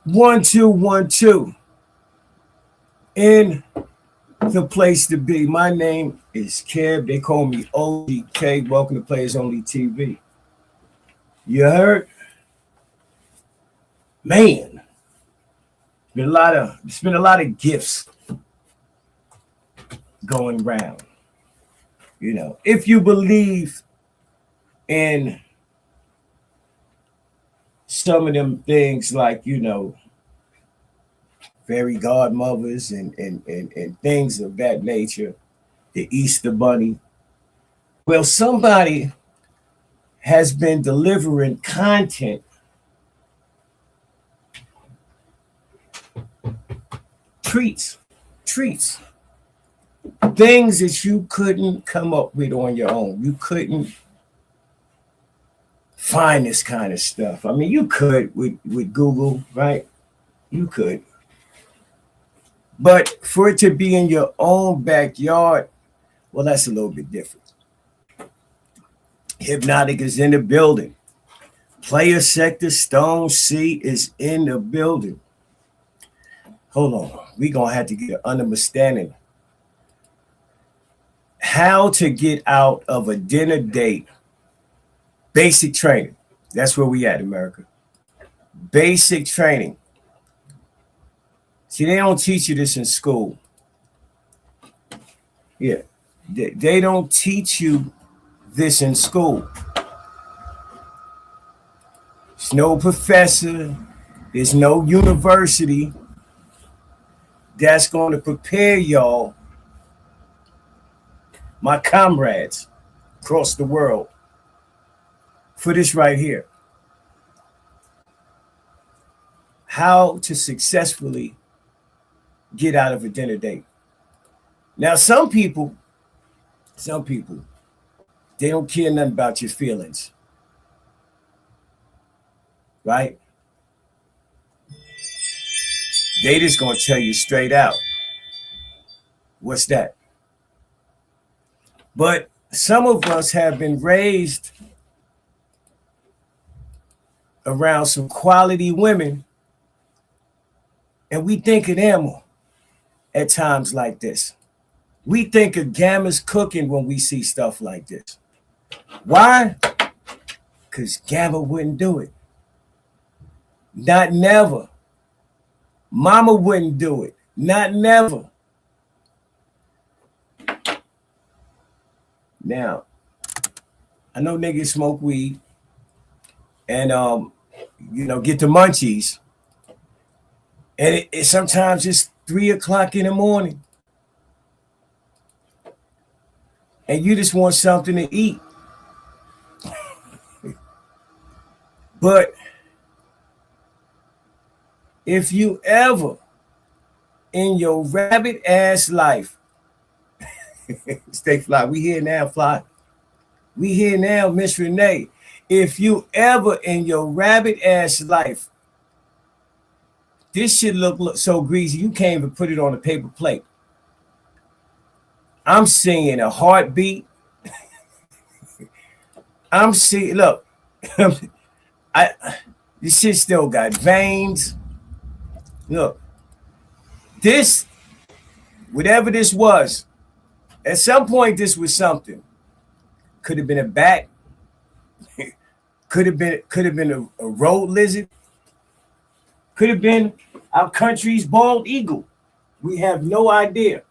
One, two, 1, 2. In the place to be. My name is Kev. They call me OGK. Welcome to Players Only TV. You heard? Man, it's been a lot of gifts going around. If you believe in some of them things like, fairy godmothers and things of that nature, the Easter Bunny. Well, somebody has been delivering content, treats, treats, things that you couldn't come up with on your own. You couldn't find this kind of stuff. I mean, you could with Google, right? You could. But for it to be in your own backyard, well, that's a little bit different. Hypnotic is in the building. Player Sector Stone C is in the building. Hold on. We're going to have to get an understanding. How to get out of a dinner date. Basic training. That's where we at, America. Basic training. See, they don't teach you this in school. Yeah. They don't teach you this in school. There's no professor. There's no university that's going to prepare y'all, my comrades across the world, for this right here. How to successfully get out of a dinner date. Now, some people, they don't care nothing about your feelings. Right? They just gonna tell you straight out. What's that? But some of us have been raised around some quality women, and we think of them at times like this. We think of Gamma's cooking when we see stuff like this. Why? Because Gamma wouldn't do it. Not never. Mama wouldn't do it. Not never. Now, I know niggas smoke weed and get the munchies. And it sometimes it's 3 o'clock in the morning. And you just want something to eat. But if you ever in your rabbit ass life, stay fly, we here now, fly. We here now, Miss Renee. If you ever in your rabbit ass life, this shit look so greasy, you can't even put it on a paper plate. I'm seeing a heartbeat. I'm seeing, look, this shit still got veins. Look, this, whatever this was, at some point this was something. Could have been a bat. Could have been a road lizard. Could have been our country's bald eagle. We have no idea.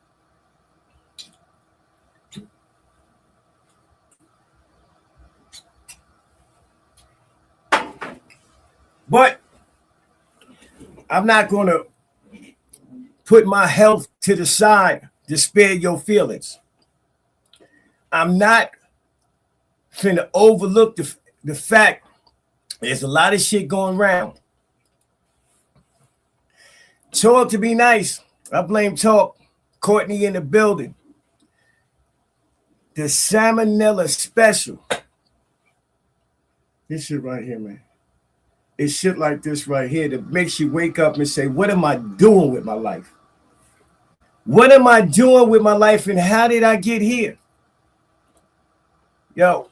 But I'm not going to put my health to the side to spare your feelings. I'm not finna overlook the fact there's a lot of shit going around. Talk to be nice. I blame Talk. Courtney in the building. The Salmonella Special. This shit right here, man. It's shit like this right here that makes you wake up and say, what am I doing with my life? What am I doing with my life and how did I get here? Yo.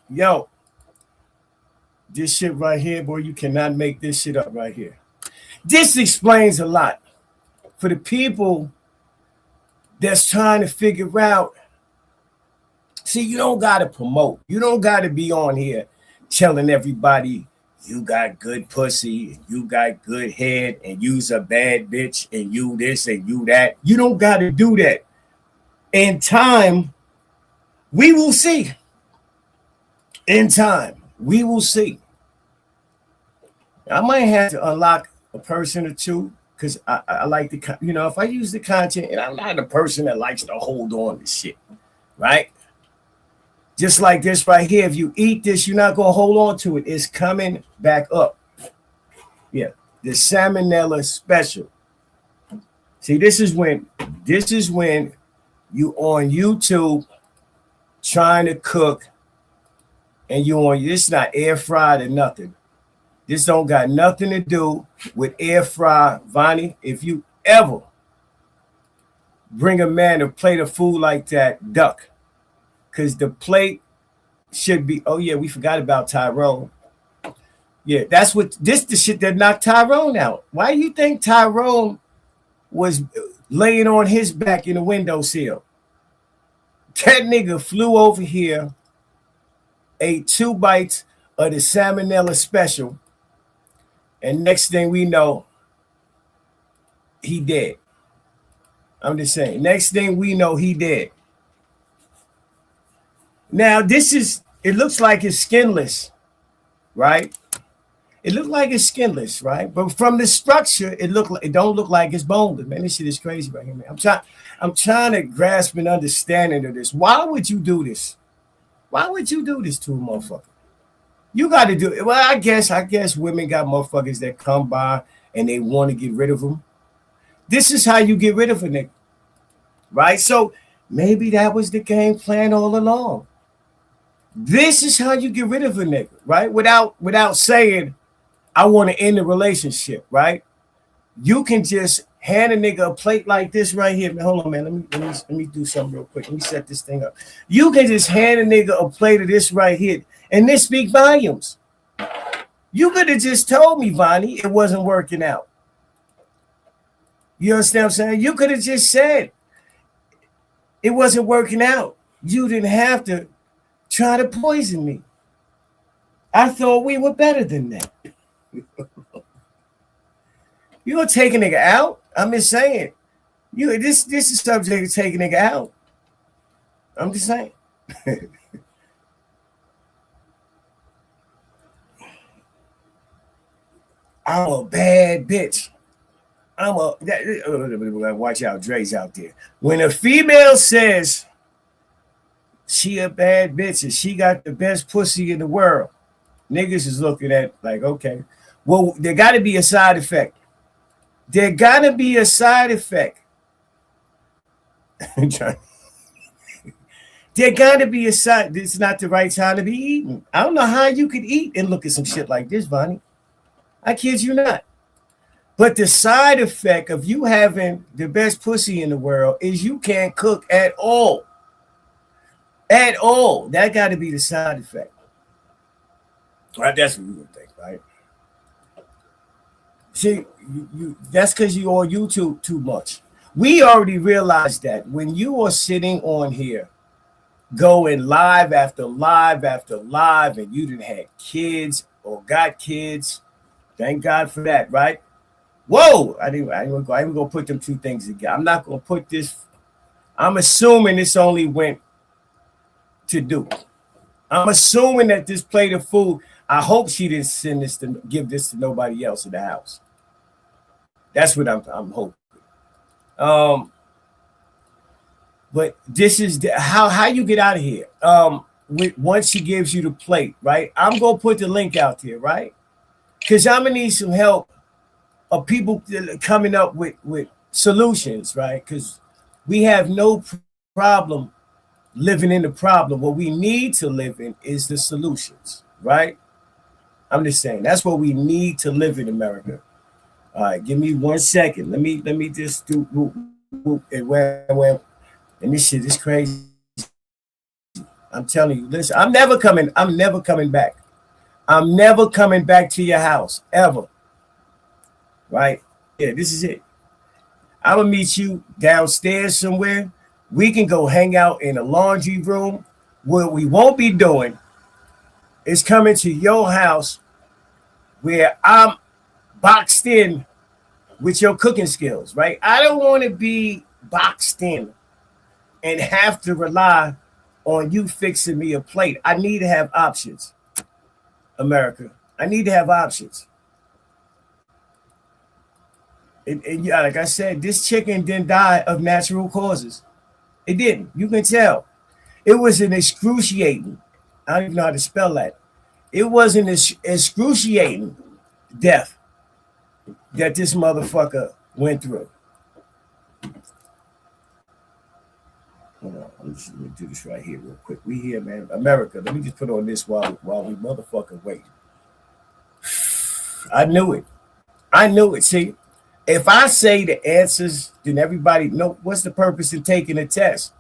This shit right here, boy, you cannot make this shit up right here. This explains a lot for the people that's trying to figure out. See, you don't got to promote. You don't got to be on here telling everybody you got good pussy, and you got good head, and you's a bad bitch, and you this and you that. You don't got to do that. In time, we will see. In time, we will see. I might have to unlock a person or two because I like the, if I use the content, and I'm not a person that likes to hold on to shit, right? Just like this right here, if you eat this, you're not going to hold on to it. It's coming back up. Yeah, the Salmonella special. See, this is when you on YouTube trying to cook and you on, this not air fried or nothing. This don't got nothing to do with air fry. Vonnie, if you ever bring a man a plate of food like that, duck. Because the plate should be, oh yeah, we forgot about Tyrone. Yeah, that's what, this the shit that knocked Tyrone out. Why do you think Tyrone was laying on his back in the windowsill? That nigga flew over here, ate 2 bites of the Salmonella special, and next thing we know, he dead. I'm just saying, next thing we know, he dead. Now, it looks like it's skinless, right? It looks like it's skinless, right? But from the structure, it don't look like it's boneless. Man, this shit is crazy right here, man. I'm trying to grasp an understanding of this. Why would you do this? Why would you do this to a motherfucker? You got to do it. Well, I guess women got motherfuckers that come by and they want to get rid of them. This is how you get rid of a nigga, right? So maybe that was the game plan all along. This is how you get rid of a nigga, right? Without saying, I want to end the relationship, right? You can just hand a nigga a plate like this right here. Man, hold on, man. Let me do something real quick. Let me set this thing up. You can just hand a nigga a plate of this right here, and this speak volumes. You could have just told me, Vonnie, it wasn't working out. You understand what I'm saying? You could have just said it wasn't working out. You didn't have to try to poison me. I thought we were better than that. You gonna take a nigga out? I'm just saying. This is subject to take a nigga out. I'm just saying. I'm a bad bitch. Watch out, Dre's out there. When a female says she a bad bitch and she got the best pussy in the world, niggas is looking at like, okay, well, there got to be a side effect. There got to be a side effect. There got to be a side. It's not the right time to be eating. I don't know how you could eat and look at some shit like this, Vonnie. I kid you not. But the side effect of you having the best pussy in the world is you can't cook at all. At all. That got to be the side effect. Right? That's what you would think, right? See, that's because you on YouTube too much. We already realized that when you are sitting on here, going live after live after live, and you didn't have kids or got kids, thank God for that, right? Whoa! I ain't gonna put them two things together. I'm not gonna put this. I'm assuming this only went to Duke. I'm assuming that this plate of food. I hope she didn't send this to give this to nobody else in the house. That's what I'm hoping. But this is how you get out of here. Once she gives you the plate, right? I'm gonna put the link out there, right? Because I'm gonna need some help of people coming up with solutions, right? Because we have no problem living in the problem. What we need to live in is the solutions, right? I'm just saying that's what we need to live in America. All right, give me 1 second. Let me just do and this shit is crazy. I'm telling you, listen, I'm never coming back. I'm never coming back to your house, ever. right? Yeah, this is it. I'm gonna meet you downstairs somewhere. We can go hang out in a laundry room. What we won't be doing is coming to your house where I'm boxed in with your cooking skills, right? I don't want to be boxed in and have to rely on you fixing me a plate. I need to have options, America. I need to have options. And yeah, like I said, this chicken didn't die of natural causes. It didn't. You can tell. It was an excruciating. I don't even know how to spell that. It was an excruciating death that this motherfucker went through. Hold on, I'm just gonna do this right here real quick. We here, man. America. Let me just put on this while we motherfucking wait. I knew it. I knew it. See, if I say the answers, then everybody know what's the purpose in taking a test.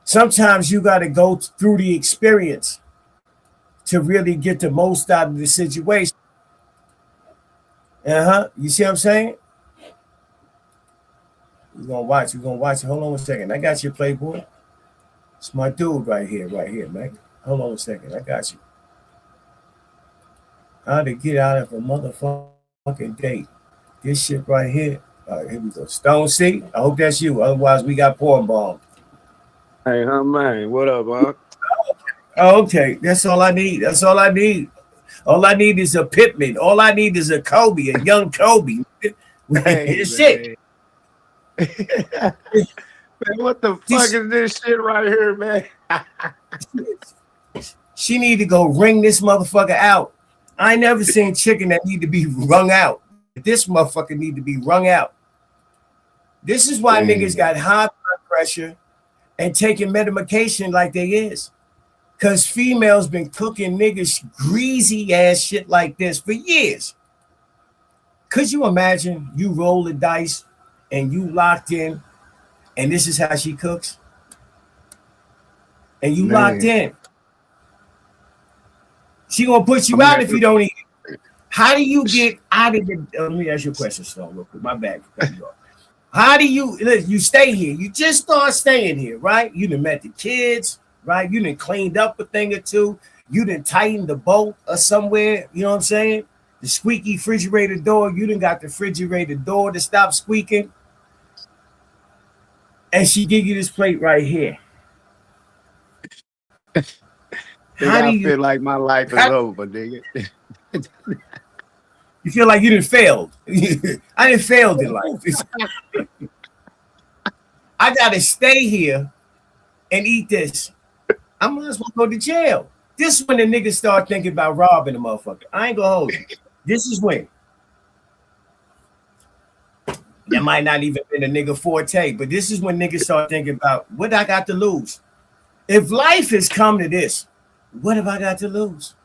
Sometimes you got to go through the experience to really get the most out of the situation. You see what I'm saying? We're gonna watch. We're gonna watch. Hold on a second. I got you, Playboy. It's my dude right here, man. Hold on a second. I got you. How to get out of a motherfucking date. This shit right here. All right, here we go. Stone C. I hope that's you. Otherwise, we got porn bomb. Hey, man. What up, huh? Oh, okay. That's all I need. That's all I need. All I need is a Pittman. All I need is a Kobe, a young Kobe. Hey, shit. Man, what the fuck is this shit right here, man? She need to go wring this motherfucker out. I ain't never seen chicken that need to be wrung out. This motherfucker need to be wrung out. This is why niggas got high blood pressure and taking medication like they is. Because females been cooking niggas greasy ass shit like this for years. Could you imagine you roll the dice and you locked in and this is how she cooks? And you locked in. She gonna put you out if you don't eat it. How do you get out of the? Let me ask you a question, Stone, real quick. My bad. How do you stay here? You just start staying here, right? You done met the kids, right? You done cleaned up a thing or two. You done tightened the bolt or somewhere. You know what I'm saying? The squeaky refrigerator door. You done got the refrigerator door to stop squeaking. And she give you this plate right here. How do you feel like my life is over, nigga? You feel like you done failed. I didn't fail in life. I gotta stay here and eat this. I might as well go to jail. This is when the niggas start thinking about robbing the motherfucker. I ain't gonna hold you. This is when. That might not even been a nigga forte, but this is when niggas start thinking about what I got to lose. If life has come to this, what have I got to lose?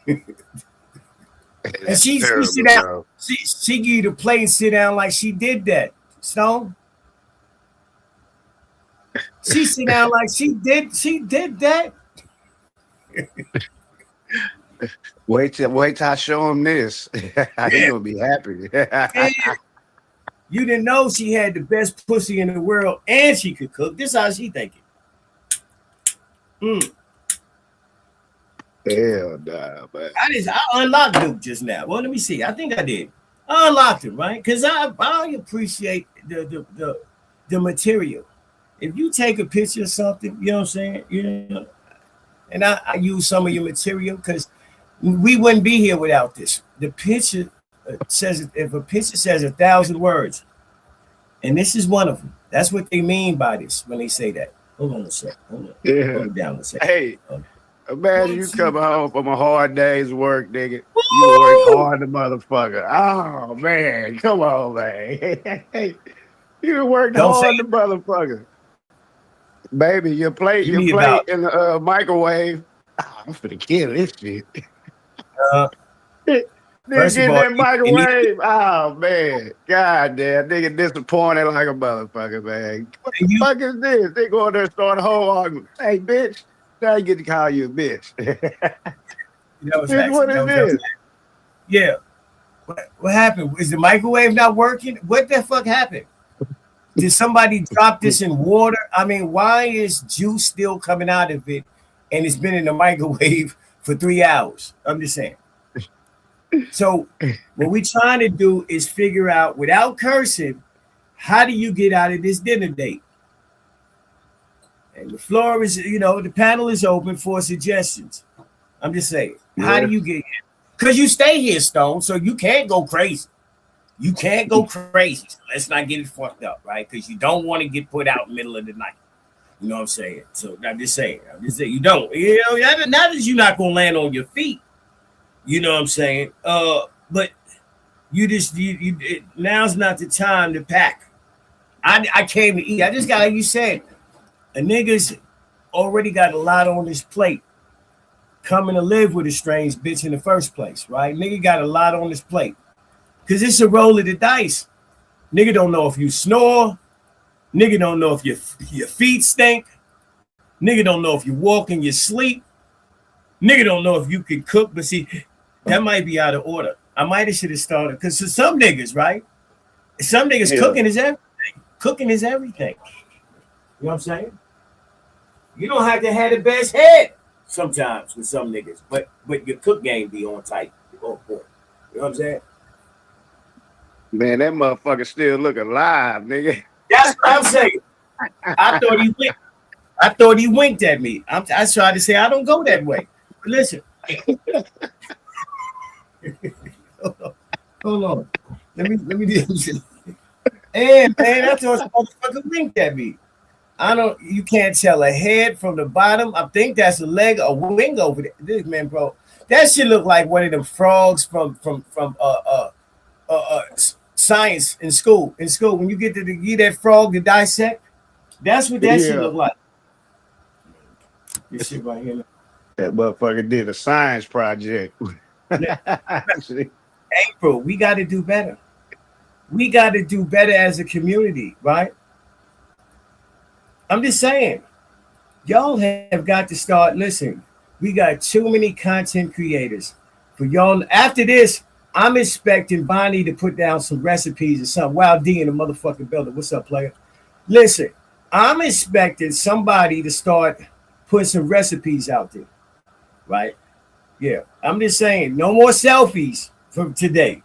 And she sit down. She give you the plate and sit down like she did that. Stone. She sit down like she did that. Wait till I show him this. He gonna be happy. You didn't know she had the best pussy in the world and she could cook. This is how she thinking. Hell nah, man. I unlocked Duke just now. Well, let me see. I think I did. I unlocked him, right? Because I appreciate the material. If you take a picture of something, you know what I'm saying? You know, and I use some of your material because we wouldn't be here without this. The picture says, if a picture says 1,000 words, and this is one of them. That's what they mean by this when they say that. Hold on a second. Hold on. Yeah. Hold it down a second. Hey, imagine you come home from a hard day's work, nigga. You work hard, the motherfucker. Oh man, come on, man. You worked hard, the motherfucker. Baby, your plate in the microwave. Oh, I'm finna kill this shit. Nigga in that microwave. Oh man, god damn, nigga disappointed like a motherfucker, man. What the fuck is this? They go in there and start a whole argument. Hey, bitch, now you get to call you a bitch. What is this? Yeah. What happened? Is the microwave not working? What the fuck happened? Did somebody drop this in water? I mean, why is juice still coming out of it and it's been in the microwave for 3 hours? I'm just saying. So what we're trying to do is figure out, without cursing, how do you get out of this dinner date? And the floor is, the panel is open for suggestions. I'm just saying, how do you get here? Because you stay here, Stone, so you can't go crazy. You can't go crazy. So let's not get it fucked up, right? Because you don't want to get put out in the middle of the night. You know what I'm saying? So I'm just saying you don't. Not that you're not gonna land on your feet. You know what I'm saying? But now's not the time to pack. I came to eat. I just got, like you said, a nigga's already got a lot on his plate. Coming to live with a strange bitch in the first place, right? Nigga got a lot on his plate. Because it's a roll of the dice. Nigga don't know if you snore. Nigga don't know if your feet stink. Nigga don't know if you walk in your sleep. Nigga don't know if you can cook. But see, that might be out of order. I might have should have started. Because for some niggas, right? Some niggas cooking is everything. Cooking is everything. You know what I'm saying? You don't have to have the best head sometimes with some niggas. But your cook game be on tight. You know what I'm saying? Man, that motherfucker still look alive, nigga. That's what I'm saying. I thought he winked at me. I tried to say I don't go that way. But listen. Hold on. Let me do this. And man, I thought this motherfucker winked at me. You can't tell a head from the bottom. I think that's a leg, a wing over there. This man, bro. That shit look like one of them frogs from science in school. When you get that frog to dissect, that's what that shit look like. This shit right here. That motherfucker did a science project. April, we got to do better. We got to do better as a community, right? I'm just saying, y'all have got to start listening. We got too many content creators. For y'all, after this, I'm expecting Bonnie to put down some recipes or something. Wild D in the motherfucking building. What's up, player? Listen, I'm expecting somebody to start putting some recipes out there, right? Yeah, I'm just saying, no more selfies from today.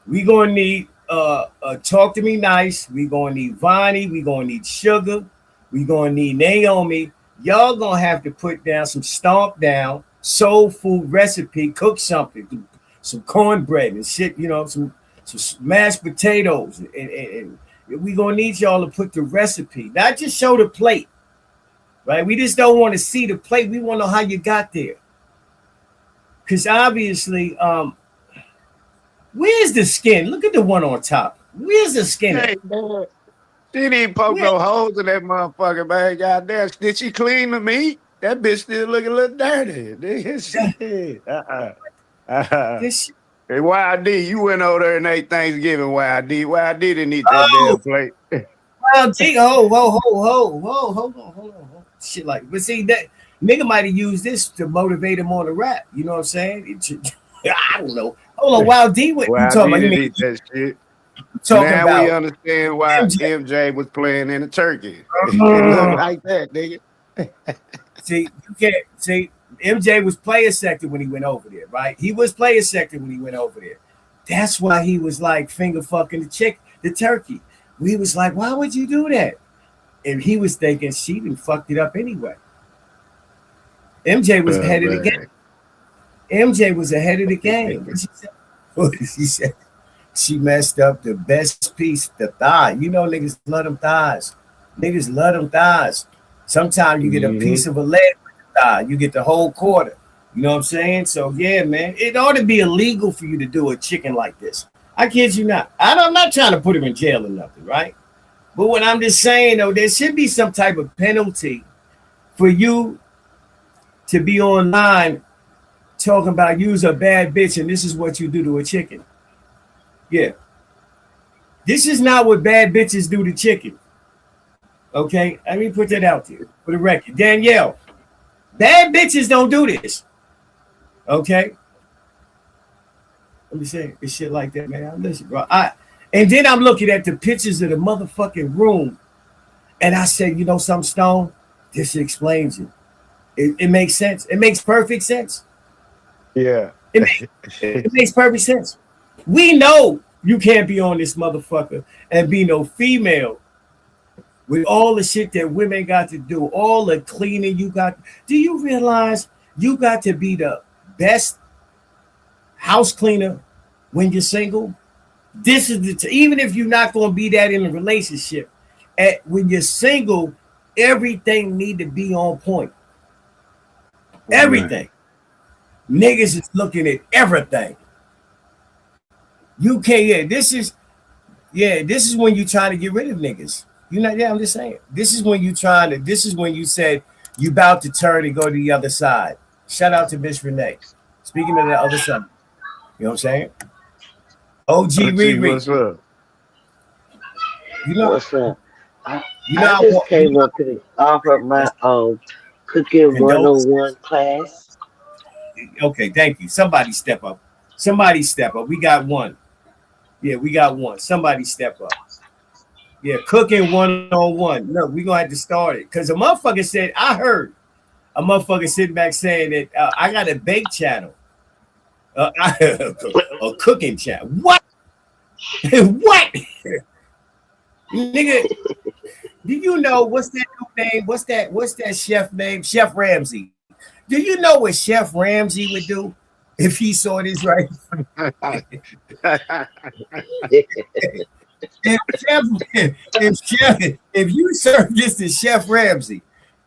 We gonna need Talk to Me Nice. We gonna need Vonnie. We gonna need Sugar. We gonna need Naomi. Y'all gonna have to put down some stomp down soul food recipe. Cook something. Some cornbread and shit, some mashed potatoes, and we gonna need y'all to put the recipe, not just show the plate, right? We just don't want to see the plate. We want to know how you got there, because obviously, where's the skin? Look at the one on top. Where's the skin? Hey, man. She didn't poke no holes in that motherfucker, man. Goddamn, did she clean the meat? That bitch still looking a little dirty. Hey, YD, you went over there and ate Thanksgiving, YD. YD didn't eat that damn plate. Well, gee, hold on. Shit like, but see, that nigga might have used this to motivate him on the rap. You know what I'm saying? I don't know. Hold on, Wild D, what you talking about? Eat that shit. Now we understand why MJ was playing in the turkey. It looked like that, nigga. See, you can't see. MJ was player sector when he went over there, right? He was player sector when he went over there. That's why he was like finger fucking the turkey. We was like, why would you do that? And he was thinking she done fucked it up anyway. MJ was ahead of the game. MJ was ahead of the game. What did she say? She messed up the best piece, the thigh. You know, niggas love them thighs. Niggas love them thighs. Sometimes you get a piece of a leg with the thigh. You get the whole quarter. You know what I'm saying? So, yeah, man, it ought to be illegal for you to do a chicken like this. I kid you not. I'm not trying to put him in jail or nothing, right? But what I'm just saying, though, there should be some type of penalty for you to be online talking about you's a bad bitch and this is what you do to a chicken. Yeah. This is not what bad bitches do to chicken. Okay? Let me put that out there for the record. Danielle, bad bitches don't do this. Okay? Let me say it's shit like that, man. Listen, bro. And then I'm looking at the pictures of the motherfucking room, and I said, you know, some Stone, this explains it. It makes sense. It makes perfect sense. Yeah. It makes perfect sense. We know you can't be on this motherfucker and be no female with all the shit that women got to do, all the cleaning you got. Do you realize you got to be the best house cleaner when you're single? This is even if you're not going to be that in a relationship. When you're single, everything need to be on point. Everything. Right. Niggas is looking at everything. You can't. This is when you trying to get rid of niggas. You know, I'm just saying. This is when you said you about to turn and go to the other side. Shout out to Miss Renee. Speaking of the other side. You know what I'm saying? OG Riri. What's up? You know what's up? I just came up to offer my cooking 101 class. Okay, thank you. Somebody step up. We got one. Yeah, we got one. Somebody step up. Yeah, cooking 101. Look, we're going to have to start it. Because a motherfucker said, I heard a motherfucker sitting back saying that I got a bake channel. A cooking channel. What? What? Nigga, do you know what's that name? What's that chef name? Chef Ramsay. Do you know what Chef Ramsay would do if he saw this right? if you serve this to Chef Ramsay,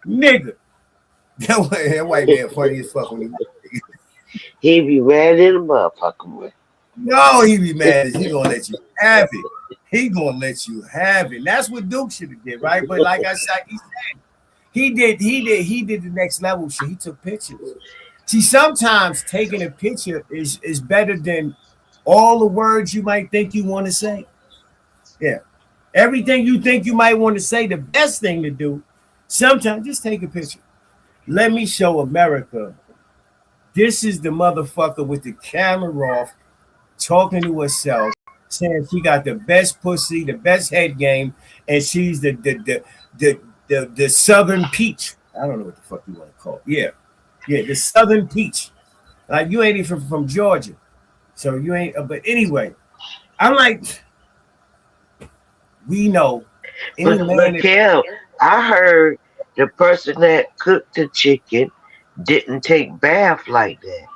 nigga, that white man funny as fuck when he be mad in the motherfucker. No, he be mad. He gonna let you have it. He gonna let you have it. That's what Duke should have did, right? But like I said, he did the next level shit. He took pictures. See, sometimes taking a picture is better than all the words you might think you want to say. Yeah. Everything you think you might want to say, the best thing to do, sometimes just take a picture. Let me show America. This is the motherfucker with the camera off, talking to herself, saying she got the best pussy, the best head game, and she's the Southern Peach. I don't know what the fuck you want to call it. Yeah, the Southern Peach. Like you ain't even from Georgia, so you ain't. But anyway, I'm like, we know. But Kel, I heard the person that cooked the chicken didn't take bath like that.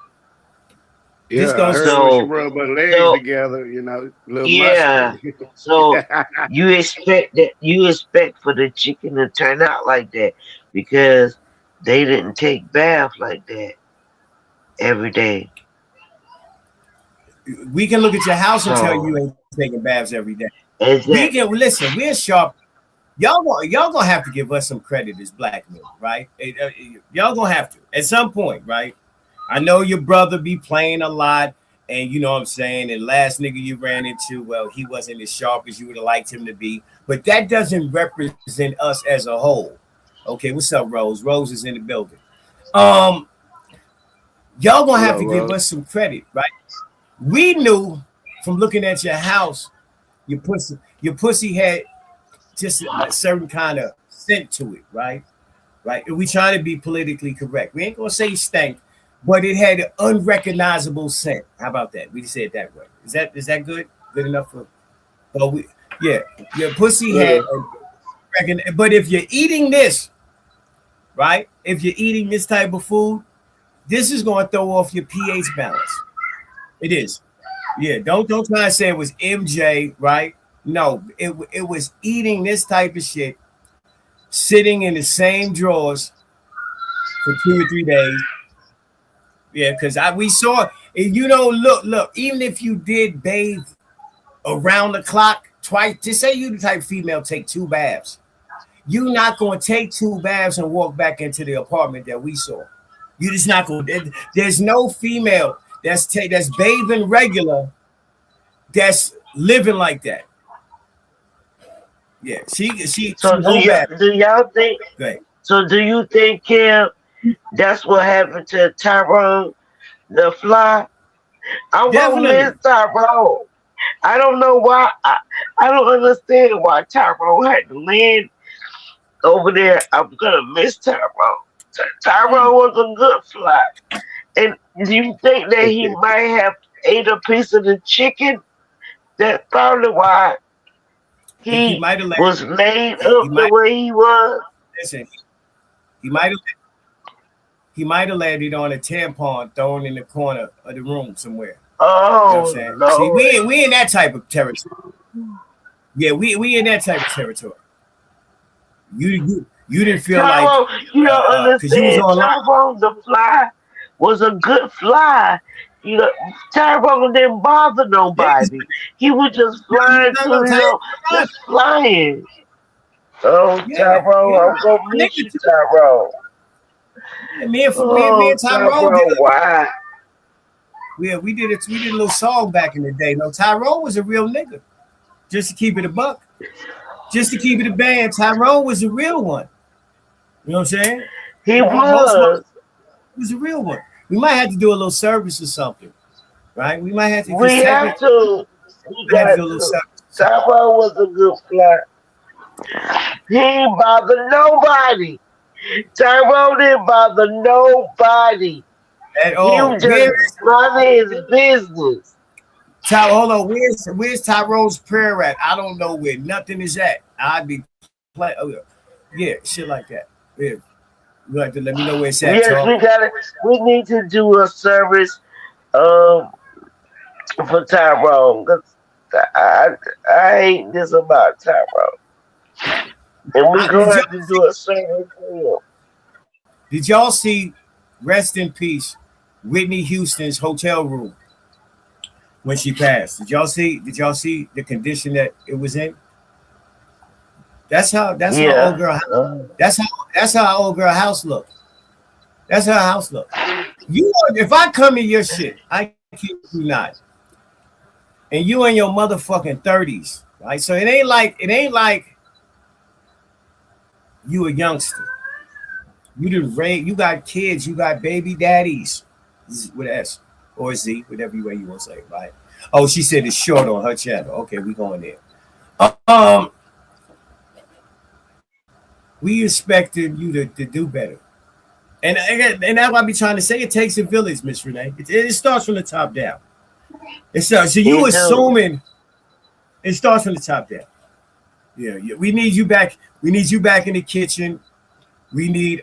Yeah, I heard she rub her legs together, you know. Yeah. So you expect for the chicken to turn out like that because they didn't take bath like that every day. We can look at your house and tell you ain't taking baths every day. Exactly. We can listen. We're sharp. Y'all gonna have to give us some credit as black men, right? Y'all gonna have to at some point, right? I know your brother be playing a lot, and you know what I'm saying. And last nigga you ran into, well, he wasn't as sharp as you would have liked him to be, but that doesn't represent us as a whole. Okay, what's up, Rose? Rose is in the building. Y'all gonna have to give us some credit, right? We knew from looking at your house, your pussy had just a certain kind of scent to it, right? Right. And we trying to be politically correct. We ain't gonna say stank, but it had an unrecognizable scent. How about that? We say it that way. Is that good? Good enough for? Well, your pussy had. But if you're eating this, right? If you're eating this type of food, this is going to throw off your pH balance. It is. Yeah. Don't try to say it was MJ, right? No, it was eating this type of shit, sitting in the same drawers for 2 or 3 days. Yeah, because we saw it. You know, look, even if you did bathe around the clock twice, just say you the type of female take 2 baths. You're not going to take 2 baths and walk back into the apartment that we saw. You're just not going to. There's no female that's bathing regular that's living like that. Yeah, she. So do y'all think? So do you think, Kim, that's what happened to Tyrone the Fly? I'm gonna Definitely. miss Tyrone. I don't know why. I don't understand why Tyrone had to land over there. I'm gonna miss Tyrone. Tyrone was a good fly. And do you think that he might have ate a piece of the chicken? That's probably why He he might have let was made he up the might way he was. listen. He might have landed on a tampon thrown in the corner of the room somewhere. You know what I'm Oh saying? See, Lord. we in that type of territory. Yeah, we in that type of territory. You didn't feel like Tyrone, you don't because you was understand. online. Tyrone the fly was a good fly. You know, Tyrone didn't bother Yeah, nobody. He was just flying no, through, Ty, just flying. Oh, yeah, Tyrone, yeah. I'm gonna miss Nigga you, too. Tyrone. Yeah, me Oh, and Tyrone Tyrone, why? we did a little song back in the day. No, Tyrone was a real nigga. Just to keep it a buck. Just to keep it a band, Tyrone was a real one. You know what I'm saying? He Most was. was a real one. We might have to do a little service or something, right? We might have to because We have to. We we have to do got a little to. service. Tyrone was a good fly. He ain't bother nobody. Tyrone didn't bother nobody. At He all. was just running his business. Hold on, where's Tyrone's prayer at? I don't know where nothing is at. I'd be playing. Oh, yeah, shit like that. Yeah, you have to let me know where it's at, Yes, talk. we got it. We need to do a service um for Tyrone. 'Cause I, I hate this about Tyrone. And we Did gonna y'all have to do a service for him. did y'all see rest in peace Whitney Houston's hotel room when she passed? Did y'all see the condition that it was in? That's how old Yeah. girl that's how old girl house looked. That's how her house looked. If I come in your shit, I kid you not, and you in your motherfucking 30s, right? So it ain't like you a youngster. You got kids, you got baby daddies with S or Z, whatever way you want to say it, right? Oh, she said it's short on her channel. Okay, we going there. Um, we expected you to do better. And that's what I be trying to say. It takes a village, Miss Renee. It starts from the top down. It starts. So you He do. assuming it starts from the top down. Yeah, yeah. We need you back. We need you back in the kitchen. We need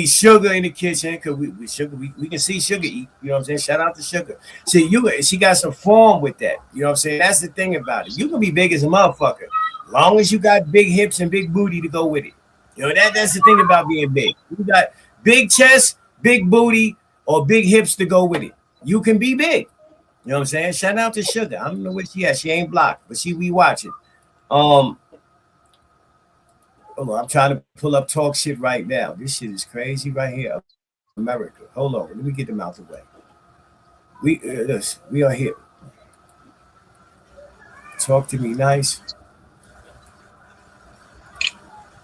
sugar in the kitchen because we can see sugar eat. You know what I'm saying? Shout out to sugar. See she got some form with that. You know what I'm saying? That's the thing about it. You can be big as a motherfucker, long as you got big hips and big booty to go with it. You know that's the thing about being big. You got big chest, big booty, or big hips to go with it. You can be big. You know what I'm saying? Shout out to Sugar. I don't know where she at. She ain't blocked, but she be watching. Um, Hold on, I'm trying to pull up talk shit right now. This shit is crazy right here. America. Hold on, let me get them out the way. We are here. Talk to me nice.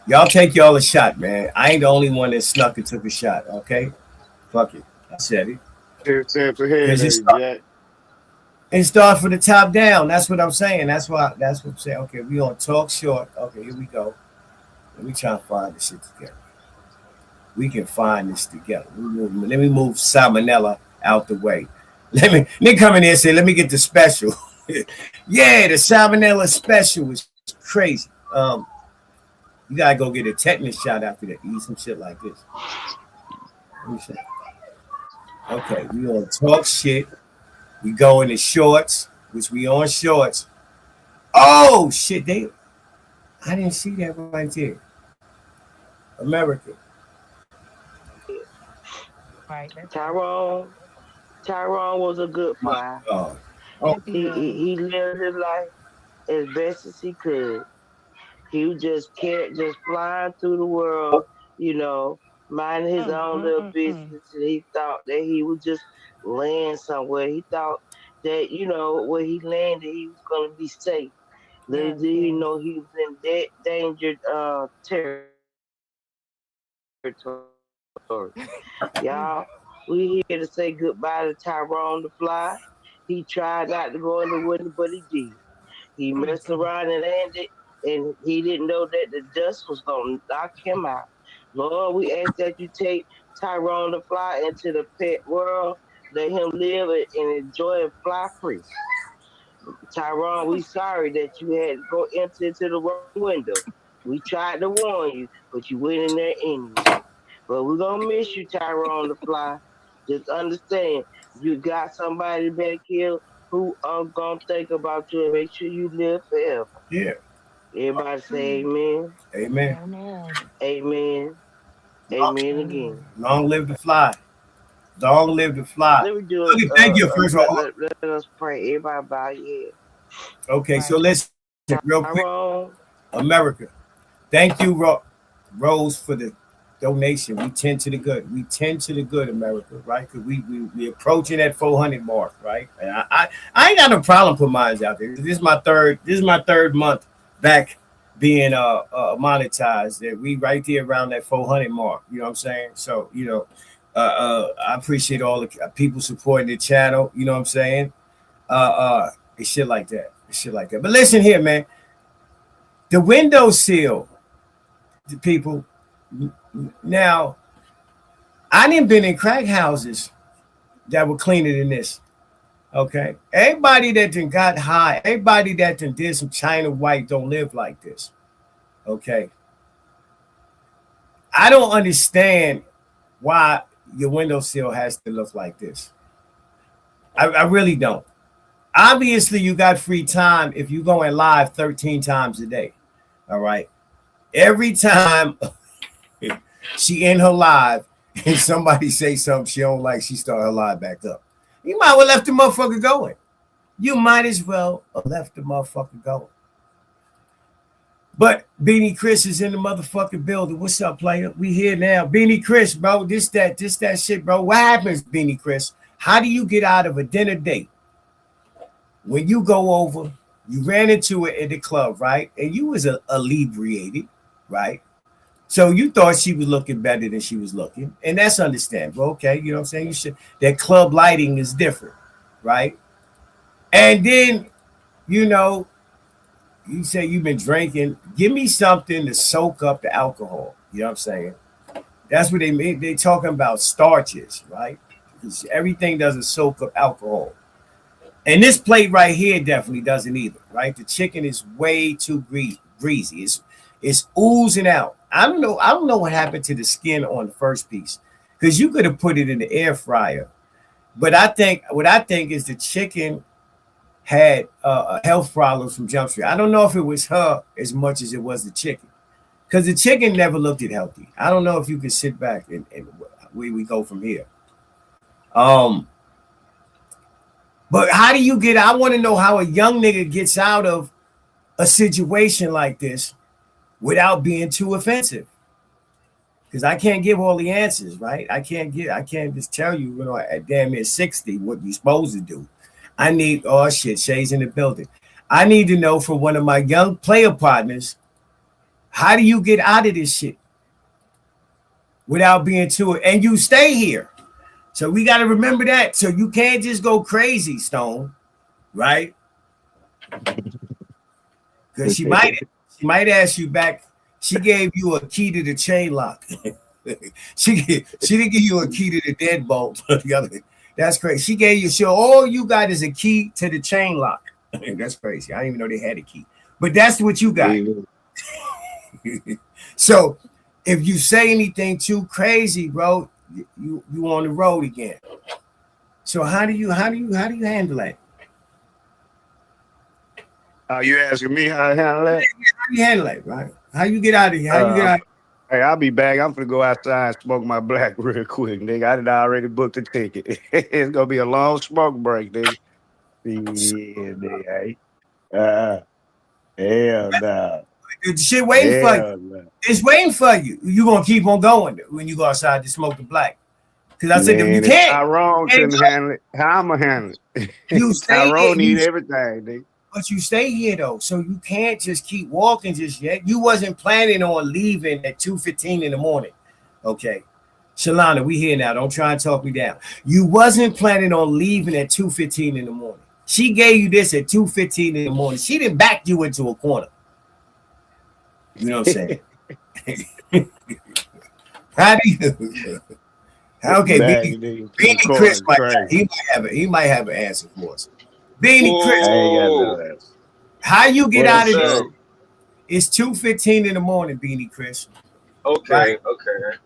Y'all take y'all a shot, man. I ain't the only one that snuck and took a shot. Okay, fuck it. I said it Step ahead because of you, Jack. it starts from the top down. That's what I'm saying. That's what I'm saying. Okay, we on talk short. Okay, here we go. Let me try to find this shit together. We can find this together. Let me move salmonella out the way. They come in here and say, let me get the special. Yeah, the salmonella special is crazy. You gotta go get a tetanus shot after that. Eat some shit like this. Let me see. Okay, we gonna talk shit. We go into shorts, which we on shorts. Oh shit, I didn't see that right there. America. Right. That's right. Tyrone. Tyrone was a good My fly. God. Oh, Yes, he was. He lived his life as best as he could. He was just flying through the world, you know, minding his Mm, own mm, little mm, mm. business, and he thought that he would just land somewhere. He thought that where he landed, he was gonna be safe. Little Yes, did he yes. know he was in dangerous territory. Y'all, We he We here to say goodbye to Tyrone the Fly. He tried not to go in the window, but he did. He messed around and landed, and he didn't know that the dust was going to knock him out. Lord, we ask that you take Tyrone the Fly into the pet world. Let him live and enjoy and fly free. Tyrone, we sorry that you had to go into the wrong window. We tried to warn you, but you went in there anyway. But we're gonna miss you, Tyrone the Fly. Just understand, you got somebody back here who are gonna think about you and make sure you live forever. Yeah. Everybody say amen. Amen. Amen. Amen. Amen again. Long live the fly. Long live the fly. Let me do Okay, thank you, first of all. let us pray. Everybody bow your head. Okay, so let's real quick. Tyrone, America. Thank you, Rose, for the donation. We tend to the good. We tend to the good, America, right? Because we approaching that 400 mark, right? And I ain't got no problem putting mines out there. This is my third month back being monetized. That we right there around that 400 mark. You know what I'm saying? So I appreciate all the people supporting the channel. You know what I'm saying? It's shit like that. It's shit like that. But listen here, man. The windowsill, the people. Now, I didn't been in crack houses that were cleaner than this. Okay, everybody that done got high, everybody that done did some China White don't live like this. Okay, I don't understand why your windowsill has to look like this. I really don't. Obviously, you got free time if you going live 13 times a day. All right, every time she in her live and somebody say something she don't like, she start her live back up. You might well left the motherfucker going. You might as well have left the motherfucker going. But Beanie Chris is in the motherfucking building. What's up, player? We here now. Beanie Chris, bro. This that shit, bro. What happens, Beanie Chris? How do you get out of a dinner date when you go over, you ran into it at the club, right? And you was inebriated, right? So you thought she was looking better than she was looking, and that's understandable. Okay, you know what I'm saying? You should. That club lighting is different, right? And then, you know, you say you've been drinking. Give me something to soak up the alcohol. You know what I'm saying? That's what they mean. They talking about starches, right? Because everything doesn't soak up alcohol. And this plate right here definitely doesn't either, right? The chicken is way too greasy. It's oozing out. I don't know what happened to the skin on the first piece, because you could have put it in the air fryer. But what I think is the chicken had health problems from Jump Street. I don't know if it was her as much as it was the chicken, because the chicken never looked it healthy. I don't know if you can sit back and where we go from here. But how do you get? I want to know how a young nigga gets out of a situation like this without being too offensive, because I can't give all the answers, right? I can't just tell you, at damn near 60 what you're supposed to do. I need, oh shit, Shay's in the building. I need to know from one of my young player partners, how do you get out of this shit without being too, and you stay here. So we got to remember that. So you can't just go crazy, Stone, right? Because she might ask you back. She gave you a key to the chain lock. she didn't give you a key to the deadbolt. The other, that's crazy. She gave you, so all you got is a key to the chain lock. That's crazy. I didn't even know they had a key, but that's what you got. So if you say anything too crazy, bro, you on the road again. So how do you handle that? You asking me how to handle that? How do you handle it, right? How you get out of here? How you get out? Hey, I'll be back. I'm gonna go outside and smoke my black real quick, nigga. I done already booked the ticket. It's gonna be a long smoke break, nigga. Yeah, nigga. Hell no. The shit waiting for you. It's waiting for you. You gonna keep on going when you go outside to smoke the black. Because I said, you can't. Tyrone couldn't handle it. How I'ma handle it? You Tyrone need everything, nigga. But you stay here though, so you can't just keep walking just yet. You wasn't planning on leaving at 2:15 in the morning, okay? Shalana, we here now. Don't try and talk me down. You wasn't planning on leaving at 2:15 in the morning. She gave you this at 2:15 in the morning. She didn't back you into a corner. You know what I'm saying? How do you? Okay, Beanie Chris he might have an answer for us. Beanie Chris, I ain't got no answer. how you get out of this? up? It's 2:15 in the morning, Beanie Chris. Okay, Right. okay.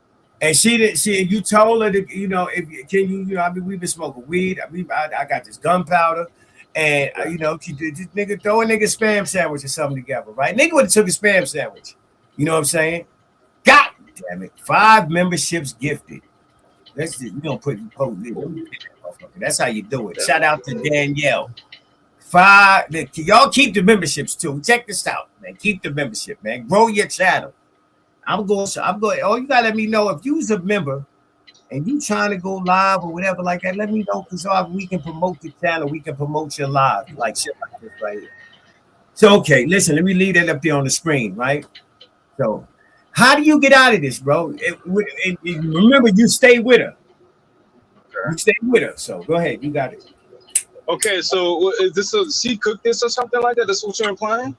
And she didn't. You told her that, you know, if can you, you know, I mean, we've been smoking weed. I got this gunpowder, and you know, she did this nigga throw a nigga spam sandwich or something together, right? Nigga would have took a spam sandwich. You know what I'm saying? God damn it! 5 memberships gifted. That's just, you don't put that's how you do it. Shout out to Danielle. 5. Y'all keep the memberships too. Check this out, man. Keep the membership, man. Grow your channel. I'm going. Oh, you gotta let me know if you's a member and you trying to go live or whatever like that. Let me know, because we can promote the channel. We can promote your live, like shit like this right here. So okay, listen. Let me leave that up there on the screen, right? So, how do you get out of this, bro? Remember, you stay with her. You stay with her. So go ahead. You got it. Okay, so is this she cooked this or something like that? That's what you're implying?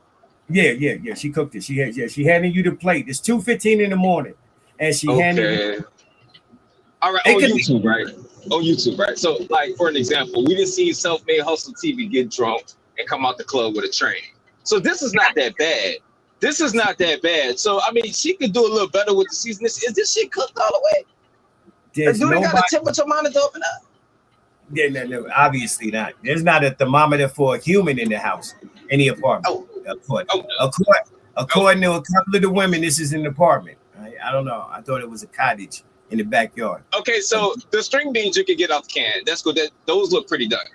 Yeah. She cooked it. She handed you the plate. It's 2:15 in the morning, and she handed you. All right, on YouTube, right? On YouTube, right? So, like, for an example, we just see Self-Made Hustle TV get drunk and come out the club with a train. So this is not that bad. This is not that bad. So, I mean, she could do a little better with the seasoning. Is this shit cooked all the way? There's Do they nobody, got a temperature monitor open up? yeah, no, obviously not. There's not a thermometer for a human in the house, in the apartment. According to a couple of the women, this is an apartment. I don't know. I thought it was a cottage in the backyard. Okay, so the string beans you can get off the can. That's good. Those look pretty done.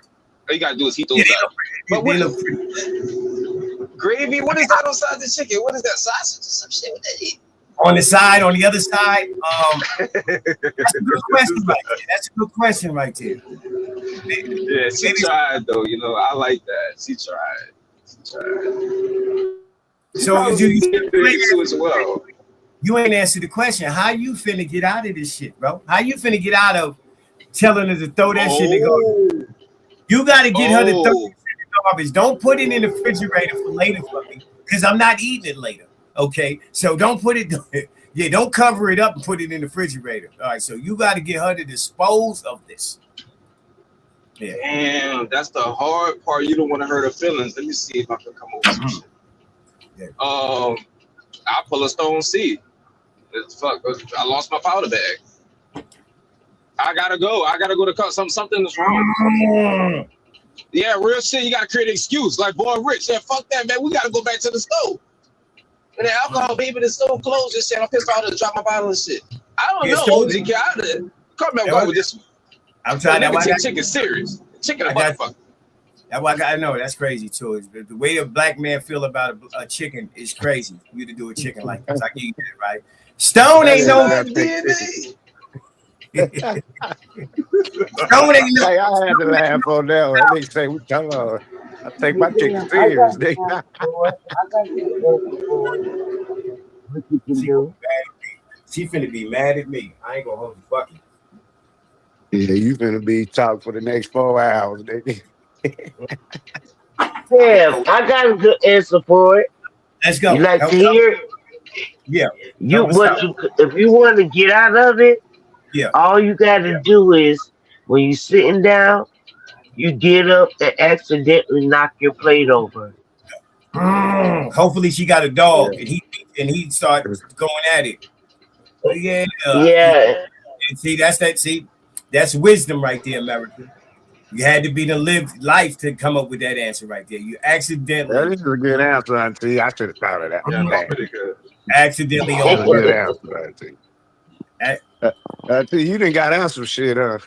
All you gotta do is heat those up. But They what look pretty. gravy? What is that on side of the chicken? What is that, sausage or some shit with that eat? On the side, on the other side, that's a good question right there. That's a good question right there. Yeah, she tried though. You know, I like that. She tried. So you as well. You ain't answered the question. How you finna get out of this shit, bro? How you finna get out of telling her to throw that shit in the garbage? You gotta get her to throw that shit in the garbage. Don't put it in the refrigerator for later for me, because I'm not eating it later. Okay, so don't put it. Yeah, don't cover it up and put it in the refrigerator. All right, so you got to get her to dispose of this. Yeah. Damn, that's the hard part. You don't want to hurt her feelings. Let me see if I can come up with some shit. Yeah. I pull a stone seed. Fuck, I lost my powder bag. I gotta go. To cut something is wrong. Yeah, real shit. You gotta create an excuse. Like, boy, Rich, yeah, fuck that, man. We gotta go back to the stove. And the alcohol, baby, the stove closed and shit. I'm pissed off to drop my bottle and shit. I don't know, OG. Get out of there. Come back with this one. I'm trying to. Chicken serious. Chicken a motherfucker. motherfucker. I know that's crazy too. The way a black man feel about a chicken is crazy. For you to do a chicken like this, I give you that, right? Stone ain't no DNA. Stone ain't no. Hey, I had to laugh on that one. They say, "Come on, I take my chicken serious." She finna be mad at me. I ain't gonna hold you fucking. Yeah, you finna be talking for the next 4 hours, nigga. Damn, I got a good answer for it. Let's go. You like to hear it? Yeah. If you want to get out of it, yeah, all you got to do is when you're sitting down, you get up and accidentally knock your plate over. Hopefully she got a dog, and he starts going at it. Yeah. And see, that's wisdom right there, America. You had to be to live life to come up with that answer right there. You accidentally. That is a good answer, Auntie. I should have thought of that. Yeah, that's pretty good. Accidentally That's a over. good answer, Auntie. Auntie, you didn't got answer shit, huh?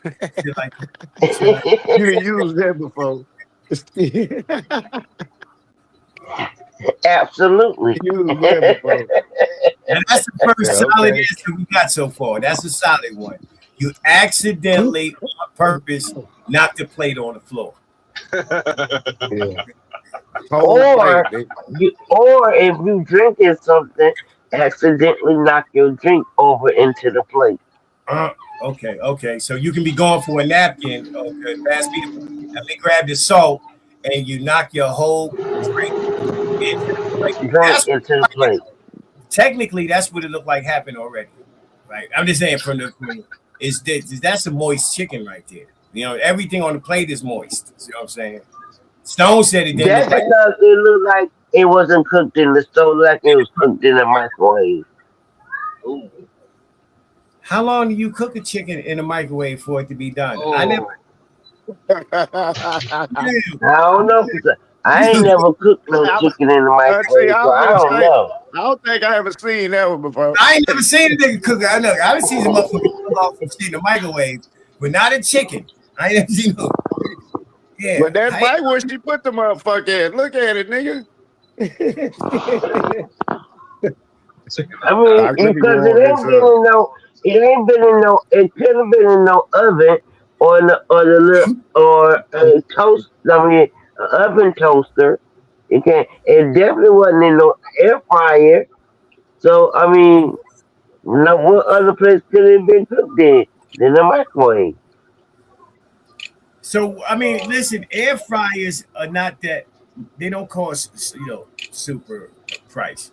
You didn't use that before. Absolutely. And that's the first solid answer we got so far. That's a solid one. You accidentally, on purpose, knocked the plate on the floor. Yeah. Or if you drinking something, accidentally knock your drink over into the plate. Okay. So you can be going for a napkin. Okay, pass me. Let me grab the salt, and you knock your whole drink into the plate. Drink into the plate. Technically, that's what it looked like happened already, right? I'm just saying that's a moist chicken right there. You know, everything on the plate is moist. See what I'm saying? Stone said it didn't That's look like. because it looked like it wasn't cooked in the stove, like it was cooked in the microwave. Ooh. How long do you cook a chicken in a microwave for it to be done? Oh. I never. I don't know. 'Cause I ain't never cooked no chicken in the microwave, so I don't know. I don't think I ever seen that one before. I ain't never seen a nigga cook. I know. I've seen some motherfuckers cook off some shit in the microwave, but not a chicken. I ain't never seen no. Yeah. But that's right where she put the motherfucker at. Look at it, nigga. I mean, because it could have been in no oven or a toast. I mean, an oven toaster. It definitely wasn't in no air fryer. So I mean, no, what other place could it have been cooked in than the microwave? So I mean, listen, air fryers are not that. They don't cost super price.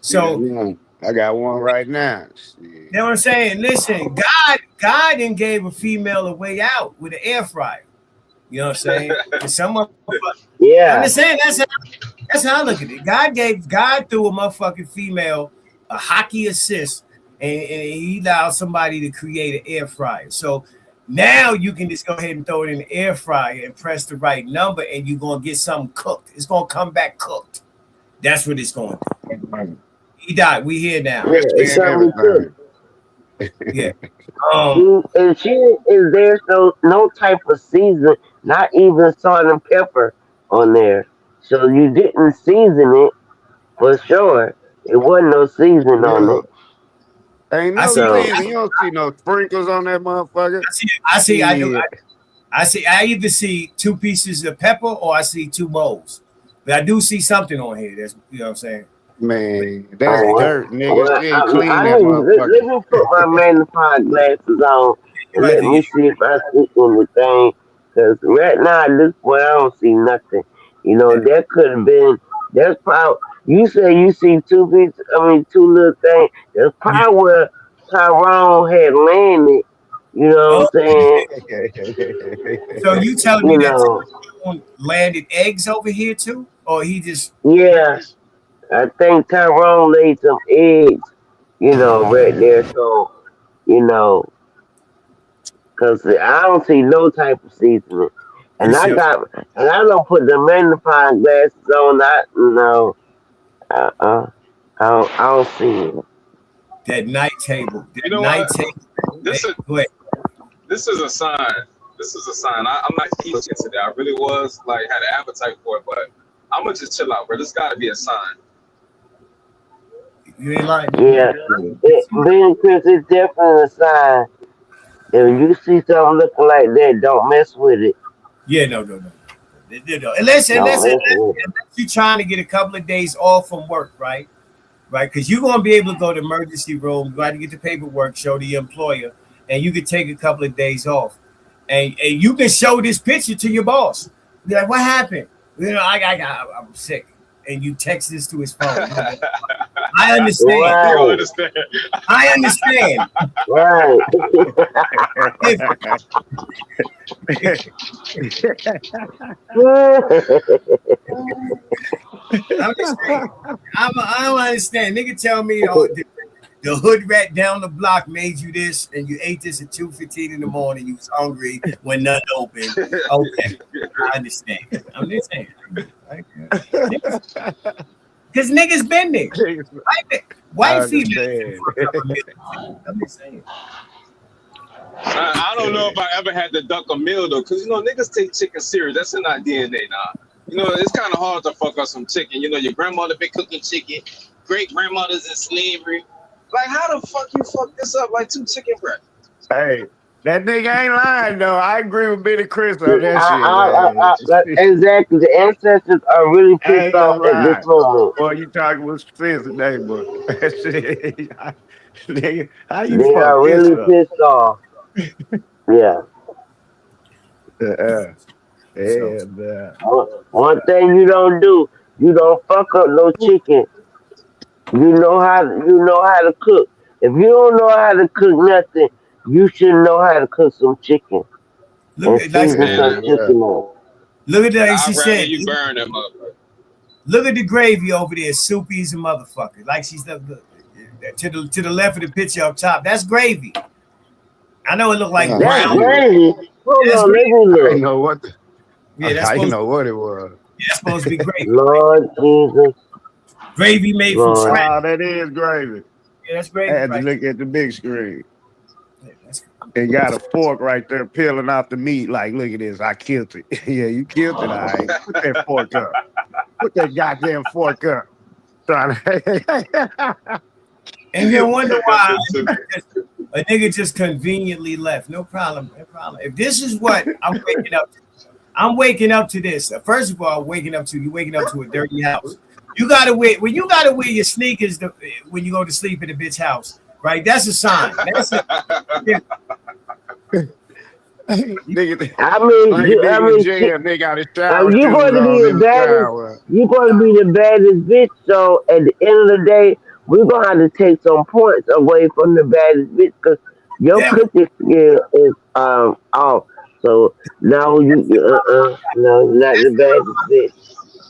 So. Yeah. I got one right now. You know what I'm saying? Listen, God then gave a female a way out with an air fryer. You know what I'm saying? Yeah. I understand. That's how I look at it. God threw a motherfucking female a hockey assist, and he allowed somebody to create an air fryer. So now you can just go ahead and throw it in the air fryer and press the right number, and you're gonna get something cooked. It's gonna come back cooked. That's what it's going to do. He died. We here now. Yeah, it's something good. Yeah. And she is there no type of season, not even salt and pepper on there. So you didn't season it for sure. It wasn't no season on it. Ain't no season. You don't see no sprinkles on that motherfucker. I see. I either see 2 pieces of pepper or I see 2 bowls. But I do see something on here. That's what I'm saying. Man, that's dirt, nigga. She ain't clean that motherfucker. Let me put my magnifying glasses on and let me see if I see anything. Because right now, at this point, I don't see nothing. You know, that could have been. That's probably. You say you see 2 pieces. I mean, 2 little things. That's probably where Tyrone had landed. You know what I'm saying? So you telling me that Tyrone landed eggs over here too, or he just? Yeah. I think Tyrone laid some eggs, right there. So, because I don't see no type of seasoning, and I don't put the magnifying glasses on. I don't see it. That night table. You know what? This is a sign. This is a sign. I'm not eating today. I really was had an appetite for it, but I'm gonna just chill out, bro. This gotta be a sign. You ain't lying. Yeah, being Chris, it's definitely a sign. If you see something looking like that, don't mess with it. Yeah, no. Unless you're trying to get a couple of days off from work, right? Right, because you're gonna be able to go to the emergency room, go out to get the paperwork, show the employer, and you can take a couple of days off, and you can show this picture to your boss. Be like, what happened? I'm sick, and you text this to his phone. I understand. Right. I understand. Right. I don't understand. Nigga tell me the hood rat down the block made you this, and you ate this at 2:15 in the morning. You was hungry when nothing open. Okay, I understand. I'm just saying. Because niggas been there. White female. I'm just saying. I don't know if I ever had to duck a meal though, because niggas take chicken serious. That's in our DNA now. It's kind of hard to fuck up some chicken. Your grandmother been cooking chicken, great grandmothers in slavery. Like, how the fuck you fuck this up like 2 chicken breasts? Hey, That nigga ain't lying though. I agree with Billy Chris on that shit, man. Exactly. The ancestors are really I pissed ain't off gonna at this lie. moment. Boy, you talking with sense today, boy. That shit, nigga, how you They fuck are this really up? pissed off. Yeah. Uh, So yeah, man. One thing you don't do, you don't fuck up no chicken. You know how to cook. If you don't know how to cook nothing, you should know how to cook some chicken look and at like season some Man, chicken up. look at that. She I'd rather said, you burn them up. look at the gravy over there, soupy as a motherfucker. Like she's to the left of the picture up top. That's gravy. I know it looked like Oh, That's brown. shit. crazy. Hold That's on, let gravy. me I ain't look. know what the, Yeah, that's I ain't supposed know what it was. that's supposed to be gravy. Lord Jesus, Gravy made from Lord. scratch. Oh, that is gravy. Yeah, that's I gravy had to right look at the big screen. there. That's It got a fork right there peeling off the meat. Like, look at this. I killed it. Yeah, you killed it. All right. Put that fork up. Put that goddamn fork up. Trying to... and then wonder why So, a nigga just conveniently left. No problem. No problem. If this is what I'm waking up to this. First of all, you're waking up to a dirty house. You gotta wear your sneakers when you go to sleep in a bitch house, right? That's a sign. That's it. nigga, I mean, like a you, I nigga in mean, jail, nigga got his shower you shoes going to be on in the the baddest. shower. You going to be the baddest bitch. So at the end of the day, we're gonna have to take some points away from the baddest bitch because your Yeah, cooking skill is off. So now no, you're not the baddest bitch.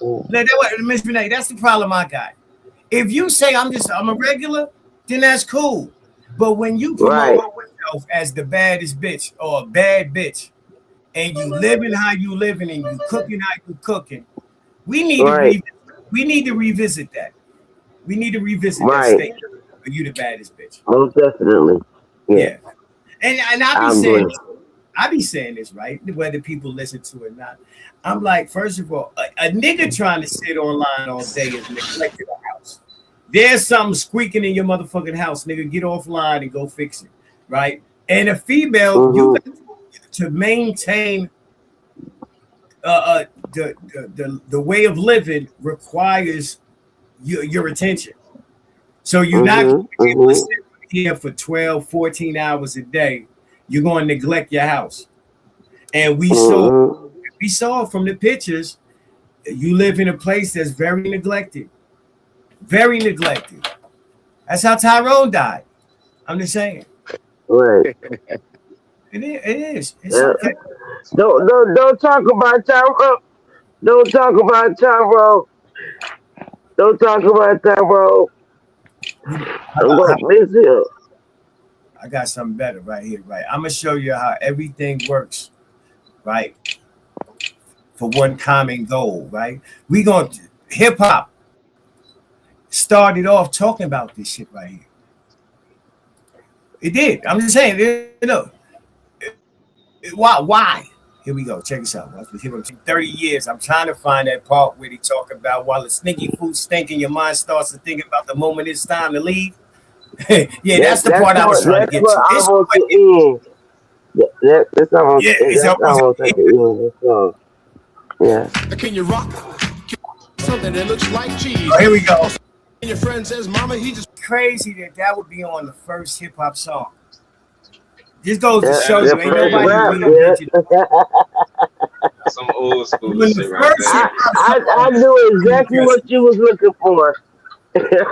Mm. Miss Renee, that's the problem I got. If you say I'm a regular, then that's cool. But when you promote Right, yourself as the baddest bitch or a bad bitch, and you living how you living and you cooking how you cooking, we need to right, we need to revisit that. We need to revisit that right. statement. Are you the baddest bitch? Most definitely. Yeah, Yeah. And I agree. I be saying this, right? Whether people listen to it or not. I'm like, first of all, a nigga trying to sit online all day is neglecting the house. There's something squeaking in your motherfucking house, nigga. Get offline and go fix it, right? And a female, you Mm-hmm. got to maintain the way of living requires your attention. So you're not going to Mm-hmm. be able to Mm-hmm. sit here for 12, 14 hours a day. You're going to neglect your house. And Mm-hmm. we saw from the pictures, you live in a place that's very neglected. Very neglected. That's how Tyrone died. I'm just saying. Right. It is. It's Yeah. okay. Don't talk about Tyrone. Don't talk about Tyrone. Don't talk about Tyrone. You know, I'm gonna miss him. I got something better right here, right? I'm gonna show you how everything works, right? For one common goal, right? We gonna hip hop started off talking about this shit right here. It did. I'm just saying, why? Why? Here we go. Check this out. 30 years. I'm trying to find that part where they talk about while the sneaky food stinking, your mind starts to think about the moment it's time to leave. Yeah, that's the part I was trying to That's get what to. I This want to end. That's yeah, it's almost like the end of the song. Yeah. Can you rock something that looks like cheese? here we go. And your friend says, "Mama, he just Crazy that would be on the first hip hop song. This goes to Yeah, show the you ain't first nobody rap, reinvented it. yeah. some old school When shit the right first there. hip hop I song, knew exactly what you was looking for.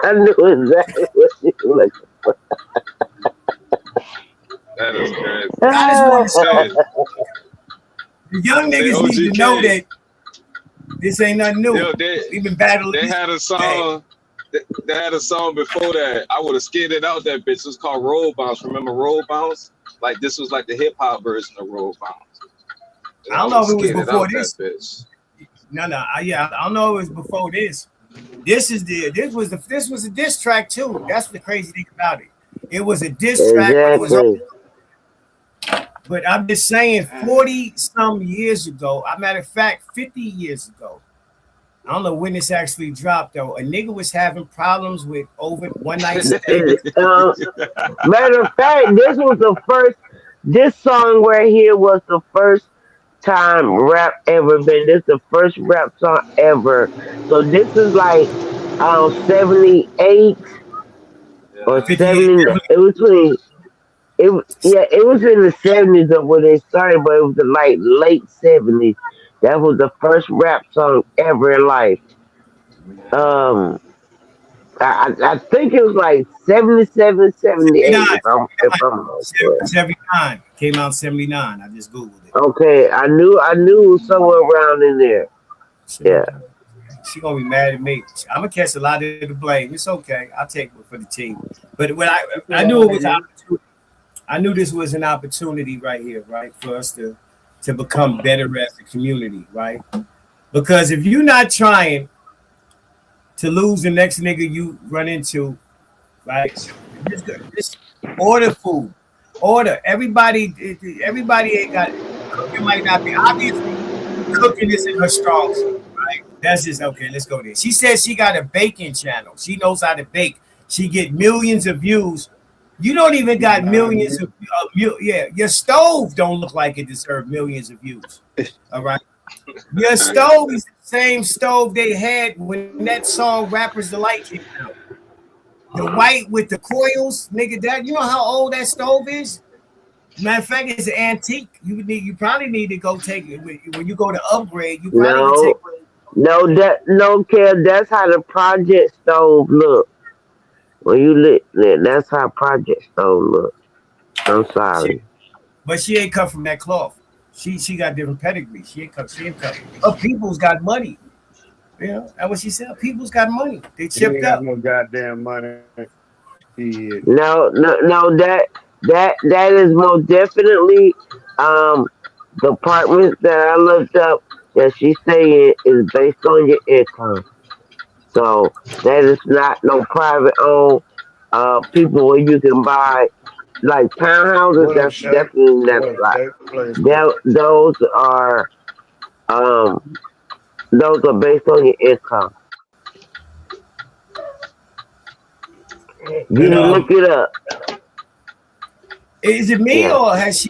I knew exactly what you were looking That is crazy. I just want to for. show Shit. the young Say niggas need to know OGK. that this ain't nothing new. Yo, We've been battling they this. had a song. They had a song before that. I would have skidded out that bitch. It was called Roll Bounce. Remember Roll Bounce? Like this was like the hip hop version of Roll Bounce. And I don't know if it was skidded before out this. that bitch. No, yeah, I don't know if it was before this. This was a diss track too. That's the crazy thing about it. It was a diss track, but it was. Exactly. But I'm just saying, 40 some years ago, a matter of fact, 50 years ago. I don't know when this actually dropped though. A nigga was having problems with over one night stand. Matter of fact, this song right here was the first time rap ever been. This is the first rap song ever. So this is like 78 or 58. 70. It was between it was in the 70s of when they started, but it was the like late 70s. That was the first rap song ever in life. Um, I think it was like 77, 78. 79. If I'm not sure. 79. Came out 79. I just Googled it. Okay, I knew it was somewhere around in there. Yeah. She gonna be mad at me. I'm gonna catch a lot of the blame. It's okay. I'll take it for the team. But when I knew it was an opportunity. I knew this was an opportunity right here, right, for us to become better as a community, right? Because if you're not trying to lose the next nigga you run into, right? Just order food. Order. Everybody ain't got cooking might not be obviously cooking isn't her strong suit, right? That's just okay. Let's go there. She says she got a baking channel. She knows how to bake. She get millions of views. You don't even got millions of yeah. Your stove don't look like it deserves millions of views. All right. Your stove is the same stove they had when that song "Rapper's Delight" came out. The white with the coils, nigga. That you know how old that stove is. Matter of fact, it's an antique. You probably need to go take it when you go to upgrade. You probably No, Kev, that's how the project stove look. When you lit, that's how project stove look. I'm sorry. But she ain't cut from that cloth. She got different pedigree. She ain't cut. Her people's got money. You know, that's what she said. People's got money. They chipped up. No goddamn money. No, that is most definitely the apartments that I looked up that she's saying is based on your income. So that is not no private owned people where you can buy like townhouses. That's definitely not like those are based on your income. You look it up. Is it me or has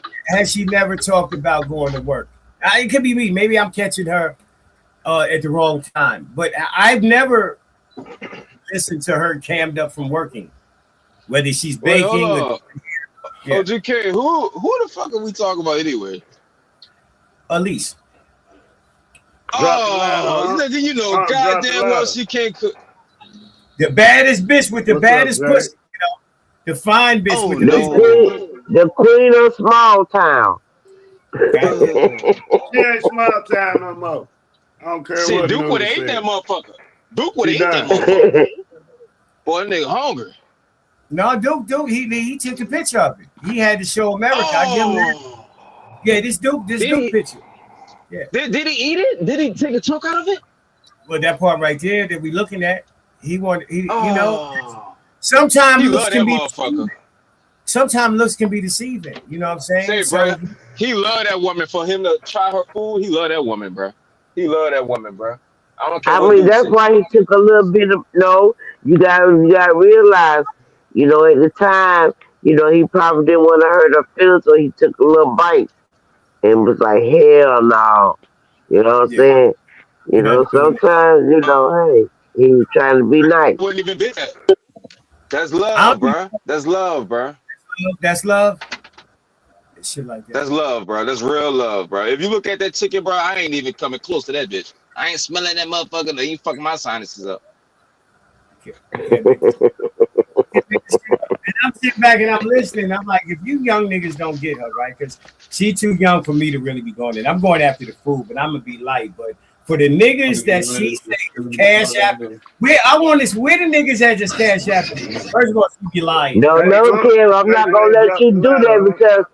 she never talked about going to work? It could be me. Maybe I'm catching her at the wrong time. But I've never listened to her cammed up from working, whether she's baking. OGK, who the fuck are we talking about anyway? Elise. Nigga, you know, goddamn well she can't cook. The baddest bitch with the baddest pussy, you know. The fine bitch with the queen of small town. She ain't small town no more. I don't care what. Duke would have ate that motherfucker. Duke would have ate that motherfucker. Boy, that nigga hungry. No, Duke, he took a picture of it. He had to show America. I give him that. Yeah, this Duke picture. Yeah. Did he eat it? Did he take a chunk out of it? Well, that part right there that we looking at, you know, sometimes looks can be deceiving. Sometimes looks can be deceiving. You know what I'm saying? Bro, he loved that woman. For him to try her food, he loved that woman, bro. He loved that woman, bro. I don't care. I mean, that's why he took a little bit of you gotta realize, you know, at the time, you know, he probably didn't want to hurt her feelings, so he took a little bite and was like, hell no. You know what I'm saying? You know, sometimes, you know, hey, he was trying to be nice. Wouldn't even be that. That's love, bro. That's love, bro. That's love. Shit like that. That's love, bro. That's real love, bro. If you look at that chicken, bro, I ain't even coming close to that bitch. I ain't smelling that motherfucker. No, you fucking my sinuses up. And I'm sitting back and I'm listening. I'm like, if you young niggas don't get her, right? Because she too young for me to really be going in. I'm going after the food, but I'm gonna be light. But for the niggas that she say cash app, where the niggas that just cash app? First of all, you lying. No, Kim, I'm not gonna let you do that because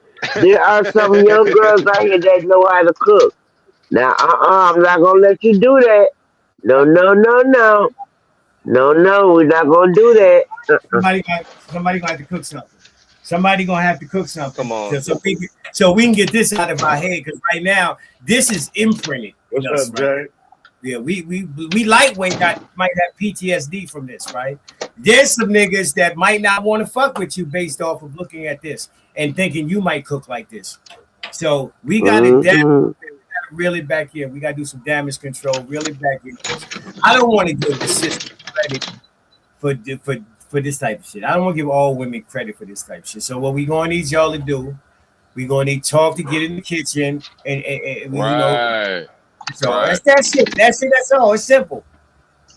there are some young girls out here that know how to cook. Now, I'm not gonna let you do that. No, we're not gonna do that. Somebody gonna have to cook something. Somebody gonna have to cook something. Come on. So we can get this out of our head because right now this is imprinted. What's up, Jay? Yeah, we lightweight might have PTSD from this, right? There's some niggas that might not want to fuck with you based off of looking at this and thinking you might cook like this. So we got to really back in. We got to do some damage control. Really back in. I don't want to give the system credit for this type of shit. I don't want to give all women credit for this type of shit. So what we gonna need y'all to do? We gonna need talk to get in the kitchen and you know. So that's that shit. That's it. That's all. It's simple.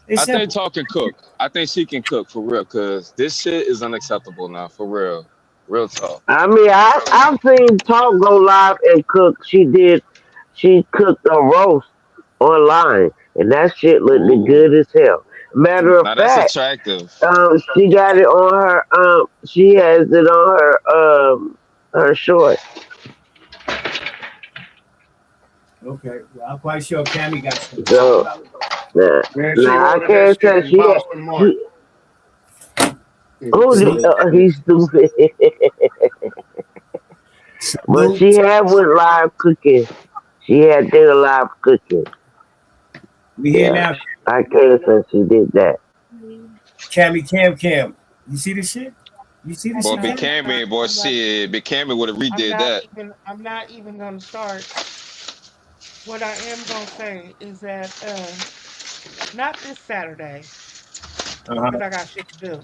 I think Talk can cook. I think she can cook for real, cause this shit is unacceptable now, for real. Real talk. I mean, I've seen Talk go live and cook. She cooked a roast online, and that shit looked good as hell. Matter of Now fact, that's attractive. she got it on her. She has it on her short. Okay, well, I'm quite sure Cammy got some. So, I can't say she. He's stupid. But she had with live cooking. She had did a live cooking. We here now. I can't say she did that. Cammy Cam. You see this shit? You see this Boy, shit? Big Cammy, boy, shit. Big Cammy would have redid that. I'm not even gonna start. What I am gonna say is that not this Saturday, because I got shit to do.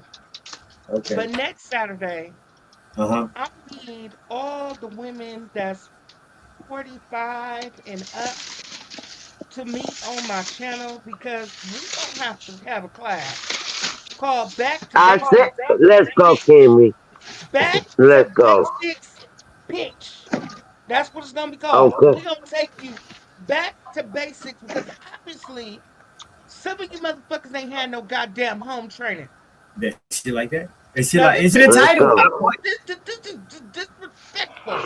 Okay. But next Saturday, I need all the women that's 45 and up to meet on my channel, because we don't have to have a class called Back to I Basics. said, let's go, Kimmy. Back Let's to go. Basics pitch. That's what it's gonna be called. Okay. We're gonna take you back to basics, because obviously some of you motherfuckers ain't had no goddamn home training. That shit like that? Is it entitled? This disrespectful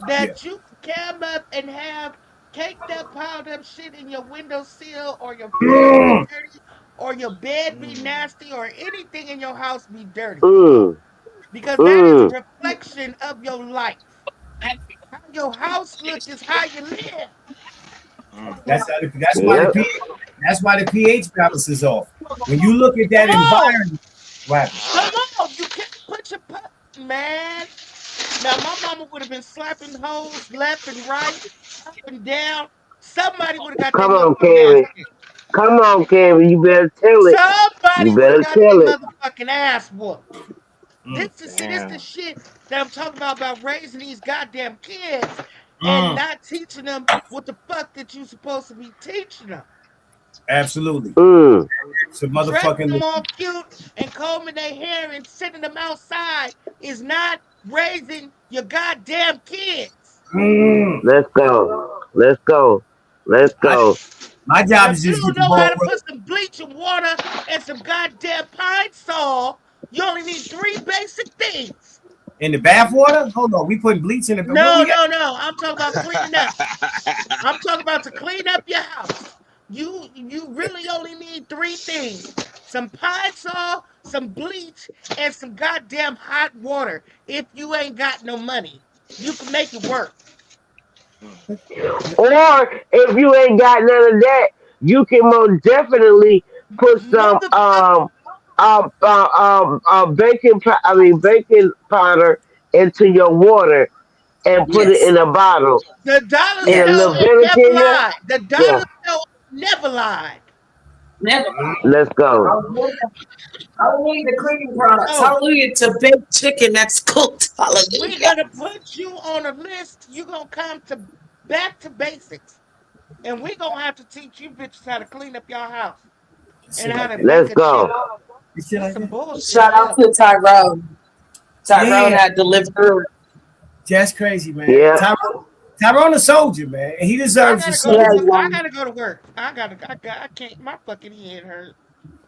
that you come up and have caked up, piled up shit in your windowsill, or your floor be dirty, or your bed be nasty, or anything in your house be dirty. Because that is a reflection of your life. How your house look is how you live. That's why the pH balance is off. When you look at that environment, what happens? Come on, you can't put your man. Now my mama would have been slapping hoes left and right, up and down. Somebody would have got Come on, Kimmy. Come on, Kimmy. You better tell it. Somebody You would better have got tell their it. motherfucking ass whooped. This is the shit that I'm talking about raising these goddamn kids and not teaching them what the fuck that you supposed to be teaching them. Absolutely. So Dressing them all cute and combing their hair and sending them outside is not raising your goddamn kids. Let's go. Let's go. Let's go. My job is just you don't know how to put some bleach and water and some goddamn Pine Sol. You only need 3 basic things. In the bath water? Hold on, we putting bleach in the bath. No. I'm talking about cleaning up. I'm talking about to clean up your house. You really only need 3 things: some Pine Sol, some bleach, and some goddamn hot water. If you ain't got no money, you can make it work. Or if you ain't got none of that, you can most definitely put some baking powder into your water and put it in a bottle. The dollar bill never lied. The dollar bill never lied. Never. Let's go. Hallelujah, the cleaning products. Hallelujah, to baked chicken that's cooked. Hallelujah. We're gonna put you on a list. You're gonna come to back to basics, and we're gonna have to teach you bitches how to clean up your house and how to. Let's go. Some bullshit. Shout out to Tyrone. Tyrone had delivered. That's crazy, man. Yeah. Tyrone a soldier, man. He deserves I gotta go to work. I can't. My fucking head hurt.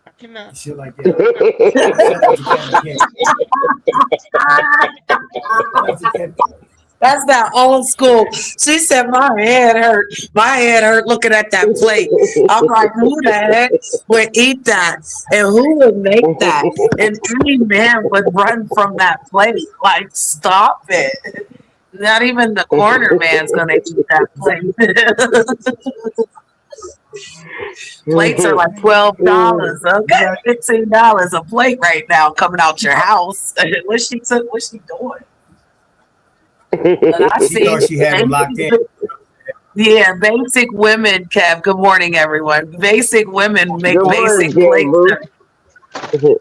I cannot. Shit like that. That's that old school. She said, my head hurt. My head hurt looking at that plate. I'm like, who the heck would eat that? And who would make that? And any man would run from that plate. Like, stop it. Not even the corner man's going to eat that plate. Plates are like $12. Okay, $15 a plate right now coming out your house. What's she doing? But I She see. thought she had him locked in. Yeah, basic women, Kev. Good morning, everyone. Basic women make Good morning, basic Jay plates.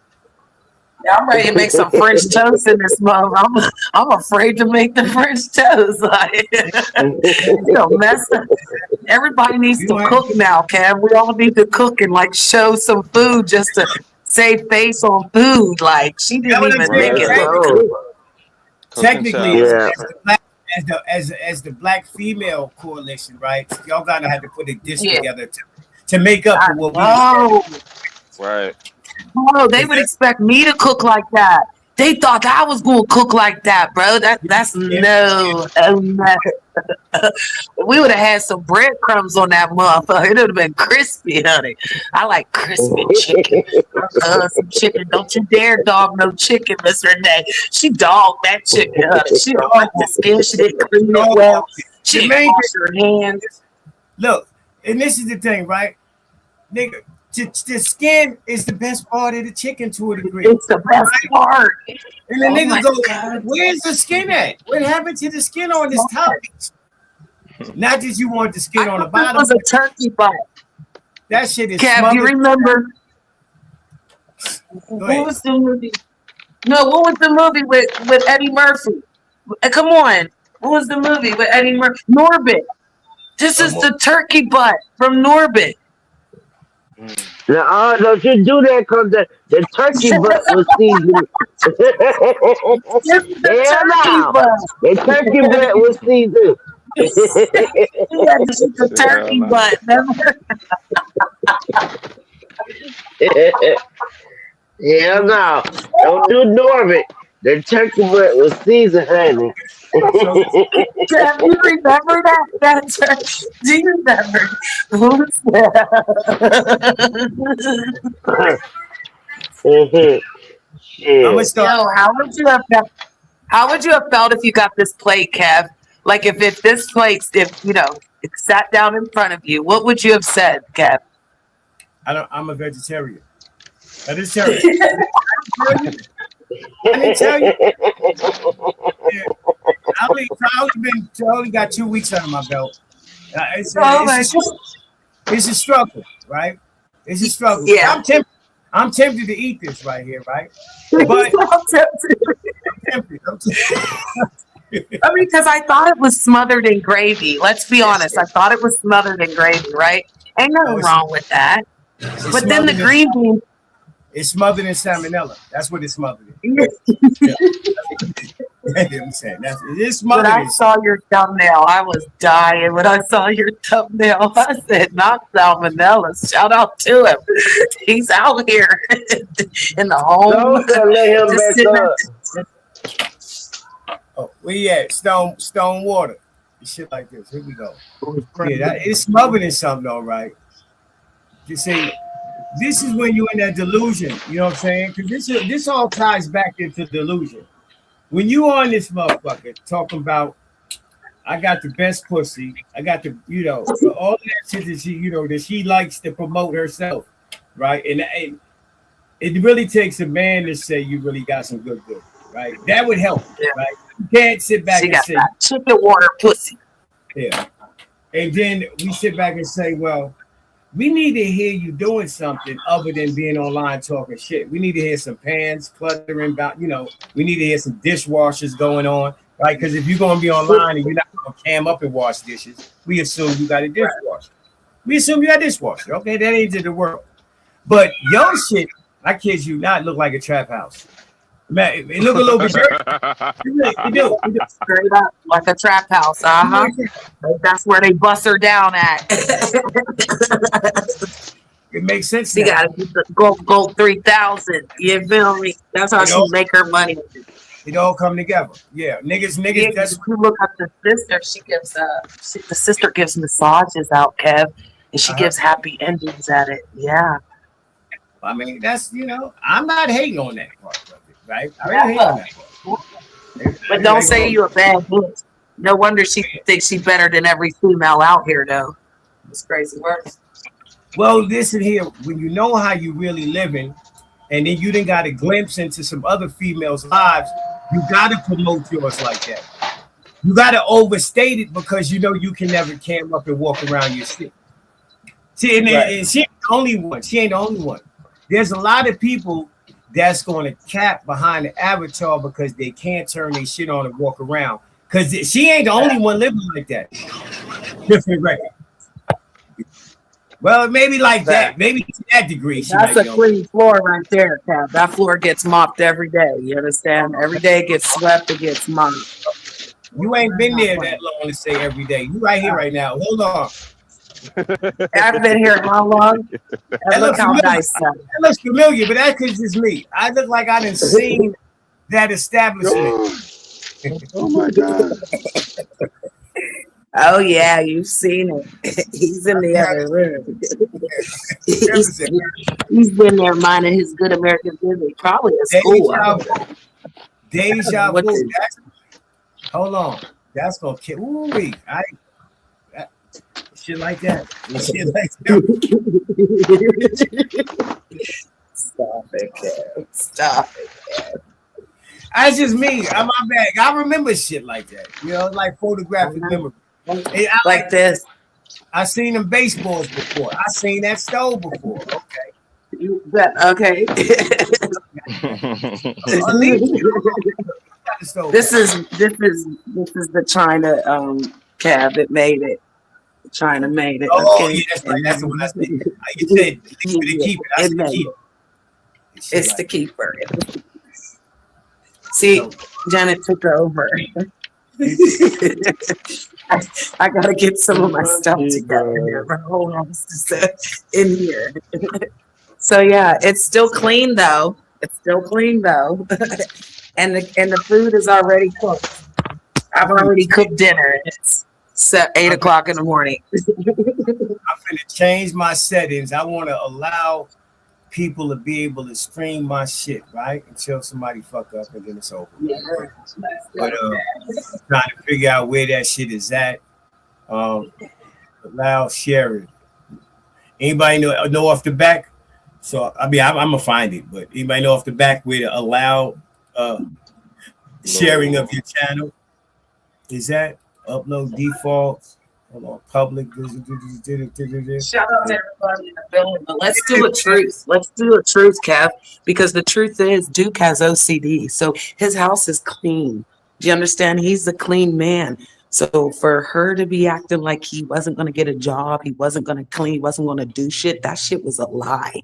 Yeah, I'm ready to make some French toast in this month. I'm afraid to make the French toast. Like, you know, mess up. Everybody needs to cook now, Kev. We all need to cook and like show some food just to save face on food. Like she didn't even make it look. Technically, Yeah. as the black female coalition, right? Y'all gotta have to put a dish Yeah. together to make up for what we. Oh, Right. oh, they would expect me to cook like that. They thought I was going to cook like that, bro. That's no. We would have had some breadcrumbs on that motherfucker. It would have been crispy, honey. I like crispy chicken. Some chicken. Don't you dare dog no chicken, Miss Renee. She dogged that chicken, honey. She don't like the skin. She didn't clean it well. She didn't wash her hands. Look, and this is the thing, right, nigga? The skin is the best part of the chicken to a degree. It's the best part. And the Oh nigga my go, God. where's the skin at? What happened to the skin on this top? Not just you want the skin on the It bottom. was a turkey butt. That shit is Kev, you smothered. remember? Go What ahead. was the movie? No, what was the movie with Eddie Murphy? Come on. What was the movie with Eddie Murphy? Norbit. This is the turkey butt from Norbit. Now, don't you do that because the turkey butt was seasoned. This is the Hell turkey no. butt. The turkey butt was seasoned. Yeah, this is the turkey butt. Hell no. Don't do Norbit. The turkey butt was seasoned, honey. Kev, you remember that? Do you remember? Who's that? Shit. I'm gonna start. Yo, how would you have felt if you got this plate, Kev? Like if this plate, if you know, it sat down in front of you, what would you have said, Kev? I'm a vegetarian. I didn't tell you. I didn't tell you. Yeah. I only got 2 weeks under my belt. It's a struggle, right? It's a struggle. Yeah. I'm tempted to eat this right here, right? But I'm tempted. I'm tempted. I mean, because I thought it was smothered in gravy. Let's be honest. I thought it was smothered in gravy, right? Ain't nothing wrong with that. But then the green beans. It's smothered in salmonella. That's what it's smothered in. I'm saying it's When smothered I in. saw your thumbnail, I was dying. When I saw your thumbnail, I said, not salmonella. Shout out to him. He's out here in the home. Don't let him Just back sitting up. Oh, where you at? Stone water. Shit like this. Here we go. Yeah, it's smothered in something, all right. You see, this is when you're in that delusion. You know what I'm saying? Because this all ties back into delusion. When you on this motherfucker talking about, I got the best pussy, I got the, all that shit that she likes to promote herself, right? And it really takes a man to say you really got some good, right? That would help, right? You can't sit back She and got say, that chicken water pussy. yeah. And then we sit back and say, well, we need to hear you doing something other than being online talking shit. We need to hear some pans cluttering about, we need to hear some dishwashers going on, right? Because if you're going to be online and you're not going to cam up and wash dishes, we assume you got a dishwasher. We assume you got a dishwasher. Okay, that ain't the world. But your shit, I kid you not, look like a trap house. Man, it look a little bit dirty. It do. Straight up, like a trap house. Uh-huh. That's where they bust her down at. It makes sense. She now. got to go 3,000. You feel me? That's how she make her money. It all come together. Yeah, niggas. Yeah, That's if you look up the sister. She gives the sister gives massages out, Kev, and she gives happy endings at it. Yeah. I mean, that's I'm not hating on that part of it, right? I ain't hating on that part. But don't say you a bad bitch. No wonder she thinks she's better than every female out here, though. It's crazy work. Well, listen here. When you know how you really living, and then you done got a glimpse into some other females' lives, you gotta promote yours like that. You gotta overstate it because you know you can never cam up and walk around your shit. See, and she ain't the only one. She ain't the only one. There's a lot of people that's going to cap behind the avatar because they can't turn their shit on and walk around. Because she ain't the only one living like that. Different record. Well, maybe like that. Maybe to that degree. That's a clean floor right there, Cap. That floor gets mopped every day. You understand? Every day it gets swept, it gets mopped. You ain't been there that long to say every day. You right here right now. Hold on. I've been here how long? And look how nice that is. That looks familiar, but that's because it's me. I look like I done seen that establishment. Oh my God. Oh yeah, you've seen it. He's in the other room. He's been there minding his good American business. Probably at school. Deja vu. Hold on. That's gonna kill. Ooh, shit like that. Shit like that. Stop it, Kev. Stop it, Kev. That's just me. I'm my bag. I remember shit like that. You know, like photographic memory. Like this. I seen them baseballs before. I seen that stove before. Okay. Okay. This is the China cab that made it. China made it. Oh, okay? Yeah, that's right. That's what I said. You said keep it. That's the keeper. It's the keeper. See, Janet took over. I gotta get some of my stuff together here. My whole house is in here. So yeah, it's still clean though. And the food is already cooked. I've already cooked dinner. It's 8 o'clock in the morning. I'm gonna change my settings. I want to allow people to be able to stream my shit, right? Until somebody fuck up and then it's over. Right? But trying to figure out where that shit is at. Allow sharing. Anybody know off the back? So I mean, I'm gonna find it, but anybody know off the back where to allow sharing of your channel? Is that upload defaults? Hold on, public. Shout out to everybody in the building, but let's do a truth. Let's do a truth, Kev, because the truth is Duke has OCD, so his house is clean. Do you understand? He's a clean man. So for her to be acting like he wasn't going to get a job, he wasn't going to clean, he wasn't going to do shit, that shit was a lie.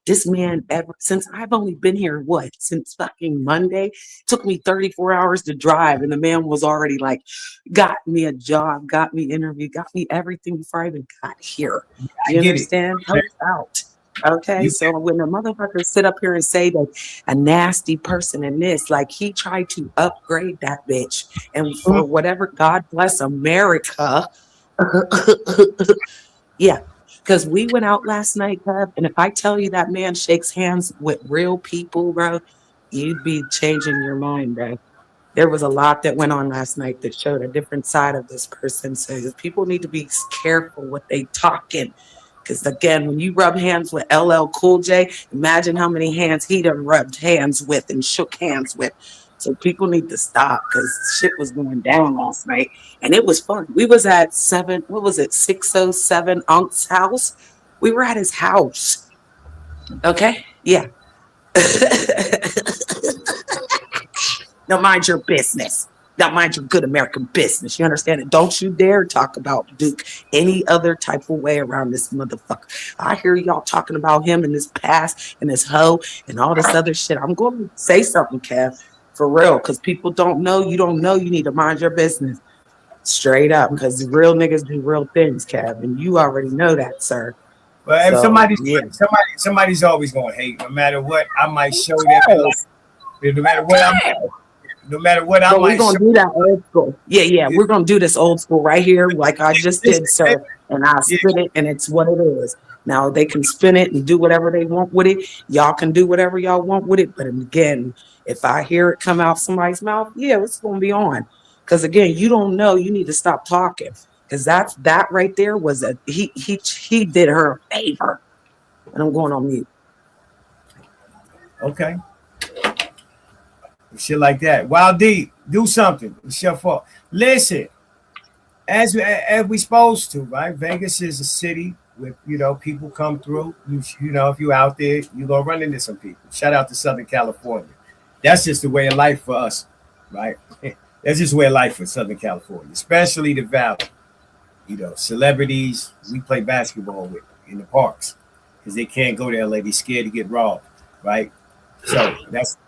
This man, ever since I've only been here, since fucking Monday, took me 34 hours to drive, and the man was already like, got me a job, got me interview, got me everything before I even got here. You understand? Help out. Okay, so when the motherfuckers sit up here and say that a nasty person in this, like he tried to upgrade that bitch, and for whatever, God bless America. Yeah, because we went out last night, Kev, and if I tell you that man shakes hands with real people, bro, you'd be changing your mind, bro. There was a lot that went on last night that showed a different side of this person. So people need to be careful what they talking. Because again, when you rub hands with LL Cool J, imagine how many hands he done rubbed hands with and shook hands with. So people need to stop because shit was going down last night. And it was fun. We was at 607 Unc's house. We were at his house. Okay? Yeah. Now mind your business. Now mind your good American business. You understand it? Don't you dare talk about Duke any other type of way around this motherfucker. I hear y'all talking about him and his past and his hoe and all this other shit. I'm going to say something, Kev, for real, because people don't know. You don't know. You need to mind your business. Straight up, because real niggas do real things, Kev, and you already know that, sir. But if somebody's always going to hate, no matter what, I might show them. No matter what I might we're gonna do that old school. Yeah, we're gonna do this old school right here, like I just did, sir. And I spin it, and it's what it is. Now they can spin it and do whatever they want with it. Y'all can do whatever y'all want with it. But again, if I hear it come out somebody's mouth, yeah, it's gonna be on. Because again, you don't know. You need to stop talking. Because that right there was he did her a favor. and I'm going on mute. Okay. Shit like that. Wild D, do something. It's your fault. Listen, as we supposed to, right? Vegas is a city with, people come through. You know, if you out there, you gonna run into some people. Shout out to Southern California. That's just the way of life for us, right? That's just the way of life for Southern California, especially the Valley. Celebrities we play basketball with in the parks because they can't go to LA. They're scared to get robbed, right? So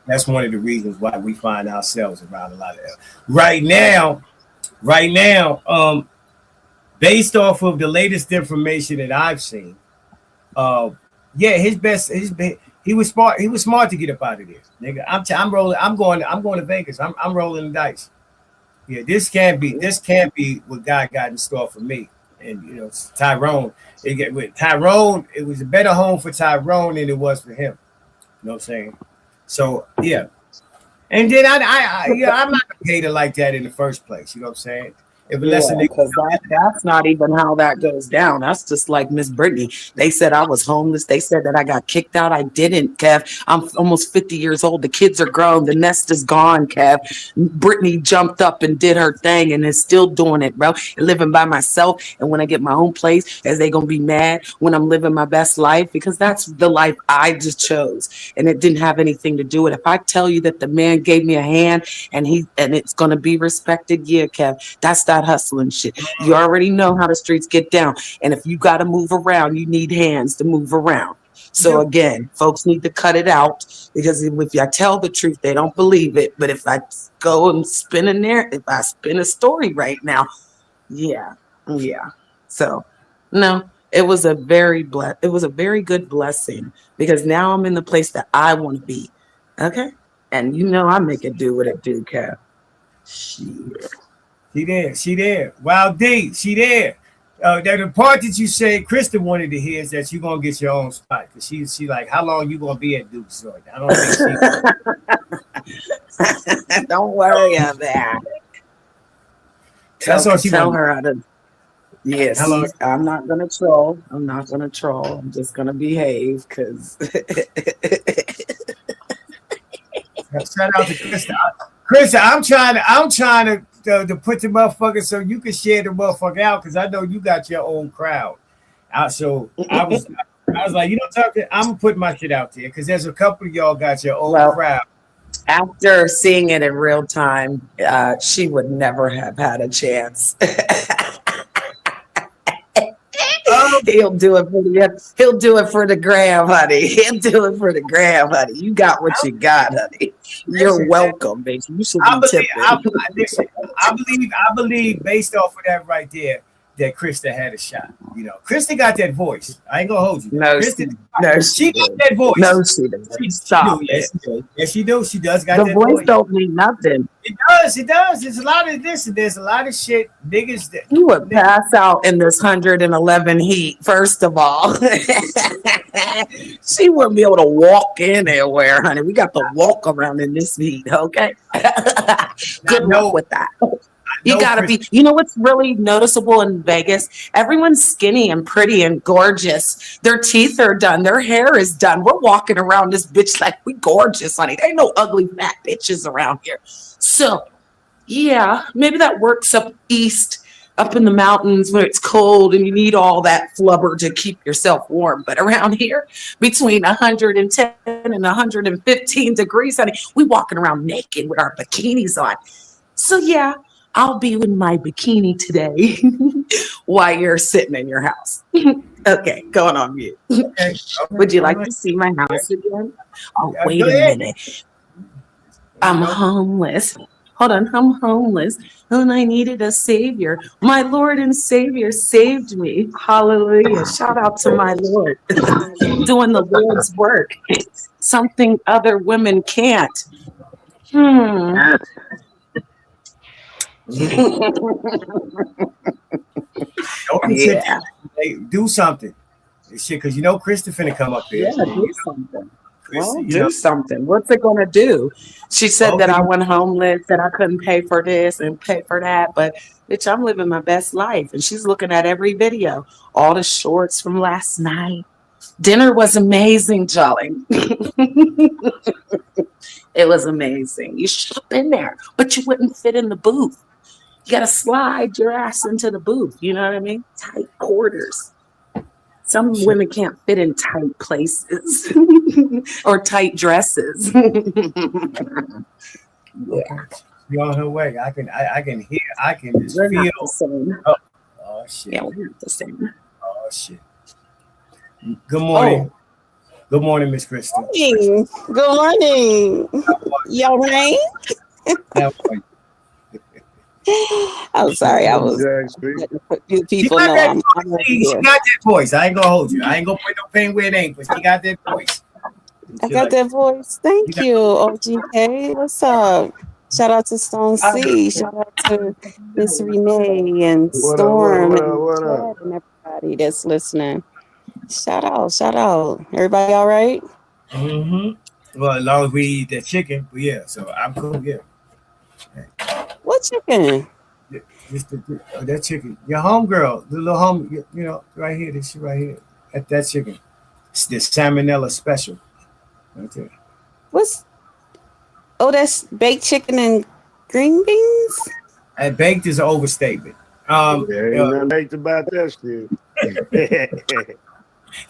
that's one of the reasons why we find ourselves around a lot of right now, based off of the latest information that I've seen, he was smart to get up out of there, nigga. I'm rolling. I'm going to Vegas. I'm rolling the dice. Yeah, this can't be what God got in store for me. And Tyrone, with Tyrone, it was a better home for Tyrone than it was for him. You know what I'm saying? So yeah. And then I'm not a hater like that in the first place. You know what I'm saying? Because that's not even how that goes down. That's just like Miss Brittany. They said I was homeless. They said that I got kicked out. I didn't, Kev. I'm almost 50 years old. The kids are grown. The nest is gone, Kev. Brittany jumped up and did her thing and is still doing it, bro. Living by myself. And when I get my own place, is they gonna be mad when I'm living my best life? Because that's the life I just chose. And it didn't have anything to do with it. If I tell you that the man gave me a hand and it's gonna be respected, yeah, Kev, that's that hustling shit. You already know how the streets get down. And if you got to move around, you need hands to move around. So again, folks need to cut it out because if I tell the truth, they don't believe it. But if I go and spin a story right now, yeah. So no, it was a very good blessing because now I'm in the place that I want to be. Okay. And I make it do what it do, Kev. Shit. She there. Wild D, she there. The part that you say Kristen wanted to hear is that you're gonna get your own spot. Cause she like, how long you gonna be at Duke's? So I don't think don't worry about that. That's all she tell wanted. her how to. Yes, I'm not gonna troll. I'm just gonna behave because. Shout out to Kristen. Kristen, I'm trying to put the motherfucker so you can share the motherfucker out because I know you got your own crowd. So I was like, I'm gonna put my shit out there because there's a couple of y'all got your own crowd. After seeing it in real time, she would never have had a chance. He'll do it for the gram, honey. He'll do it for the gram, honey. You got what you got, honey. You're welcome, baby. You should be tipping. I believe based off of that right there that Krista had a shot. Krista got that voice. I ain't gonna hold you. She got that voice. No, she doesn't. Stop. Yes, she do. She does got the that voice. Don't mean nothing. It does. There's a lot of this and there's a lot of shit niggas that you would pass out in this 111 heat, first of all. She wouldn't be able to walk anywhere, honey. We got to walk around in this heat, okay? Good luck with that. You gotta be, what's really noticeable in Vegas? Everyone's skinny and pretty and gorgeous. Their teeth are done. Their hair is done. We're walking around this bitch like we gorgeous, honey. There ain't no ugly fat bitches around here. So, yeah, maybe that works up east, up in the mountains where it's cold and you need all that flubber to keep yourself warm. But around here, between 110 and 115 degrees, honey, we walking around naked with our bikinis on. So, yeah. I'll be in my bikini today while you're sitting in your house. Okay, going on mute. Okay. Would you like to see my house again? Oh, wait a minute. I'm homeless. Hold on, I'm homeless. And I needed a savior. My Lord and Savior saved me. Hallelujah. Shout out to my Lord. Doing the Lord's work. Something other women can't. Do something. Shit, because Krista finna come up here. Yeah, do something. Well, do something. What's it gonna do? She said that I went homeless, that I couldn't pay for this and pay for that, but bitch, I'm living my best life. And she's looking at every video, all the shorts from last night, Dinner was amazing, Jolly. It was amazing. You should have been there, but you wouldn't fit in the booth. You got to slide your ass into the booth. You know what I mean? Tight quarters. Some women can't fit in tight places or tight dresses. Yeah. You're on her way. I can hear. I can just We're feel. not the same. Oh shit. Yeah, we're not the same. Oh shit. Good morning. Good morning, Miss Crystal. Good morning. Y'all rain? How are you? I'm sorry. I was Exactly. letting a few She people got know that I'm voice. over She here. got that voice. I ain't gonna hold you. I ain't gonna put no pain where it ain't, but she got that voice. I got that voice. Thank you, OGK. What's up? Shout out to Stone C. Shout out to Miss Renee and What up, Storm what up, what up? and everybody that's listening. Shout out, shout out. Everybody all right? Mm-hmm. Well, as long as we eat that chicken, but yeah. So I'm cool. Yeah. What chicken? Just that chicken. Your homegirl, the little home. You know, right here. This shit right here. That chicken. It's the salmonella special. Right there. What's that's baked chicken and green beans? And baked is an overstatement. There ain't nothing baked about that shit.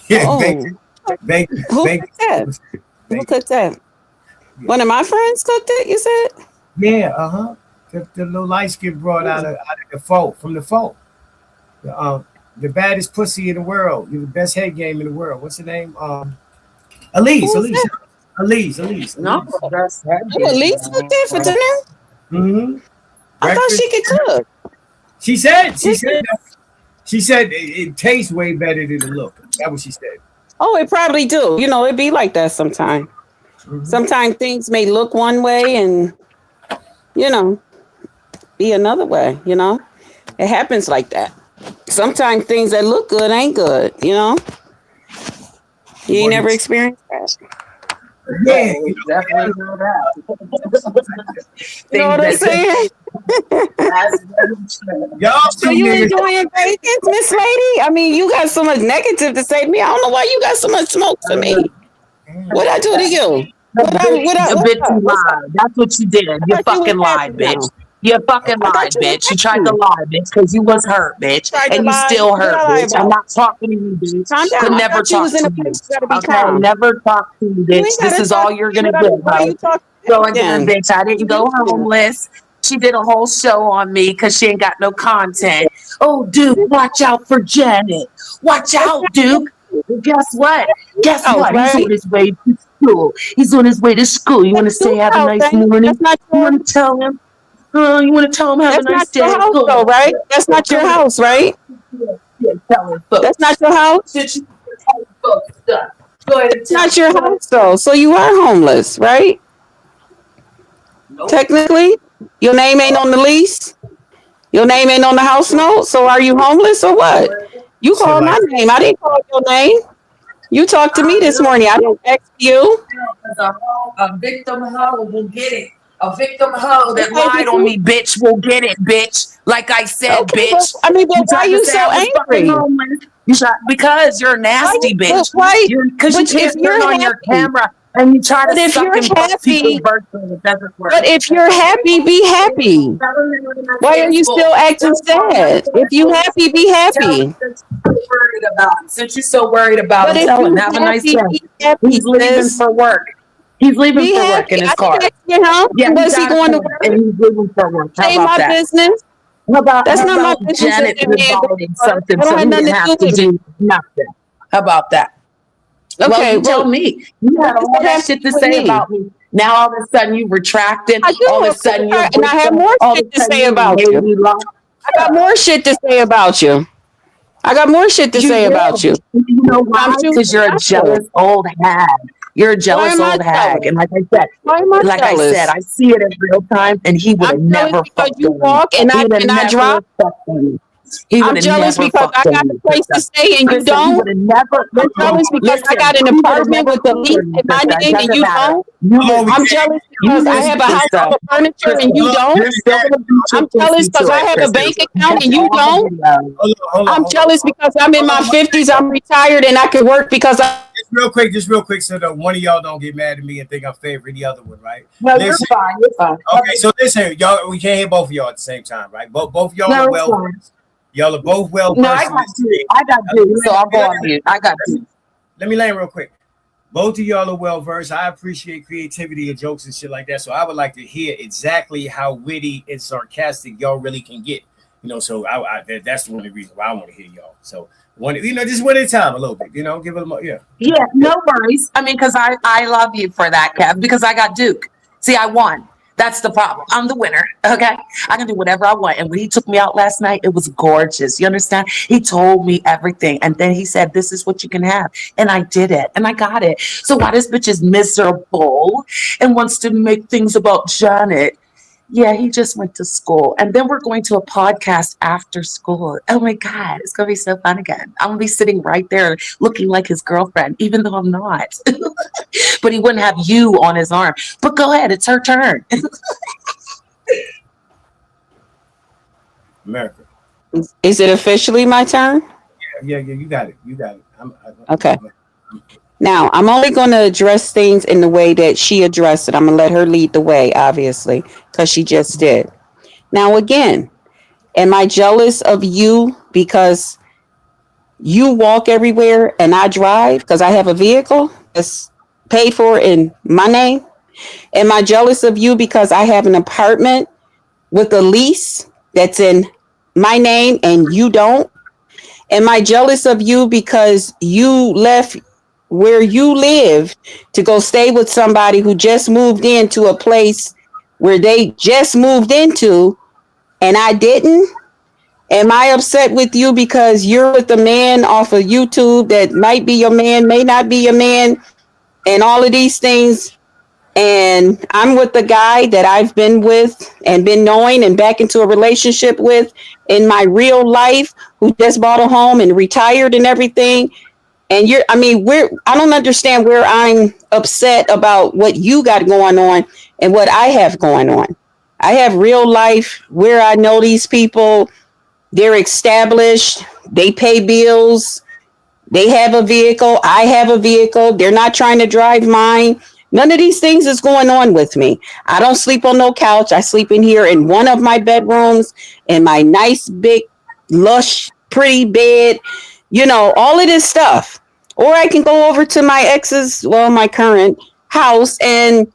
Yeah, Oh. baked. Who baked. cooked that? Who cooked that? Yeah. One of my friends cooked it, you said? Yeah, the little light skin brought out of the foe, from the foe. The baddest pussy in the world, the best head game in the world. What's her name? Elise. Who's that? Elise. No, that's Oh, Elise cooked that for dinner? Mm-hmm. I thought she could cook. She said it tastes way better than it look. That's what she said. Oh, it probably do. You know, it be like that sometimes. Mhm. Sometimes things may look one way and, you know, be another way, you know? It happens like that. Sometimes things that look good ain't good, you know? You ain't never experienced that. Yeah, definitely know that. You know what I'm saying? y'all So two you niggas. enjoying bacon, Miss Lady? I mean, you got so much negative to say to me. I don't know why you got so much smoke for me. What I do to you? Bitch, you lied. That's what you did. You thought you fucking was lied, happy bitch. You fucking I thought lied, you was bitch. You tried to lie, bitch, because you was hurt, bitch. Tried to And you lie. still What hurt, I lie bitch. I'm about? not talking to you, bitch. Calm down. Could I never thought you talk was in to a you. place you gotta be Okay, calm. never talk to you, You bitch. ain't This gotta is all talk you're to me. gonna get, Why bro. you talking Go to me again, then? bitch. I didn't go homeless. She did a whole show on me because she ain't got no content. Oh, Duke, watch out for Janet. Watch out, Duke. Well, guess what? Guess House, what? He's right? on his way to school. He's on his way to school. You want to That's say your have a house, nice ain't it? morning? That's not You your. want to tell him? You want to tell him have a That's not nice your day? house, Go though, ahead. right? That's not Go your ahead. house, right? Yeah, tell him, That's folks. not your house. Did you tell him, folks stuff? Go ahead and It's tell not him. your house, though. So you are homeless, right? Nope. Technically, your name ain't on the lease. Your name ain't on the house note. So are you homeless or what? You Shit called like my name. I didn't call your name. You talked to me this morning. I didn't ask you. A victim hoe will get it. A victim hoe that Okay, lied but on you. me, bitch, will get it, bitch. Like I said, Okay, but bitch. I mean, but You why tried to you say so I was fucking angry? homeless. You tried because you're a Why nasty you? bitch. Why? Because you But if can't turn you're on your happy, camera and you try to but if suck you're and fuck people's happy, birthday. It doesn't work. but if you're happy, be happy. Why are you still acting sad? If you happy, be Tell him happy. since you're so worried about him. Since you're so worried about But him, if tell him you have a nice happy, day. be happy, He's leaving sis. for work. He's leaving Be for work happy. in his I car. didn't ask you how. Yeah, he Was he got a going to car work? and he's leaving for work. How That ain't about my that? business. How That's not my about business if Janet your man goes providing to work. something That don't so have he nothing didn't to have do to with it. do nothing? How about that? Well, Okay, you tell well, me. You what had does all that that have to shit do to with say me? about me. Now all of a sudden you retracting. I do, All of a of course, sudden you're and I have victim. more All of shit a to sudden say you about made you. me lie. I got more shit to say about you. I got more shit to You say about will. you. You know I'm why? choosing Because you're a not to. jealous old hag. You're a Why jealous am I old hag. jealous? And Why am I like I said, jealous? I see it in real time, and he would I'm have jealous never because fucked you on me. walk and He I would have and I drive. never fucked on me. He I'm would have jealous never because I fucked got me. a place to stay and you Listen, he don't. would have never. I'm jealous because I got an He would have apartment never with the lease fucked me, in my sister. It name and doesn't you matter. don't. You Hold on, we I'm can't. jealous you because I listen, have a house sister. full of furniture and Sister, you Hold on, don't. you're still gonna beat your I'm jealous pussy because to I it, have a sister. bank You account got and you all the don't. videos. I'm jealous because I'm in my 50s. I'm retired and I can work because I. Just real quick, so that one of y'all don't get mad at me and think I'm favoring the other one, right? No, you're Listen, fine. You're fine. okay, so listen, y'all, we can't hear both of y'all at the same time, right? Both of y'all No, are it's well fine. versed. Y'all are both well No, versed I in got this you. thing. I got you. So I'll go on mute. I got you. Let me land real quick. Both of y'all are well versed. I appreciate creativity and jokes and shit like that. So I would like to hear exactly how witty and sarcastic y'all really can get. You know, so that's the only reason why I want to hear y'all. So just one at a time a little bit. You know, give it a more, yeah. Yeah, no worries. I mean, because I love you for that, Kev, because I got Duke. See, I won. That's the problem. I'm the winner. Okay. I can do whatever I want. And when he took me out last night, it was gorgeous. You understand? He told me everything. And then he said, this is what you can have. And I did it. And I got it. So why this bitch is miserable and wants to make things about Janet? Yeah, he just went to school. And then we're going to a podcast after school. Oh my God, it's going to be so fun again. I'm going to be sitting right there looking like his girlfriend, even though I'm not. But he wouldn't have you on his arm. But go ahead, it's her turn. America. Is it officially my turn? Yeah, you got it. You got it. Okay. Now, I'm only going to address things in the way that she addressed it. I'm going to let her lead the way, obviously, because she just did. Now, again, am I jealous of you because you walk everywhere and I drive because I have a vehicle that's paid for in my name? Am I jealous of you because I have an apartment with a lease that's in my name and you don't? Am I jealous of you because you left where you live to go stay with somebody who just moved into a place where they just moved into and I didn't? Am I upset with you because you're with a man off of YouTube that might be your man, may not be your man, and all of these things? And I'm with the guy that I've been with and been knowing and back into a relationship with in my real life, who just bought a home and retired and everything. And I don't understand where I'm upset about what you got going on and what I have going on. I have real life where I know these people, they're established, they pay bills, they have a vehicle, I have a vehicle, they're not trying to drive mine. None of these things is going on with me. I don't sleep on no couch. I sleep in here in one of my bedrooms in my nice, big, lush, pretty bed, all of this stuff. Or I can go over to my current house and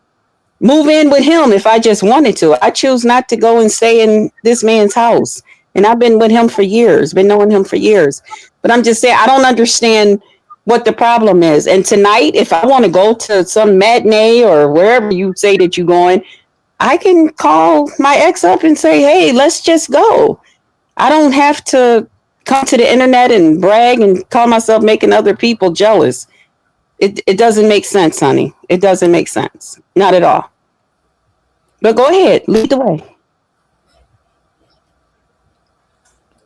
move in with him if I just wanted to. I choose not to go and stay in this man's house. And I've been with him for years, been knowing him for years. But I'm just saying, I don't understand what the problem is. And tonight, if I want to go to some matinee or wherever you say that you're going, I can call my ex up and say, hey, let's just go. I don't have to come to the internet and brag and call myself making other people jealous. It doesn't make sense, honey. It doesn't make sense. Not at all. But go ahead, lead the way.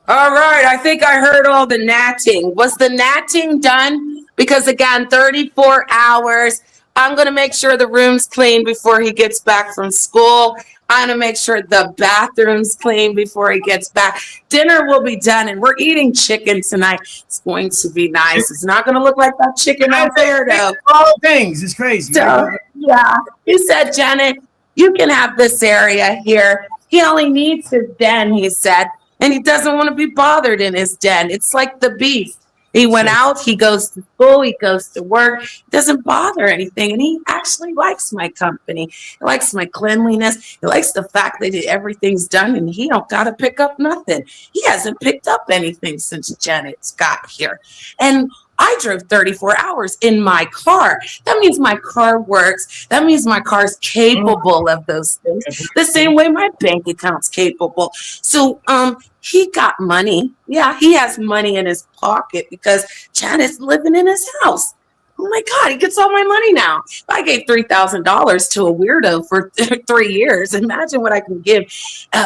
All right, I think I heard all the natting. Was the natting done? Because again, 34 hours. I'm going to make sure the room's clean before he gets back from school. I'm going to make sure the bathroom's clean before he gets back. Dinner will be done, and we're eating chicken tonight. It's going to be nice. It's not going to look like that chicken out there, though. All things. It's crazy. So, yeah, he said, Janet, you can have this area here. He only needs his den, he said, and he doesn't want to be bothered in his den. It's like the beast. He went out, he goes to school, he goes to work, doesn't bother anything. And he actually likes my company. He likes my cleanliness. He likes the fact that everything's done and he don't got to pick up nothing. He hasn't picked up anything since Janet's got here. And I drove 34 hours in my car. That means my car works. That means my car's capable of those things. The same way my bank account's capable. So, he got money. Yeah, he has money in his pocket because Janet's living in his house. Oh my God, he gets all my money now. If I gave $3,000 to a weirdo for 3 years, imagine what I can give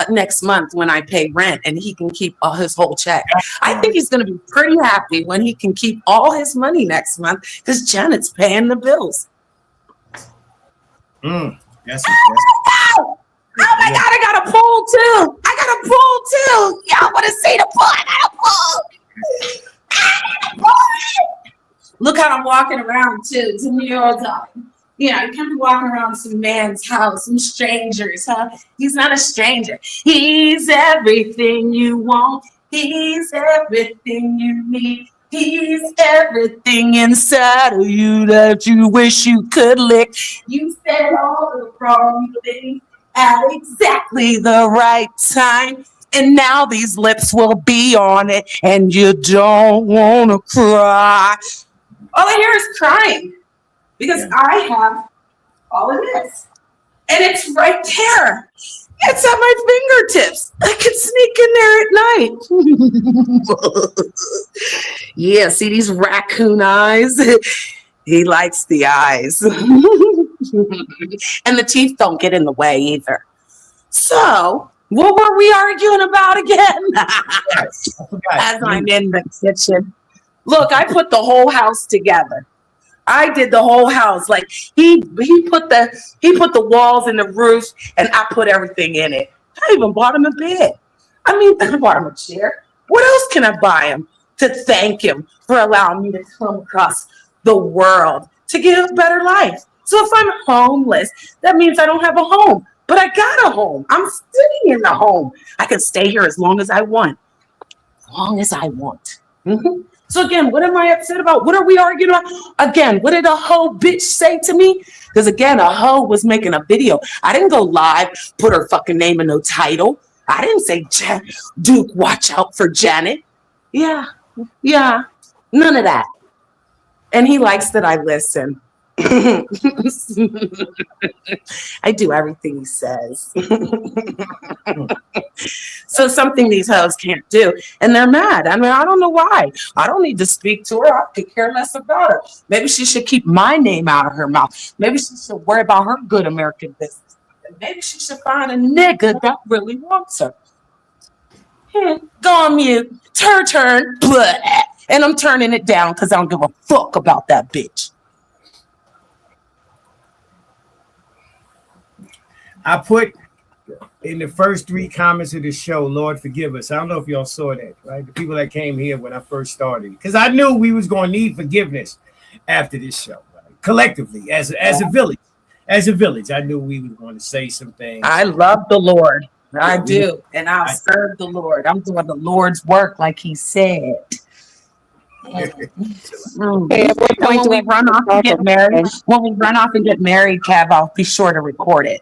next month when I pay rent and he can keep all his whole check. I think he's going to be pretty happy when he can keep all his money next month because Janet's paying the bills. That's Oh my God, I got a pool too. Y'all want to see the pool? I got a pool. Look how I'm walking around too. It's a New York time. Yeah, you can't be walking around some man's house, some strangers, huh? He's not a stranger. He's everything you want. He's everything you need. He's everything inside of you that you wish you could lick. You said all the wrong things at exactly the right time. And now these lips will be on it, and you don't want to cry. All I hear is crying because I have all of this. And it's right there. It's at my fingertips. I can sneak in there at night. Yeah, see these raccoon eyes? He likes the eyes. And the teeth don't get in the way either. So, what were we arguing about again? As I'm in the kitchen. Look, I put the whole house together. I did the whole house. Like he put the walls and the roof, and I put everything in it. I even bought him a bed. I mean, I bought him a chair. What else can I buy him to thank him for allowing me to come across the world to give a better life? So if I'm homeless, that means I don't have a home. But I got a home. I'm sitting in the home. I can stay here as long as I want. As long as I want. Mm-hmm. So again, what am I upset about? What are we arguing about? Again, what did a hoe bitch say to me? Because again, a hoe was making a video. I didn't go live, put her fucking name in no title. I didn't say, Duke, watch out for Janet. Yeah, none of that. And he likes that I listen. I do everything he says. So something these hoes can't do, and they're mad. I mean, I don't know why. I don't need to speak to her. I could care less about her. Maybe she should keep my name out of her mouth. Maybe she should worry about her good American business. And maybe she should find a nigga that really wants her. Go on mute. It's her turn. Blah. And I'm turning it down because I don't give a fuck about that bitch. I put in the first 3 comments of the show, Lord forgive us. I don't know if y'all saw that, right? The people that came here when I first started, because I knew we was going to need forgiveness after this show, right? Collectively, as a village. As a village, I knew we were going to say some things. I love the Lord. I do. And I'll serve the Lord. I'm doing the Lord's work like he said. Okay, at what point When do we run off and get married, Cav, I'll be sure to record it.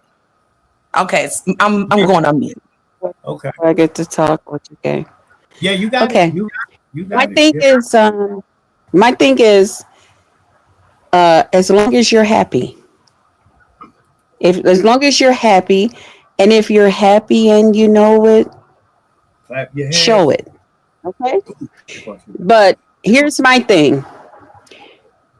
Okay, I'm going on mute. Okay. I get to talk with you? Okay. Yeah, you got Okay. it. You got My it. thing is, as long as you're happy, as long as you're happy, and if you're happy and you know it, Clap your hands. show it. Okay. But here's my thing.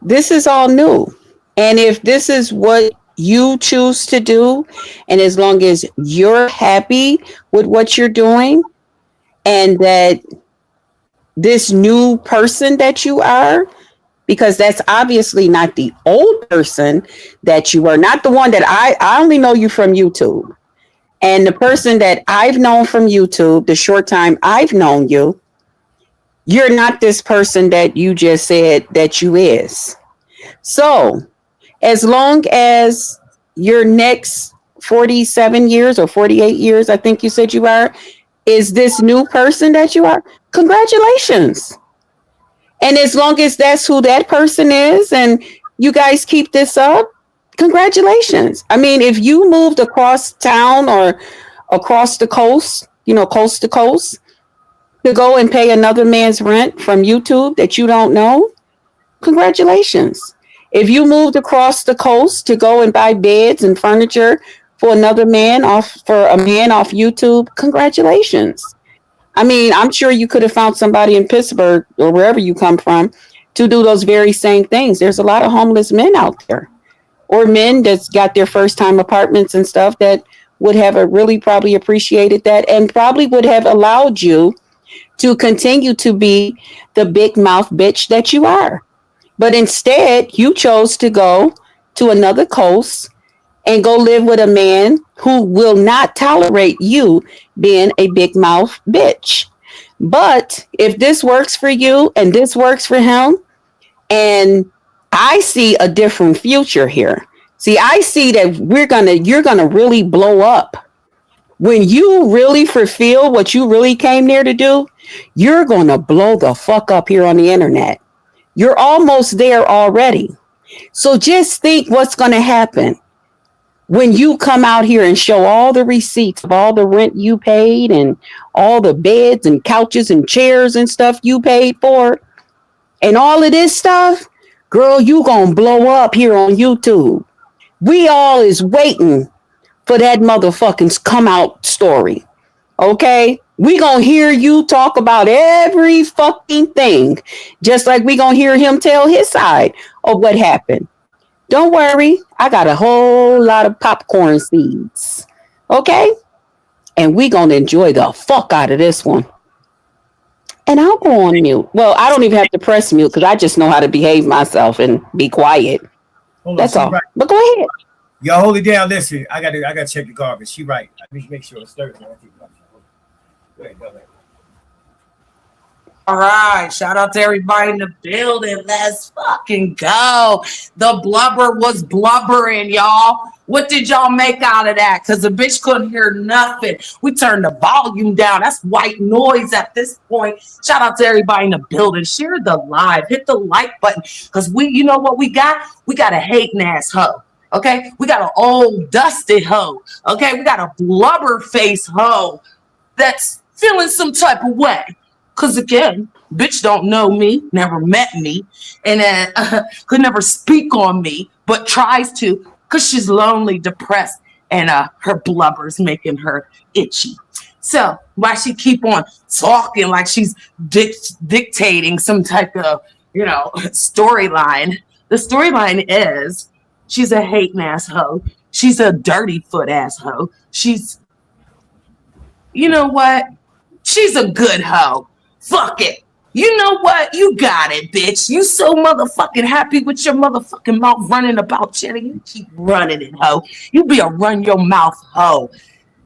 This is all new. And if this is what you choose to do, and as long as you're happy with what you're doing, and that this new person that you are, because that's obviously not the old person that you are, not the one that I only know you from YouTube. And the person that I've known from YouTube, the short time I've known you, you're not this person that you just said that you is. So as long as your next 47 years or 48 years, I think you said you are, is this new person that you are, congratulations. And as long as that's who that person is and you guys keep this up, congratulations. I mean, if you moved across town or across the coast, coast to coast, to go and pay another man's rent from YouTube that you don't know, congratulations. If you moved across the coast to go and buy beds and furniture for a man off YouTube, congratulations. I mean, I'm sure you could have found somebody in Pittsburgh or wherever you come from to do those very same things. There's a lot of homeless men out there, or men that's got their first time apartments and stuff that would have really probably appreciated that and probably would have allowed you to continue to be the big mouth bitch that you are. But instead, you chose to go to another coast and go live with a man who will not tolerate you being a big mouth bitch. But if this works for you and this works for him, and I see a different future here. See, I see that you're gonna really blow up. When you really fulfill what you really came there to do, you're gonna blow the fuck up here on the internet. You're almost there already. So just think what's gonna happen when you come out here and show all the receipts of all the rent you paid and all the beds and couches and chairs and stuff you paid for and all of this stuff. Girl, you gonna blow up here on YouTube. We all is waiting for that motherfucking come out story. Okay? We gonna hear you talk about every fucking thing, just like we gonna hear him tell his side of what happened. Don't worry, I got a whole lot of popcorn seeds. Okay? And we gonna enjoy the fuck out of this one. And I'll go on mute. Well, I don't even have to press mute because I just know how to behave myself and be quiet. That's all. Right. But go ahead. Y'all hold it down. Listen, I gotta check the garbage. She right. I need to make sure it's Thursday. Go ahead. All right, shout out to everybody in the building. Let's fucking go. The blubber was blubbering, y'all. What did y'all make out of that? Because the bitch couldn't hear nothing. We turned the volume down. That's white noise at this point. Shout out to everybody in the building. Share the live. Hit the like button. Because you know what we got? We got a hating ass hoe. Okay? We got an old dusty hoe. Okay? We got a blubber face hoe that's feeling some type of way. Because again, bitch don't know me, never met me, and could never speak on me, but tries to because she's lonely, depressed, and her blubber's making her itchy. So why she keep on talking like she's dictating some type of, storyline? The storyline is she's a hating ass hoe. She's a dirty foot ass hoe. She's, you know what? She's a good hoe. Fuck it. You know what? You got it, bitch. You so motherfucking happy with your motherfucking mouth running about, Jenny. You keep running it, hoe. You be a run your mouth hoe.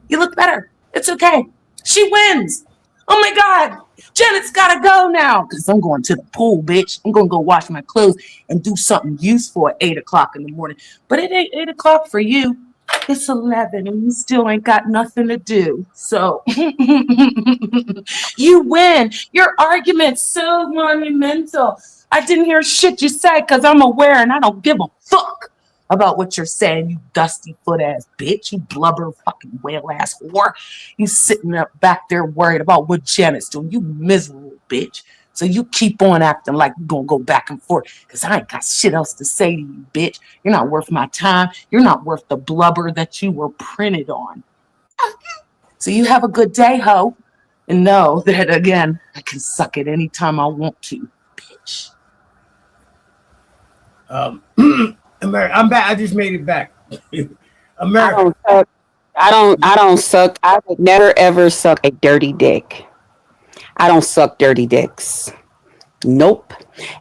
You look better. It's okay. She wins. Oh my God. Janet's gotta go now. Because I'm going to the pool, bitch. I'm gonna go wash my clothes and do something useful at 8 o'clock in the morning. But it ain't 8 o'clock for you. It's 11 and you still ain't got nothing to do. So you win. Your argument's so monumental. I didn't hear shit you say because I'm aware and I don't give a fuck about what you're saying, you dusty foot ass bitch, you blubber fucking whale ass whore. You sitting up back there worried about what Janet's doing. You miserable bitch. So you keep on acting like we're going to go back and forth because I ain't got shit else to say to you, bitch. You're not worth my time. You're not worth the blubber that you were printed on. So you have a good day, ho. And know that, again, I can suck it anytime I want to, bitch. America, I'm back. I just made it back. America. I don't suck. I would never, ever suck a dirty dick. I don't suck dirty dicks. Nope.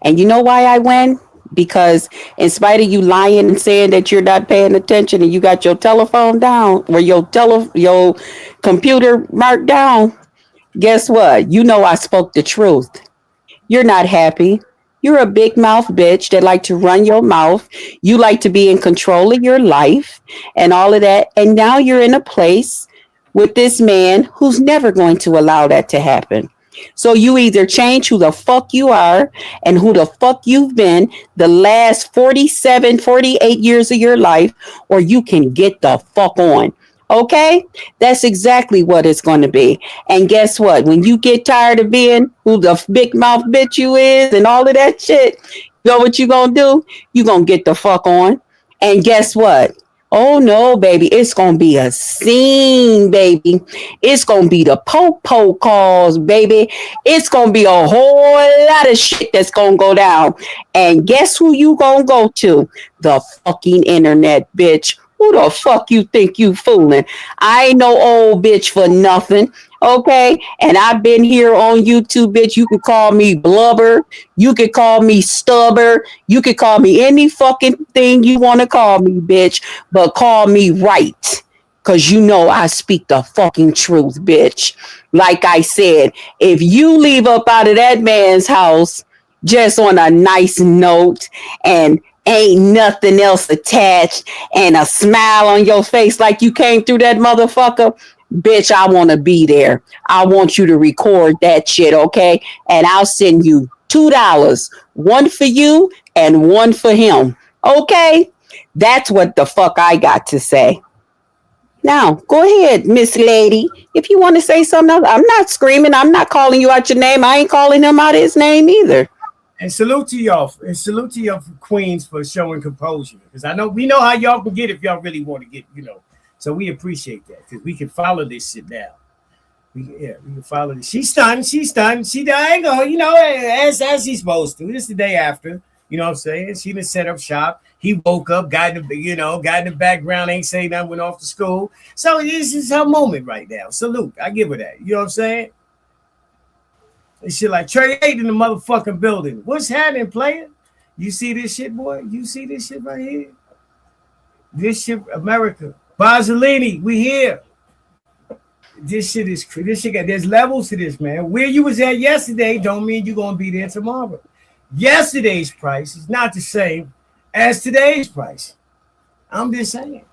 And you know why I win? Because in spite of you lying and saying that you're not paying attention and you got your telephone down or your computer marked down, guess what? You know I spoke the truth. You're not happy. You're a big mouth bitch that like to run your mouth. You like to be in control of your life and all of that. And now you're in a place with this man who's never going to allow that to happen. So you either change who the fuck you are and who the fuck you've been the last 47, 48 years of your life, or you can get the fuck on. Okay? That's exactly what it's going to be. And guess what? When you get tired of being who the big mouth bitch you is and all of that shit, you know what you going to do? You going to get the fuck on. And guess what? Oh no, baby. It's gonna be a scene, baby. It's gonna be the po-po calls, baby. It's gonna be a whole lot of shit that's gonna go down. And guess who you gonna go to? The fucking internet, bitch. Who the fuck you think you fooling? I ain't no old bitch for nothing. Okay, and I've been here on YouTube, bitch. You can call me blubber, you can call me stubber, you can call me any fucking thing you want to call me, bitch, but call me right. Cause you know I speak the fucking truth, bitch. Like I said, if you leave up out of that man's house just on a nice note and ain't nothing else attached and a smile on your face like you came through that motherfucker, bitch, I want to be there. I want you to record that shit, okay? And I'll send you $2, one for you and one for him, okay? That's what the fuck I got to say. Now, go ahead, Miss Lady. If you want to say something else, I'm not screaming. I'm not calling you out your name. I ain't calling him out his name either. And salute to y'all. And salute to y'all queens for showing composure. Because I know we know how y'all can get if y'all really want to get, So we appreciate that because we can follow this shit now. We can follow this. She's stunned. She ain't going, as she's supposed to. This is the day after. You know what I'm saying? She done set up shop. He woke up, got in the background, ain't saying nothing, went off to school. So this is her moment right now. Salute. I give her that. You know what I'm saying? And shit like Trey 8 in the motherfucking building. What's happening, player? You see this shit, boy? You see this shit right here? This shit, America. Barzellini, we here. This shit there's levels to this, man. Where you was at yesterday don't mean you're gonna be there tomorrow. Yesterday's price is not the same as today's price. I'm just saying.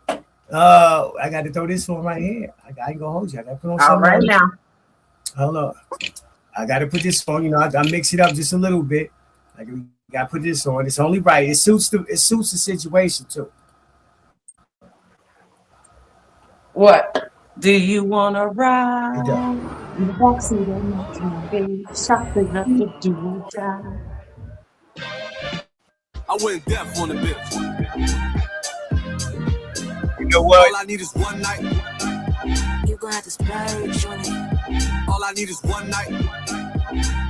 I got to throw this one right here. I ain't gonna hold you. I got to put on something right now. Hold on. I got to put this on. I mix it up just a little bit. I got to put this on. It's only right. It suits the situation too. What? Do you want to ride? In the backseat of my TV, shopping up the do drive. I went deaf on the bitch. You know what? All I need is one night. You gonna have to splurge on it. All I need is one night.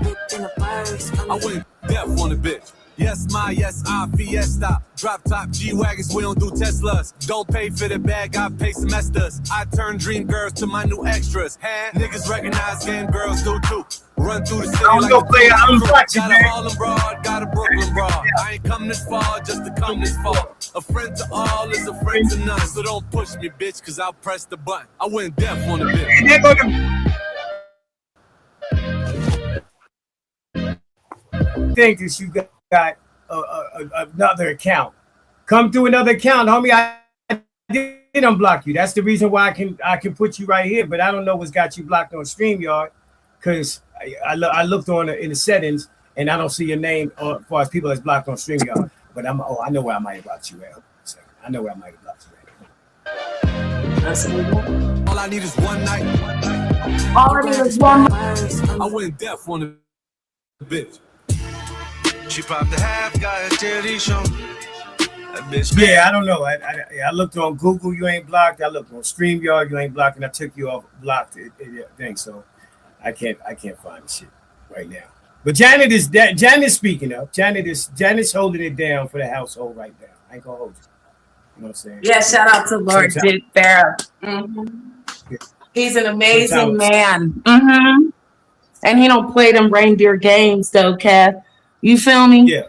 Whipped in a purse. I went deaf on the bitch. Yes, I Fiesta. Drop top G-Wagons, we don't do Teslas. Don't pay for the bag, I pay semesters. I turn dream girls to my new extras. Niggas recognize game girls do too. Run through the city like a player. I'm watching, got man. a Harlem broad, got a Brooklyn broad. I ain't come this far just to come this far. A friend to all is a friend to none. So don't push me, bitch, cause I'll press the button. I went deaf on the bitch. Think that you got another account. Come through another account, homie. I didn't unblock you. That's the reason why I can put you right here, but I don't know what's got you blocked on StreamYard because I looked on in the settings and I don't see your name as far as people that's blocked on StreamYard. But I know where I might have blocked you at. I know where I might have blocked you at. All I need is one night. All I need is one. I went deaf on the bitch. She popped the half, got a titty show. That bitch. Yeah, I don't know. I looked on Google, you ain't blocked. I looked on StreamYard, you ain't blocked, and I took you off blocked thing. So I can't find the shit right now. But Janet's speaking up. Janet's holding it down for the household right now. I ain't gonna hold you. You know what I'm saying? Yeah, shout out to Lord Dick Farah. Mm-hmm. He's an amazing man. Mm-hmm. And he don't play them reindeer games though, Kev. You feel me? Yeah.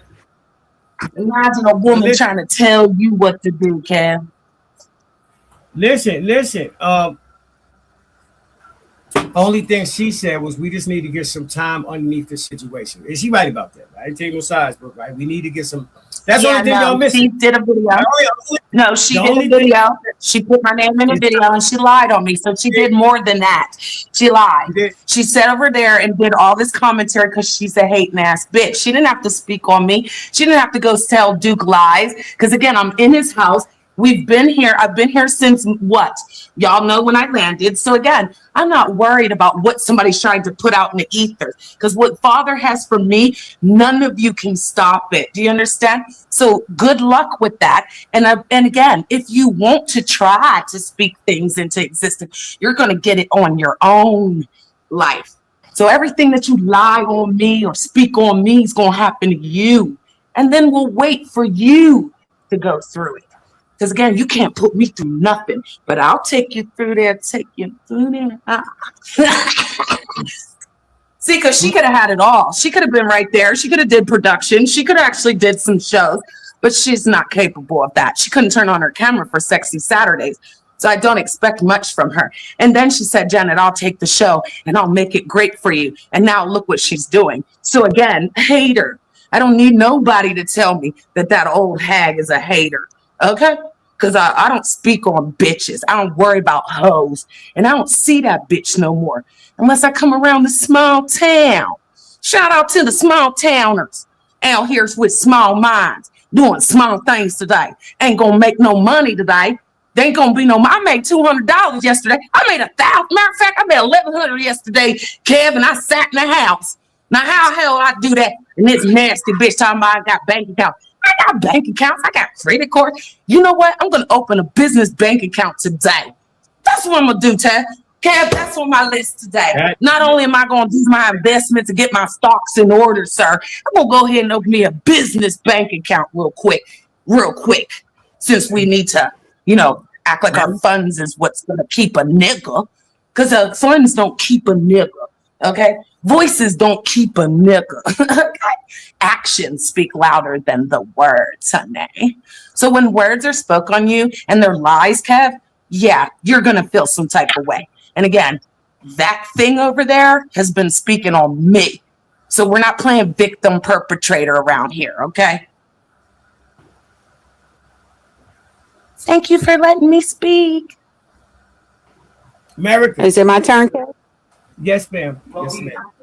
Imagine a woman trying to tell you what to do, Kev. Listen. Only thing she said was we just need to get some time underneath the situation. Is she right about that? I didn't take no sides, but right, we need to get some. That's the only thing y'all missing. She did a video. No, she did a video. She put my name in the video and she lied on me. So she did more than that. She lied. She sat over there and did all this commentary because she's a hating ass bitch. She didn't have to speak on me. She didn't have to go tell Duke lies. Because again, I'm in his house. We've been here. I've been here since what? Y'all know when I landed. So again, I'm not worried about what somebody's trying to put out in the ether, because what Father has for me, none of you can stop it. Do you understand? So good luck with that. And again, if you want to try to speak things into existence, you're going to get it on your own life. So everything that you lie on me or speak on me is going to happen to you. And then we'll wait for you to go through it. Because again, you can't put me through nothing, but I'll take you through there, take you through there. See, because she could have had it all. She could have been right there. She could have did production. She could have actually did some shows, but she's not capable of that. She couldn't turn on her camera for Sexy Saturdays. So I don't expect much from her. And then she said, Janet, I'll take the show and I'll make it great for you. And now look what she's doing. So again, hater. I don't need nobody to tell me that old hag is a hater. Okay? Because I don't speak on bitches. I don't worry about hoes. And I don't see that bitch no more unless I come around the small town. Shout out to the small towners out here with small minds doing small things today. Ain't gonna make no money today. There ain't gonna be no. I made $200 yesterday. I made $1,000. Matter of fact, I made $1,100 yesterday, Kev, and I sat in the house. Now, how the hell I do that? And this nasty bitch talking about I got bank accounts. I got bank accounts. I got credit cards. You know what? I'm gonna open a business bank account today. That's what I'm gonna do, Ted. Kev, that's on my list today. Not only am I gonna do my investments and get my stocks in order, sir, I'm gonna go ahead and open me a business bank account real quick, since we need to, act like our funds is what's gonna keep a nigga, because funds don't keep a nigga. Okay, voices don't keep a nigga. Actions speak louder than the words, honey. So when words are spoke on you and they're lies, Kev, yeah, you're gonna feel some type of way. And again, that thing over there has been speaking on me. So we're not playing victim perpetrator around here, okay? Thank you for letting me speak. America. Is it my turn, Kev? Yes, ma'am. Yes, ma'am.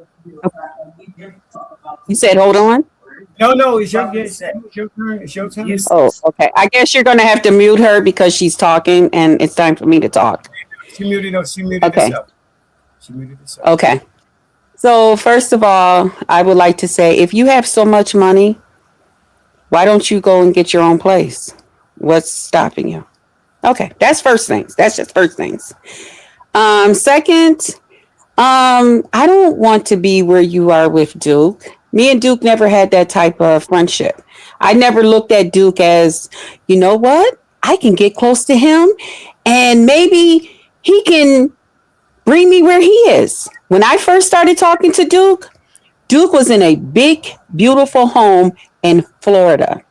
You said hold on? No, it's your turn. It's your turn. Oh, okay. I guess you're going to have to mute her because she's talking and it's time for me to talk. She muted Okay. herself. She muted herself. Okay. So first of all, I would like to say, if you have so much money, why don't you go and get your own place? What's stopping you? Okay. That's first things. That's just first things. Second, I don't want to be where you are with Duke. Me and Duke never had that type of friendship. I never looked at Duke as, you know what? I can get close to him and maybe he can bring me where he is. When I first started talking to Duke, Duke was in a big, beautiful home in Florida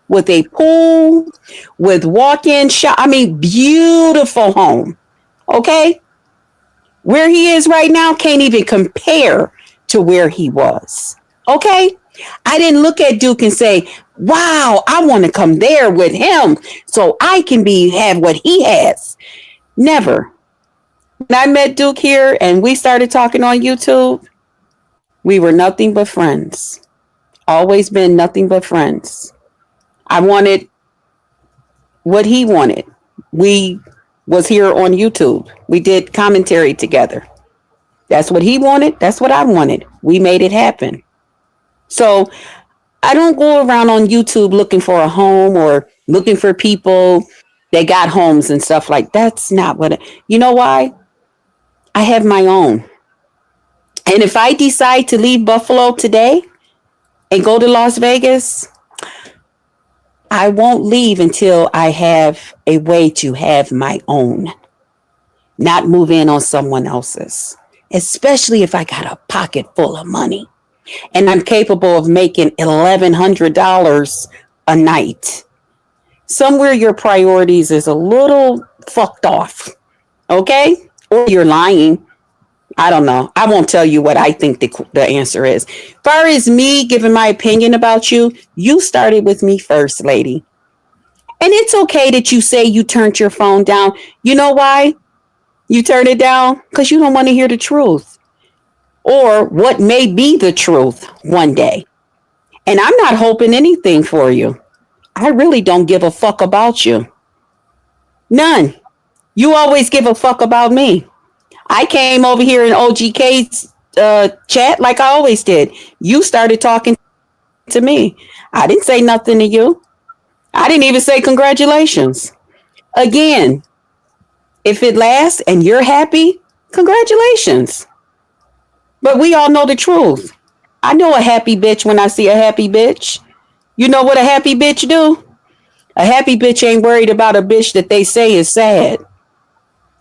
with a pool, with walk-in shop. I mean, beautiful home. Okay? Where he is right now can't even compare to where he was. Okay? I didn't look at Duke and say, wow, I want to come there with him so I can have what he has. Never. When I met Duke here and we started talking on YouTube, we were nothing but friends. Always been nothing but friends. I wanted what he wanted. We was here on YouTube. We did commentary together. That's what he wanted. That's what I wanted. We made it happen. So I don't go around on YouTube looking for a home or looking for people that got homes and stuff like that. That's not what you know why? I have my own. And if I decide to leave Buffalo today and go to Las Vegas, I won't leave until I have a way to have my own, not move in on someone else's, especially if I got a pocket full of money and I'm capable of making $1,100 a night. Somewhere your priorities is a little fucked off, okay? Or you're lying. I don't know. I won't tell you what I think the answer is. As far as me giving my opinion about you, you started with me first, lady. And it's okay that you say you turned your phone down. You know why you turned it down? Because you don't want to hear the truth or what may be the truth one day. And I'm not hoping anything for you. I really don't give a fuck about you. None. You always give a fuck about me. I came over here in OGK's chat like I always did. You started talking to me. I didn't say nothing to you. I didn't even say congratulations. Again, if it lasts and you're happy, congratulations. But we all know the truth. I know a happy bitch when I see a happy bitch. You know what a happy bitch do? A happy bitch ain't worried about a bitch that they say is sad.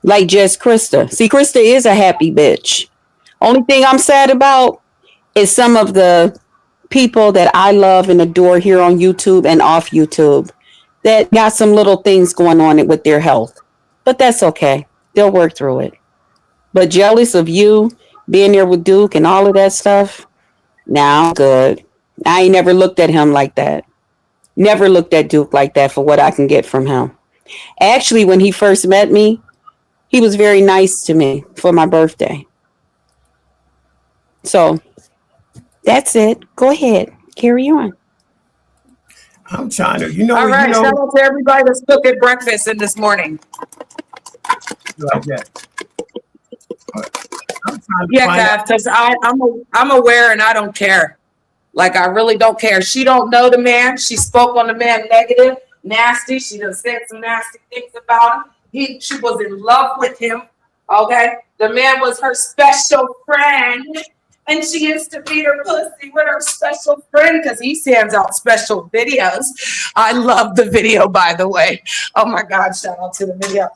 Like just Krista. See, Krista is a happy bitch. Only thing I'm sad about is some of the people that I love and adore here on YouTube and off YouTube that got some little things going on with their health. But that's okay. They'll work through it. But jealous of you being there with Duke and all of that stuff, nah, I'm good. I ain't never looked at him like that. Never looked at Duke like that for what I can get from him. Actually, when he first met me, he was very nice to me for my birthday. So that's it. Go ahead. Carry on. I'm trying to, you know, All right, you know, shout out to everybody that's cooking breakfast in this morning. like that. I'm trying to Yeah, find out. because I'm aware and I don't care. Like I really don't care. She don't know the man. She spoke on the man negative, nasty. She done said some nasty things about him. She was in love with him. Okay, the man was her special friend, and she used to beat her pussy with her special friend because he sends out special videos. I love the video, by the way. Oh my God! Shout out to the video.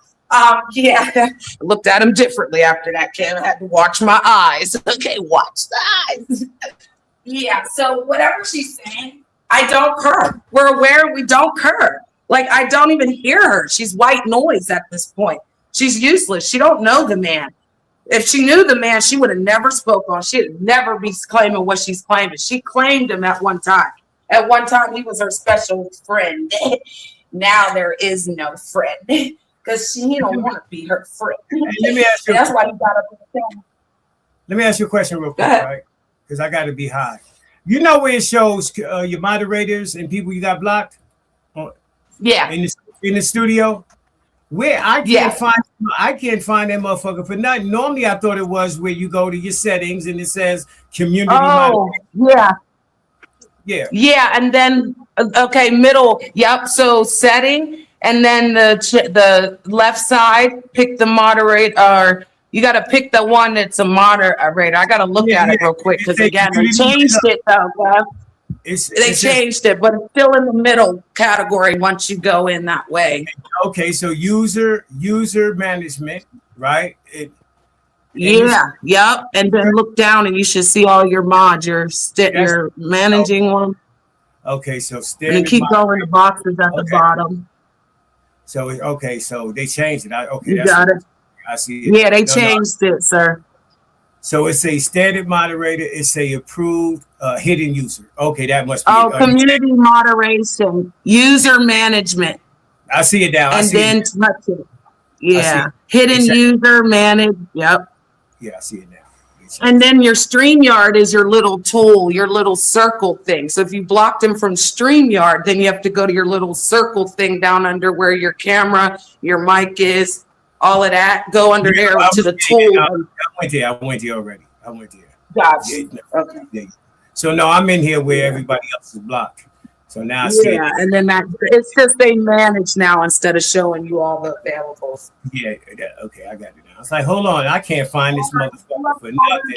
Yeah, I looked at him differently after that, Kim. I had to watch my eyes. Okay, watch the eyes. Yeah, so whatever she's saying, I don't care. We're aware we don't care. Like, I don't even hear her. She's white noise at this point. She's useless. She don't know the man. If she knew the man, she would have never spoke on. She'd never be claiming what she's claiming. She claimed him at one time. At one time, he was her special friend. Now there is no friend. Because he don't want to be her friend. Let me ask you. That's why he got up and said, Let me ask you a question real quick, Go ahead. right? Because I got to be high. You know where it shows your moderators and people you got blocked yeah. in the studio? Where I can't find that motherfucker for nothing. Normally, I thought it was where you go to your settings and it says community Oh, moderator. yeah. Yeah, and then okay, middle. Yep. So setting, and then the left side. Pick the moderator. You got to pick the one that's a moderator. I got to look at it real quick because again, they changed it though. They changed it, but it's still in the middle category once you go in that way. Okay, so user management, right? Yep. And then look down, and you should see all your mods. You're managing one. Okay, so And you keep going. The boxes at the bottom. So so they changed it. You got it. I see it. Yeah, they changed it, sir. So it's a standard moderator. It's a approved hidden user. Okay, that must be. Community moderation, user management, I see it now. and then touch it. Yeah, hidden user manage. Yep. Yeah, I see it now. And then your StreamYard is your little tool, your little circle thing. So if you blocked them from StreamYard, then you have to go to your little circle thing down under where your camera, your mic is, all of that. Go under there to the tool. I went there already. I went there. Gotcha. Yeah, okay. Yeah. So no, I'm in here where everybody else is blocked. So now I see it. And then it's just they manage now instead of showing you all the availables. Yeah, okay, I got it now. It's like, hold on, I can't find this motherfucker for nothing.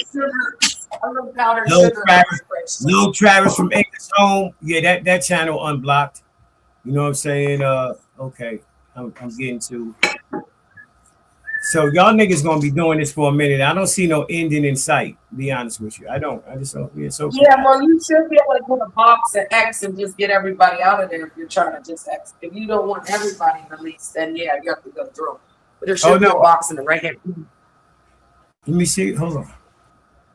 Lil Travis from Acres Home. Yeah, that channel unblocked. You know what I'm saying? Okay, I'm getting to. So y'all niggas gonna be doing this for a minute. I don't see no ending in sight. Be honest with you, I don't. I just don't. It's okay. Yeah, well, you should be able to put a box and X and just get everybody out of there if you're trying to just X. If you don't want everybody released, then yeah, you have to go through. But there should be a box in the right hand. Let me see. Hold on.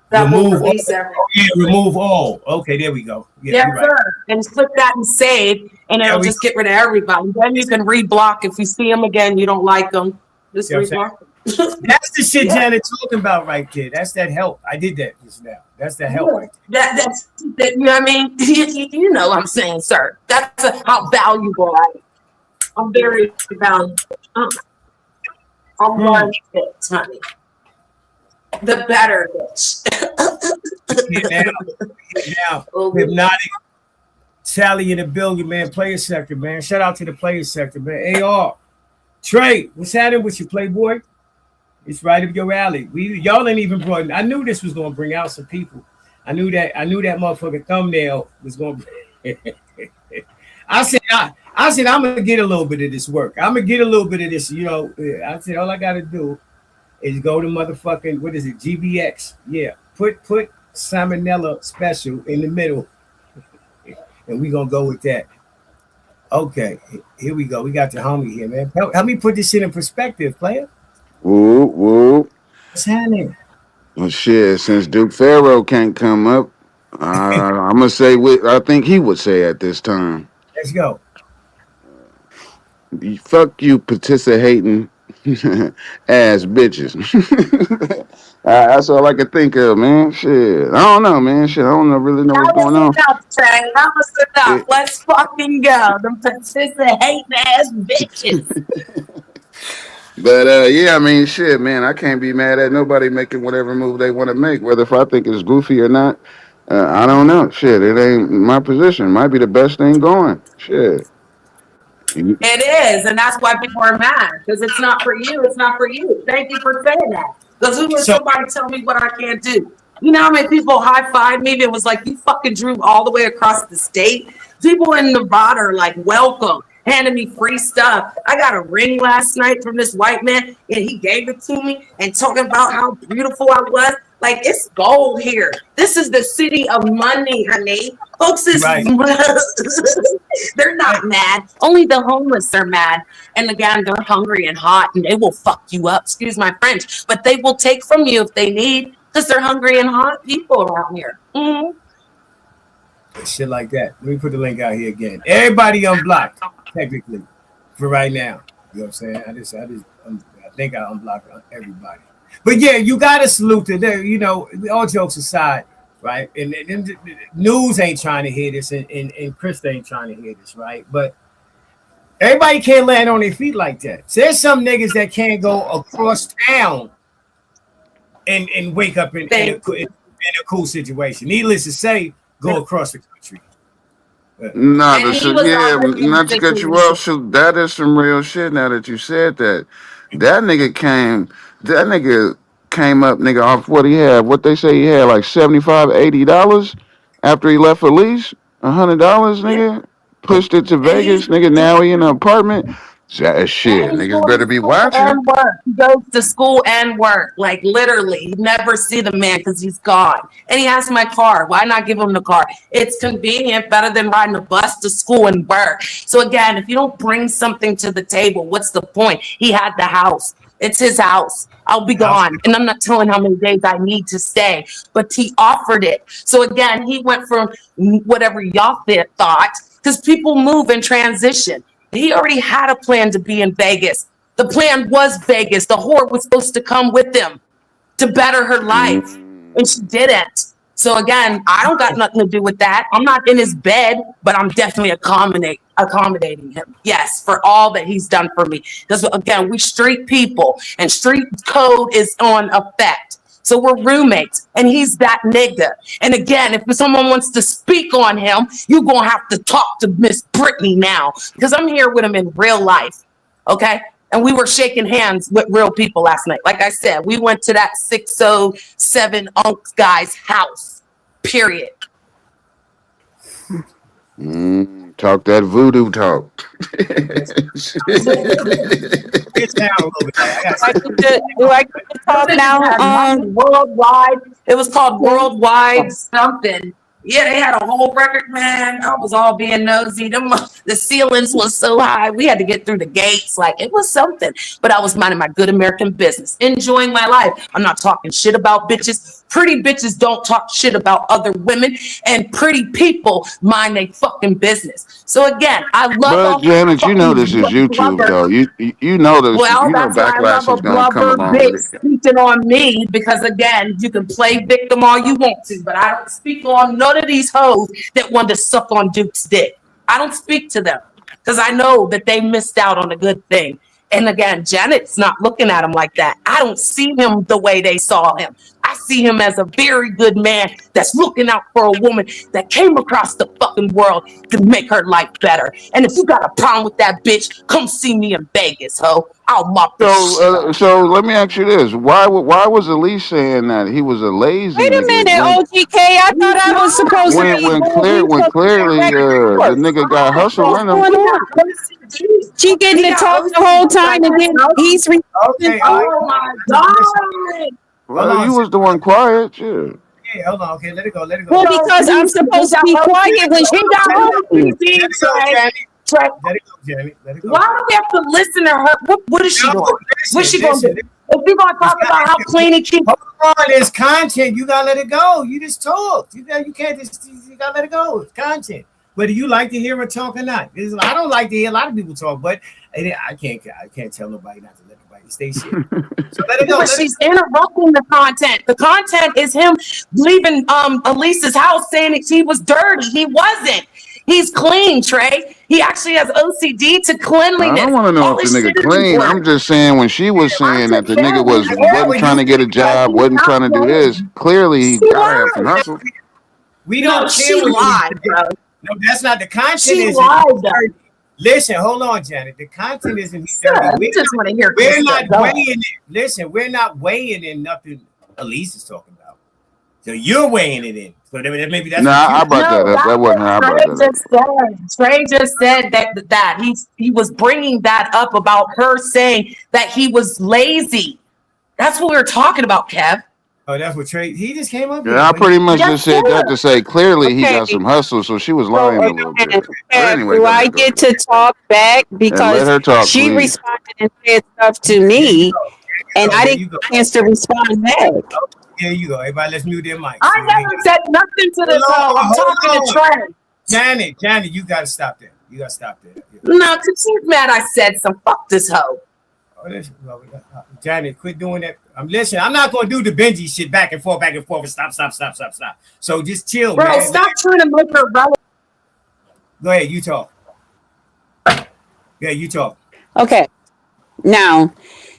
That remove will release everything. Oh, yeah, remove all. Okay, there we go. Yeah, sir. Right. And click that and save, and it'll just get rid of everybody. Then you can reblock if you see them again. You don't like them. Just reblock them. That's the shit Janet talking about right there. That's that help. I did that just now. That's the help right there. That's you know what I mean? You know what I'm saying, sir. That's how valuable I am. I'm very valuable. I'm one bitch, honey. The better bitch. Now, Hypnotic, Sally in the building, man. Player sector, man. Shout out to the player sector, man. AR, Trey, what's happening with you, Playboy? It's right up your alley. Y'all ain't even brought. I knew this was gonna bring out some people. I knew that motherfucking thumbnail was gonna. I said I'm gonna get a little bit of this work. I'm gonna get a little bit of this. You know, I said all I gotta do is go to motherfucking what is it? GBX. Yeah, put Salmonella special in the middle, and we gonna go with that. Okay, here we go. We got the homie here, man. Help me put this shit in perspective, player. Whoop, whoop. What's happening? Well, shit, since Duke Pharaoh can't come up, I'm going to say what I think he would say at this time. Let's go. Fuck you, participating ass bitches. That's all I can think of, man. Shit. I don't know, man. Shit, I don't really know what's going on. That was enough. Let's fucking go. Them participating ass bitches. But yeah, I mean, shit, man, I can't be mad at nobody making whatever move they want to make, whether if I think it's goofy or not. I don't know. Shit, it ain't my position. Might be the best thing going. Shit. It is, and that's why people are mad, because it's not for you. It's not for you. Thank you for saying that. Because who would somebody tell me what I can't do? You know how many people high-fived me? It was like, you fucking drove all the way across the state. People in Nevada are like, welcome. Handing me free stuff. I got a ring last night from this white man, and he gave it to me and talking about how beautiful I was. Like, it's gold here. This is the city of money, honey. Folks is right. They're not mad. Only the homeless are mad. And again, they're hungry and hot, and they will fuck you up. Excuse my French. But they will take from you if they need, because they're hungry and hot people around here. Mm-hmm. Shit like that. Let me put the link out here again. Everybody unblocked, technically, for right now. You know what I'm saying? I think I unblocked everybody. But yeah, you gotta salute to them. You know, all jokes aside, right? And news ain't trying to hear this, and Chris ain't trying to hear this, right? But everybody can't land on their feet like that. So there's some niggas that can't go across town and wake up in a cool situation. Needless to say, go across the country. Not to cut you off. So that is some real shit. Now that you said that, that nigga came up, nigga, off what he had. What they say he had, like $75-$80 after he left for lease. $100, nigga. Pushed it to Vegas, nigga. Now he in an apartment. That shit, niggas better be watching. He goes to school and work, like literally. You never see the man because he's gone. And he has my car. Why not give him the car? It's convenient, better than riding a bus to school and work. So again, if you don't bring something to the table, what's the point? He had the house. It's his house. I'll be gone. And I'm not telling how many days I need to stay, but he offered it. So again, he went from whatever y'all thought, because people move and transition. He already had a plan to be in Vegas. The plan was Vegas. The whore was supposed to come with him to better her life, and she didn't. So again, I don't got nothing to do with that. I'm not in his bed, but I'm definitely accommodating him. Yes, for all that he's done for me. Because again, we street people, and street code is on effect. So we're roommates, and he's that nigga. And again, if someone wants to speak on him, you're going to have to talk to Miss Brittany now, because I'm here with him in real life, okay? And we were shaking hands with real people last night. Like I said, we went to that 607 Unks guy's house, period. Talk that voodoo talk. It's down a little bit. Like talk now worldwide. It was called Worldwide something. Yeah, they had a whole record, man. I was all being nosy. The ceilings was so high. We had to get through the gates. Like, it was something. But I was minding my good American business, enjoying my life. I'm not talking shit about bitches. Pretty bitches don't talk shit about other women. And pretty people mind their fucking business. So again, I love. But Janet, you know this is YouTube, though. You know this. Well, you know that's why I love a blubber bitch speaking on me, because again, you can play victim all you want to, but I don't speak on none of these hoes that want to suck on Duke's dick. I don't speak to them because I know that they missed out on a good thing. And again, Janet's not looking at him like that. I don't see him the way they saw him. I see him as a very good man that's looking out for a woman that came across the fucking world to make her life better. And if you got a problem with that bitch, come see me in Vegas, ho. I'll mop the shit up. So let me ask you this: Why was Elise saying that he was a lazy Wait a nigga minute, OGK. I thought I was supposed to be. when clearly the nigga got hustle in him? What's going on? She getting to talk the whole time, and then he's. Okay, Oh my God. Well, you was the one quiet, yeah. Okay, hold on. Okay, let it go. Let it go. Well, because I'm supposed to be quiet when she got home. Let it go, Janet. Let it go, Janet. Let it go. Why do we have to listen to her? What is she doing? What's she going to do? Listen. If we're going to talk about how clean and keep. Hold on, there's content. You gotta let it go. You just talked. You can't just. You gotta let it go. It's content. Whether you like to hear her talk or not. I don't like to hear a lot of people talk, but I can't tell nobody not to let nobody stay shit. So let it go. But she's interrupting the content. The content is him leaving Elise's house saying that she was dirty. He wasn't. He's clean, Trey. He actually has OCD to cleanliness. I don't want to know All if this the nigga shit is clean. important. I'm just saying when she was saying that the nigga wasn't trying to get a job, wasn't trying to do this. Clearly, he gotta have some hustle. We don't No, she care what you lied, do. bro. No, that's not the content. She Isn't lied, though. dirty. Listen, hold on, Janet. The content isn't he's dirty. Yeah, we just want to hear. We're Krista not go. weighing it. Listen, we're not weighing in nothing Elise is talking about. So you're weighing it in. So maybe that's. Nah, I brought that up. that's That wasn't her. I brought what that up. Trey just said that he was bringing that up about her saying that he was lazy. That's what we were talking about, Kev. Oh, that's what Trey. He just came up. Yeah, I pretty much Yes, just said sir. that to say clearly he Okay. got some hustle, so she was lying a little bit. But anyway, Do go I ahead, go get ahead. to talk back let because her talk, she please. responded and said stuff to me, and I didn't get a chance to respond back. There you go. Everybody, let's mute their mics. I never said nothing to this hoe. I'm talking to Trey. Janet, you gotta stop there. You gotta stop there. Yeah. No, because she's mad I said some. Fuck this hoe. Oh, listen, Janet, quit doing that. Listen, I'm not gonna do the Benji shit back and forth, and stop. So just chill, Bro, man. stop trying to make her relevant. Go ahead, you talk. Yeah, you talk. Okay. Now,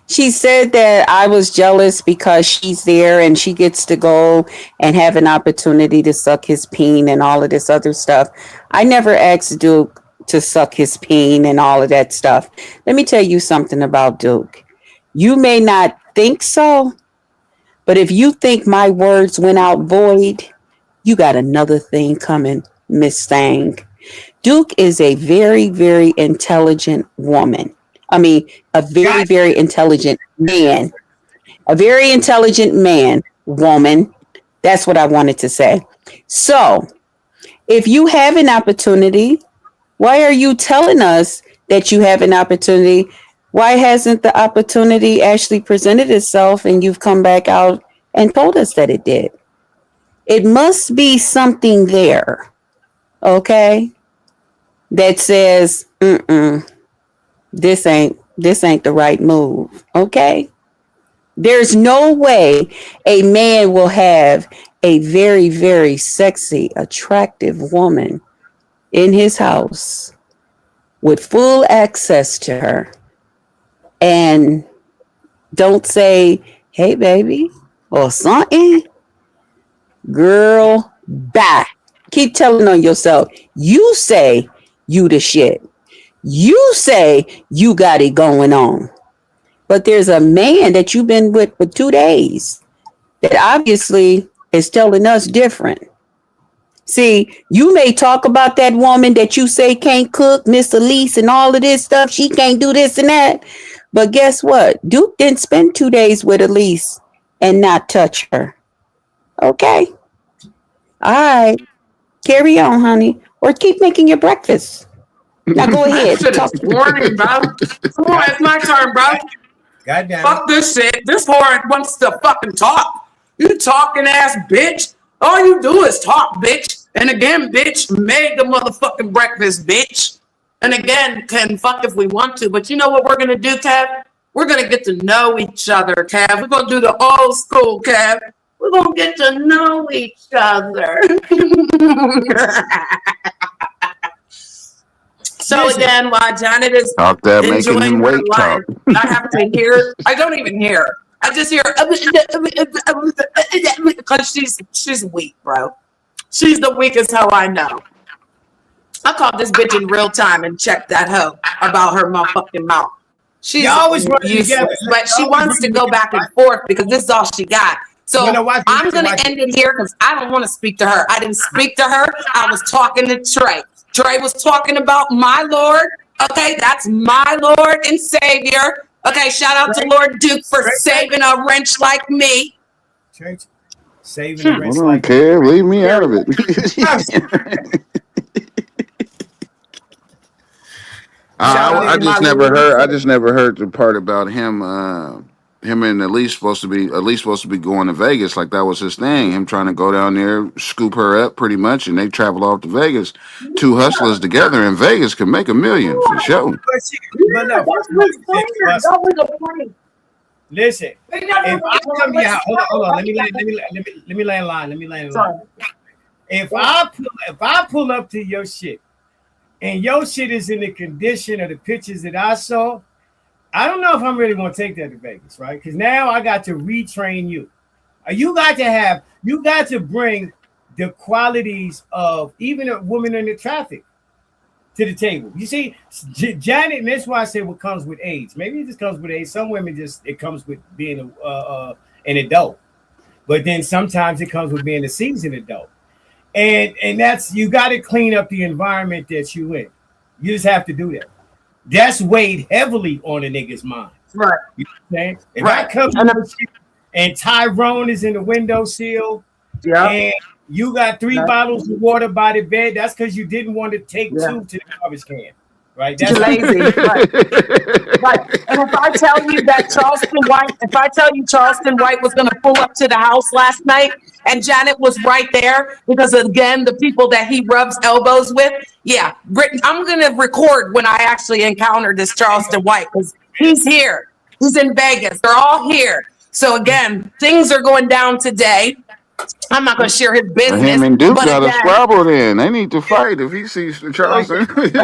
she said that I was jealous because she's there and she gets to go and have an opportunity to suck his peen and all of this other stuff. I never asked Duke to suck his peen and all of that stuff. Let me tell you something about Duke. You may not think so, but if you think my words went out void, you got another thing coming, Miss Thang. Duke is a very, very intelligent woman. I mean, a very, very intelligent man. A very intelligent man, woman. That's what I wanted to say. So, if you have an opportunity, why are you telling us that you have an opportunity? Why hasn't the opportunity actually presented itself and you've come back out and told us that it did? It must be something there, okay, that says, this ain't the right move, okay? There's no way a man will have a very, very sexy, attractive woman in his house with full access to her and don't say, hey, baby, or something. Girl, bye. Keep telling on yourself. You say you the shit. You say you got it going on. But there's a man that you've been with for 2 days that obviously is telling us different. See, you may talk about that woman that you say can't cook, Miss Elise, and all of this stuff. She can't do this and that. But guess what? Duke didn't spend 2 days with Elise and not touch her. Okay. All right. Carry on, honey. Or keep making your breakfast. Now go ahead. Shit is boring, bro. Come on, it's my turn, bro. Goddamn. Fuck this shit. This whore wants to fucking talk. You talking ass bitch. All you do is talk, bitch. And again, bitch, made the motherfucking breakfast, bitch. And again, can fuck if we want to. But you know what we're gonna do, Kev? We're gonna get to know each other, Kev. We're gonna do the old school, Kev. We're gonna get to know each other. So Listen. again, while Janet is Talk that making enjoying him her weight talk. life, I have to hear. I don't even hear her. I just hear because she's weak, bro. She's the weakest hoe I know. I called this bitch in real time and checked that hoe about her motherfucking mouth. She's Y'all always running useless, together. but she Y'all wants to running go back and forth because this is all she got. So No, watch it, I'm watch gonna it. end it here because I don't want to speak to her. I didn't speak to her. I was talking to Trey. Trey was talking about my Lord. Okay, that's my Lord and Savior. Okay, shout out to Lord Duke for saving a wrench like me. Church, saving the I rest don't like care. Leave me out of it. I just never heard. I just never heard the part about him. Him and Elise supposed to be going to Vegas. Like that was his thing. Him trying to go down there, scoop her up, pretty much, and they travel off to Vegas. Two hustlers together in Vegas can make $1 million for sure. But no, first of all, listen, if I come to your house, hold on, let me lay in line. If I pull up to your shit and your shit is in the condition of the pictures that I saw, I don't know if I'm really gonna take that to Vegas, right? Because now I got to retrain you. You got to bring the qualities of even a woman in the traffic to the table. You see, Janet, and that's why I say what comes with age. Maybe it just comes with age. Some women it comes with being an adult, but then sometimes it comes with being a seasoned adult. And that's, you got to clean up the environment that you in. You just have to do that. That's weighed heavily on a nigga's mind. Right. You know what I'm saying? If Right. I come and Tyrone is in the windowsill, and you got 3 bottles of water by the bed, that's because you didn't want to take 2 to the garbage can. Right? That's You're lazy. Right. And if I tell you that Charleston White was going to pull up to the house last night and Janet was right there because, again, the people that he rubs elbows with, yeah, I'm going to record when I actually encounter this Charleston White because he's here. He's in Vegas. They're all here. So, again, things are going down today. I'm not going to share his business. Him and Duke but got a again, squabble then. They need to fight if he sees Charleston. I'm going to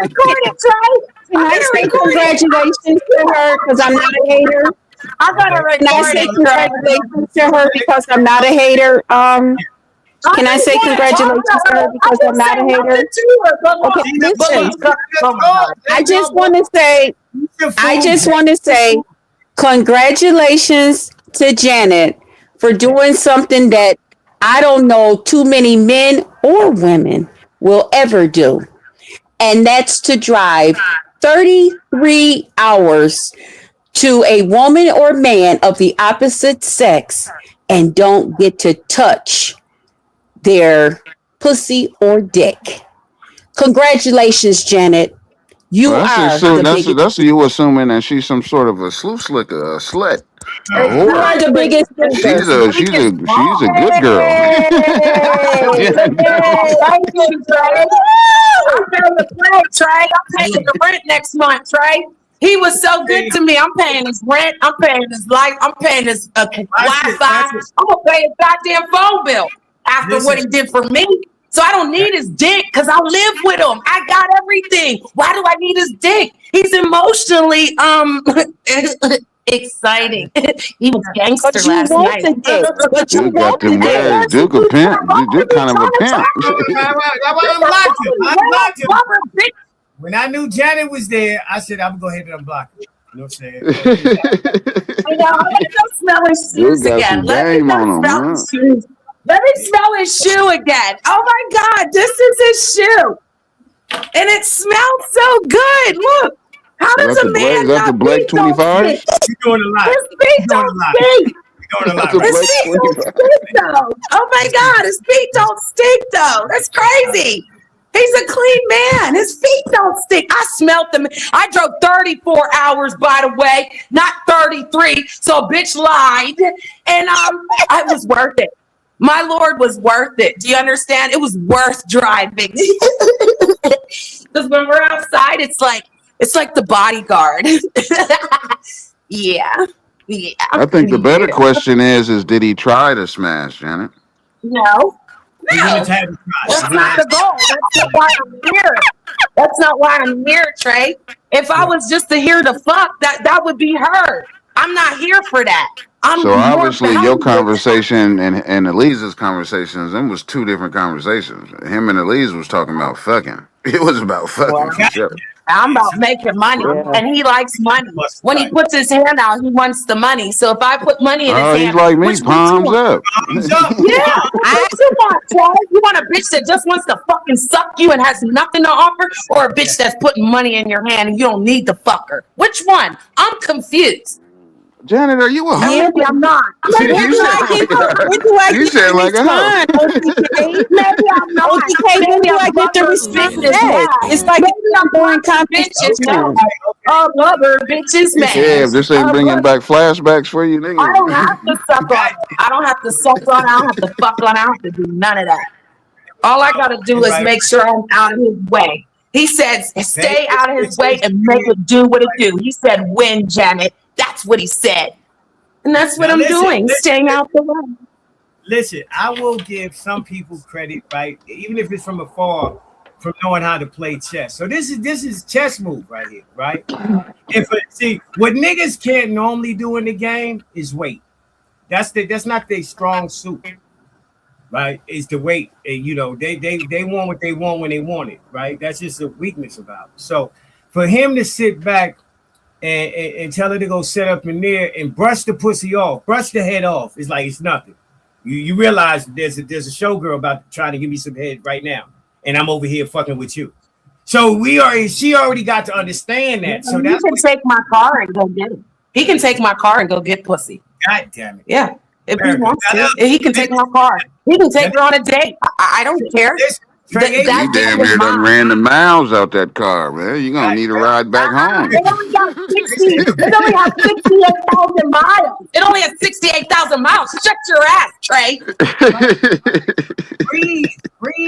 record it, Trey. Can I say congratulations to her because I'm not a hater? I got to record Can I say it. congratulations to her because I'm not a hater? Can I say congratulations to her because I'm not a hater? Okay, listen. I just want to say congratulations to Janet for doing something that I don't know too many men or women will ever do. And that's to drive 33 hours to a woman or man of the opposite sex and don't get to touch their pussy or dick. Congratulations, Janet. You are the biggest. That's you assuming that she's some sort of a slew slicker, a slut. You are the biggest. She's a good girl. Thank you, Trey. I'm paying the rent, Trey. I'm paying the rent next month, Trey. He was so good to me. I'm paying his rent. I'm paying his life. I'm paying his Wi-Fi. I'm gonna pay his goddamn phone bill after what he did for me. So I don't need his dick because I live with him. I got everything. Why do I need his dick? He's emotionally exciting. He was gangster last night. Duke got them words. Duke a pimp. Duke kind of a pimp. I blocked him. When I knew Janet was there, I said I'm gonna go ahead and unblock him. You know what I'm saying? I'm gonna go smell his shoes again. Let me go smell his shoes. Let me smell his shoe again. Oh my God, this is his shoe. And it smells so good. Look. How does a man not the Blake 25? You're doing a lot. His feet don't stink. His feet don't stink though. Oh my God, his feet don't stink though. That's crazy. He's a clean man. His feet don't stink. I smelled them. I drove 34 hours, by the way, not 33. So a bitch lied. And it was worth it. My Lord was worth it. Do you understand? It was worth driving. Because when we're outside, it's like the bodyguard. Yeah. I think the better question is did he try to smash, Janet? No. You're No, gonna have to try. that's not the goal. That's not why I'm here. That's not why I'm here, Trey. If I was just to hear the fuck, that would be her. I'm not here for that. I'm So more obviously your valuable. conversation and Elise's conversations, them was two different conversations. Him and Elise was talking about fucking. It was about fucking Well, for sure. I'm about making money, Yeah. and he likes money. When he puts his hand out, he wants the money. So if I put money in his Oh, he's hand, like me, which you palms want? up. Thumbs up. Yeah, what you want, Trey? You want a bitch that just wants to fucking suck you and has nothing to offer, or a bitch that's putting money in your hand and you don't need the fucker? Which one? I'm confused. Janet, are you a hoe? Maybe I'm not. You Maybe you said like a hoe. maybe I'm not. OTK, when do I get the respect back? It's like maybe I'm going not. Bitches competition. mad. A lover, bitches mad. Yeah, if this ain't bringing back flashbacks for you, nigga. I don't have to suck on. I don't have to suck on. I don't have to fuck on. I don't have to do none of that. All I gotta do is make sure I'm out of his way. He said, stay out of his way and make it do what it do. He said, win, Janet. That's what he said. And that's what Now I'm listen, doing, listen, staying out the way. Listen, I will give some people credit, right? Even if it's from afar, from knowing how to play chess. So this is chess move right here, right? See, what niggas can't normally do in the game is wait. That's not their strong suit, right? It's the wait. And, you know, they want what they want when they want it, right? That's just a weakness about it. So for him to sit back and tell her to go set up in there and brush the pussy off, brush the head off, it's like it's nothing. You realize there's a showgirl about to try to give me some head right now, and I'm over here fucking with you. So she already got to understand that. So He that's can take my car and go get it. He can take my car and go get pussy. God damn it. Yeah, if he America, wants to. that- He can take my car. He can take her on a date. I don't care. Trey, That You dick damn was near done mine. ran the miles out that car, man. You're gonna need a ride back home. It only got 60. It only has 68,000 miles. It only has 68,000 miles. Shut your ass, Trey. breathe.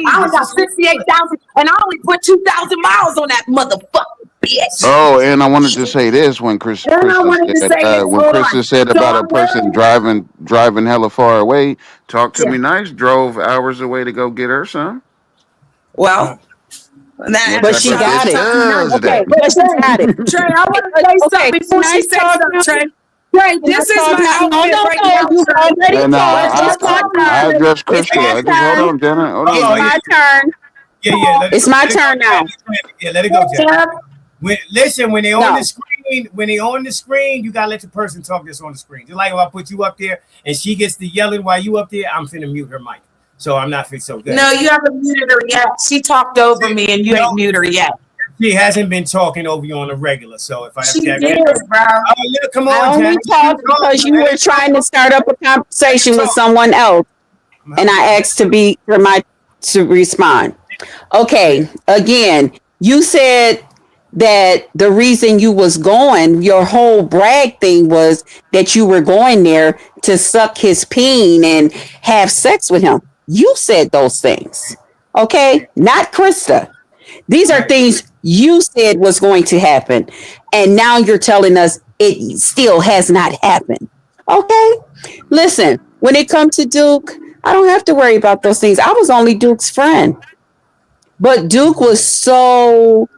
I only got 68,000, and I only put 2,000 miles on that motherfucking bitch. Oh, and I wanted to say this when Chris And I wanted to say this, when hold Krista on. said So about I'm a person driving hella far away. Talk to me nice. Drove hours away to go get her some. Well, But she got it. Okay, But she got it. Trey, I want to say something before she says something, Trey. Trey, this is my outfit right now. You already And told. I addressed Krista. I just hold on, Jenna. Hold on. It's my turn. Yeah. It's my turn now. Yeah, let it go, Jack. When they on No. the screen, you gotta let the person talk that's on the screen. Just like if I put you up there and she gets to yelling while you up there, I'm finna mute her mic. So I'm not so good. No, you haven't muted her yet. She talked over me, and you ain't muted her yet. She hasn't been talking over you on a regular. So if I have She to did, bro. oh, yeah, come I on, only Jack. talked because you were trying to start up a conversation with someone else, and I asked to respond. Okay, again, you said that the reason you was going, your whole brag thing was that you were going there to suck his peen and have sex with him. You said those things, okay? Not Krista. These are things you said was going to happen, and now you're telling us it still has not happened. Okay? Listen, when it comes to Duke, I don't have to worry about those things. I was only Duke's friend. But Duke was so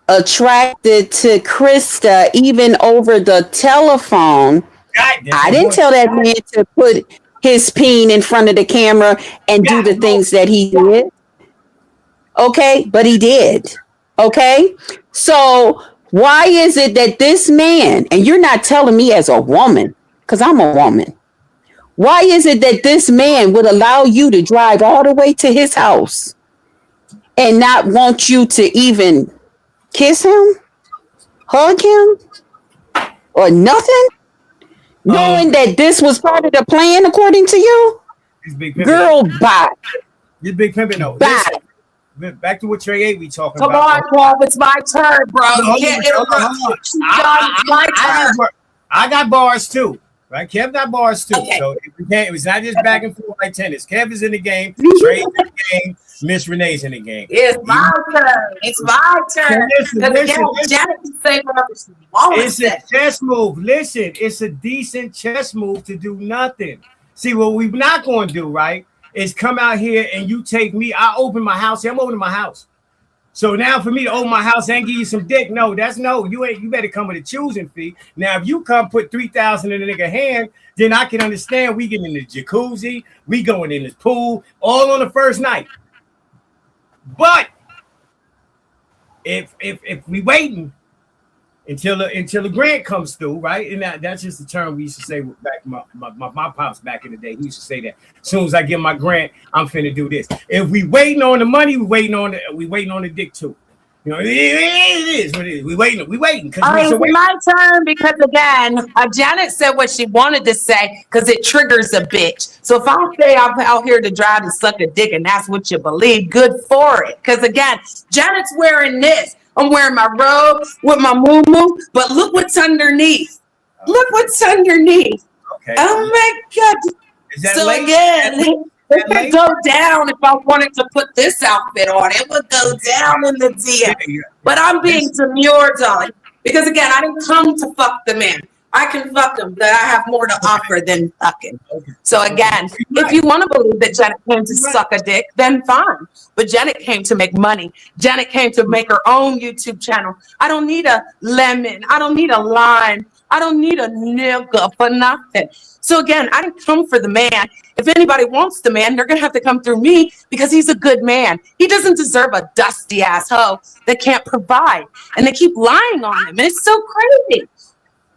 attracted to Krista, even over the telephone. I didn't tell that man to put his peen in front of the camera and do the things that he did. Okay, but he did. Okay, so why is it that this man, and you're not telling me as a woman, because I'm a woman, why is it that this man would allow you to drive all the way to his house and not want you to even kiss him, hug him, or nothing? Knowing that this was part of the plan, according to you? Girl, bye. This big pimpin' though. Bye. Listen, back to what Trey A we talking Come about. on, Paul. It's my turn, bro. You can't interrupt. It's my turn. I got bars too, right? Kev got bars too. So it's not just back and forth like tennis. Kev is in the game. Trey's in the game. Miss Renee's in the game. It's my turn. It's my turn. Because Janet can say whatever she wants. It's a chess move. Listen, it's a decent chess move to do nothing. See, what we're not going to do, right, is come out here and you take me. I open my house. I'm opening my house. So now for me to open my house and give you some dick, no, that's no. You better come with a choosing fee. Now if you come put 3,000 in a nigga hand, then I can understand. We get in the jacuzzi, we going in the pool, all on the first night. But if we waiting until the grant comes through, right? And that's just the term we used to say back my pops back in the day. He used to say that as soon as I get my grant, I'm finna do this. If we waiting on the money, we waiting on the dick too. You know, it is what it is. We waiting. All right, it's my turn because again, Janet said what she wanted to say because it triggers a bitch. So if I say I'm out here to drive and suck a dick and that's what you believe, good for it. Because again, Janet's wearing this. I'm wearing my robe with my moo-moo, but look what's underneath. Look what's underneath. Okay. Oh my God. Is that So late? again, it could go down if I wanted to put this outfit on. It would go down in the DM. But I'm being demure, darling. Because again, I didn't come to fuck the man. I can fuck him, that I have more to offer than fucking. So again, if you want to believe that Janet came to suck a dick, then fine. But Janet came to make money. Janet came to make her own YouTube channel. I don't need a lemon. I don't need a lime. I don't need a nigga for nothing. So again, I didn't come for the man. If anybody wants the man, they're going to have to come through me because he's a good man. He doesn't deserve a dusty ass hoe that can't provide. And they keep lying on him. And it's so crazy.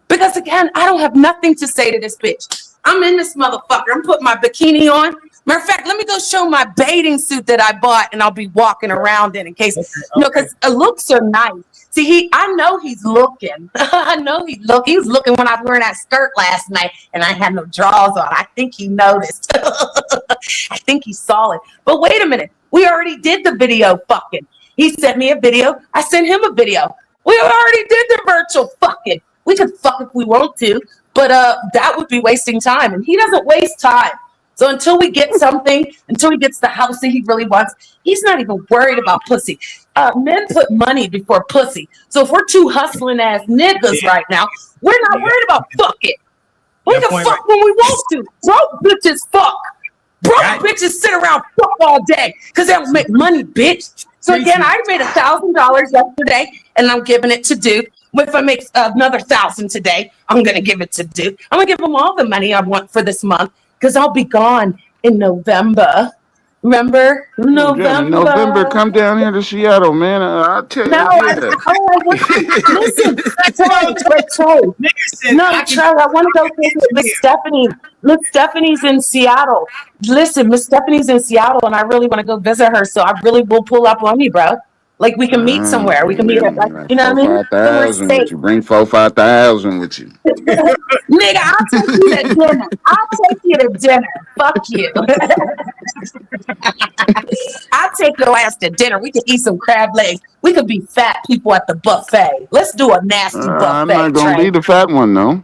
Because again, I don't have nothing to say to this bitch. I'm in this motherfucker. I'm putting my bikini on. Matter of fact, let me go show my bathing suit that I bought and I'll be walking around in case, you know, because the looks are nice. See, I know he's looking. I know he was looking when I was wearing that skirt last night and I had no drawers on. I think he noticed. I think he saw it. But wait a minute. We already did the video fucking. He sent me a video. I sent him a video. We already did the virtual fucking. We could fuck if we want to, but that would be wasting time. And he doesn't waste time. So until we get something, until he gets the house that he really wants, he's not even worried about pussy. Men put money before pussy. So if we're two hustling ass niggas right now, we're not worried about fucking. We can fuck when we want to. Broke bitches fuck. Broke bitches sit around fuck all day because they don't make money, bitch. So again, I made $1,000 yesterday and I'm giving it to Duke. If I make another 1,000 today, I'm going to give it to Duke. I'm going to give him all the money I want for this month because I'll be gone in November. Remember? November, come down here to Seattle, man. I'll tell you. Listen, Trey, I want to go visit Miss Stephanie. Miss Stephanie's in Seattle. Listen, Miss Stephanie's in Seattle, and I really want to go visit her, so I really will pull up on you, bro. Like we can meet somewhere. We can meet at, like, you know what I mean? 5,000 with you. Bring 5,000 with you. Nigga, I'll take you to dinner. Fuck you. I'll take your ass to dinner. We can eat some crab legs. We could be fat people at the buffet. Let's do a nasty buffet. I'm not gonna be the fat one, though.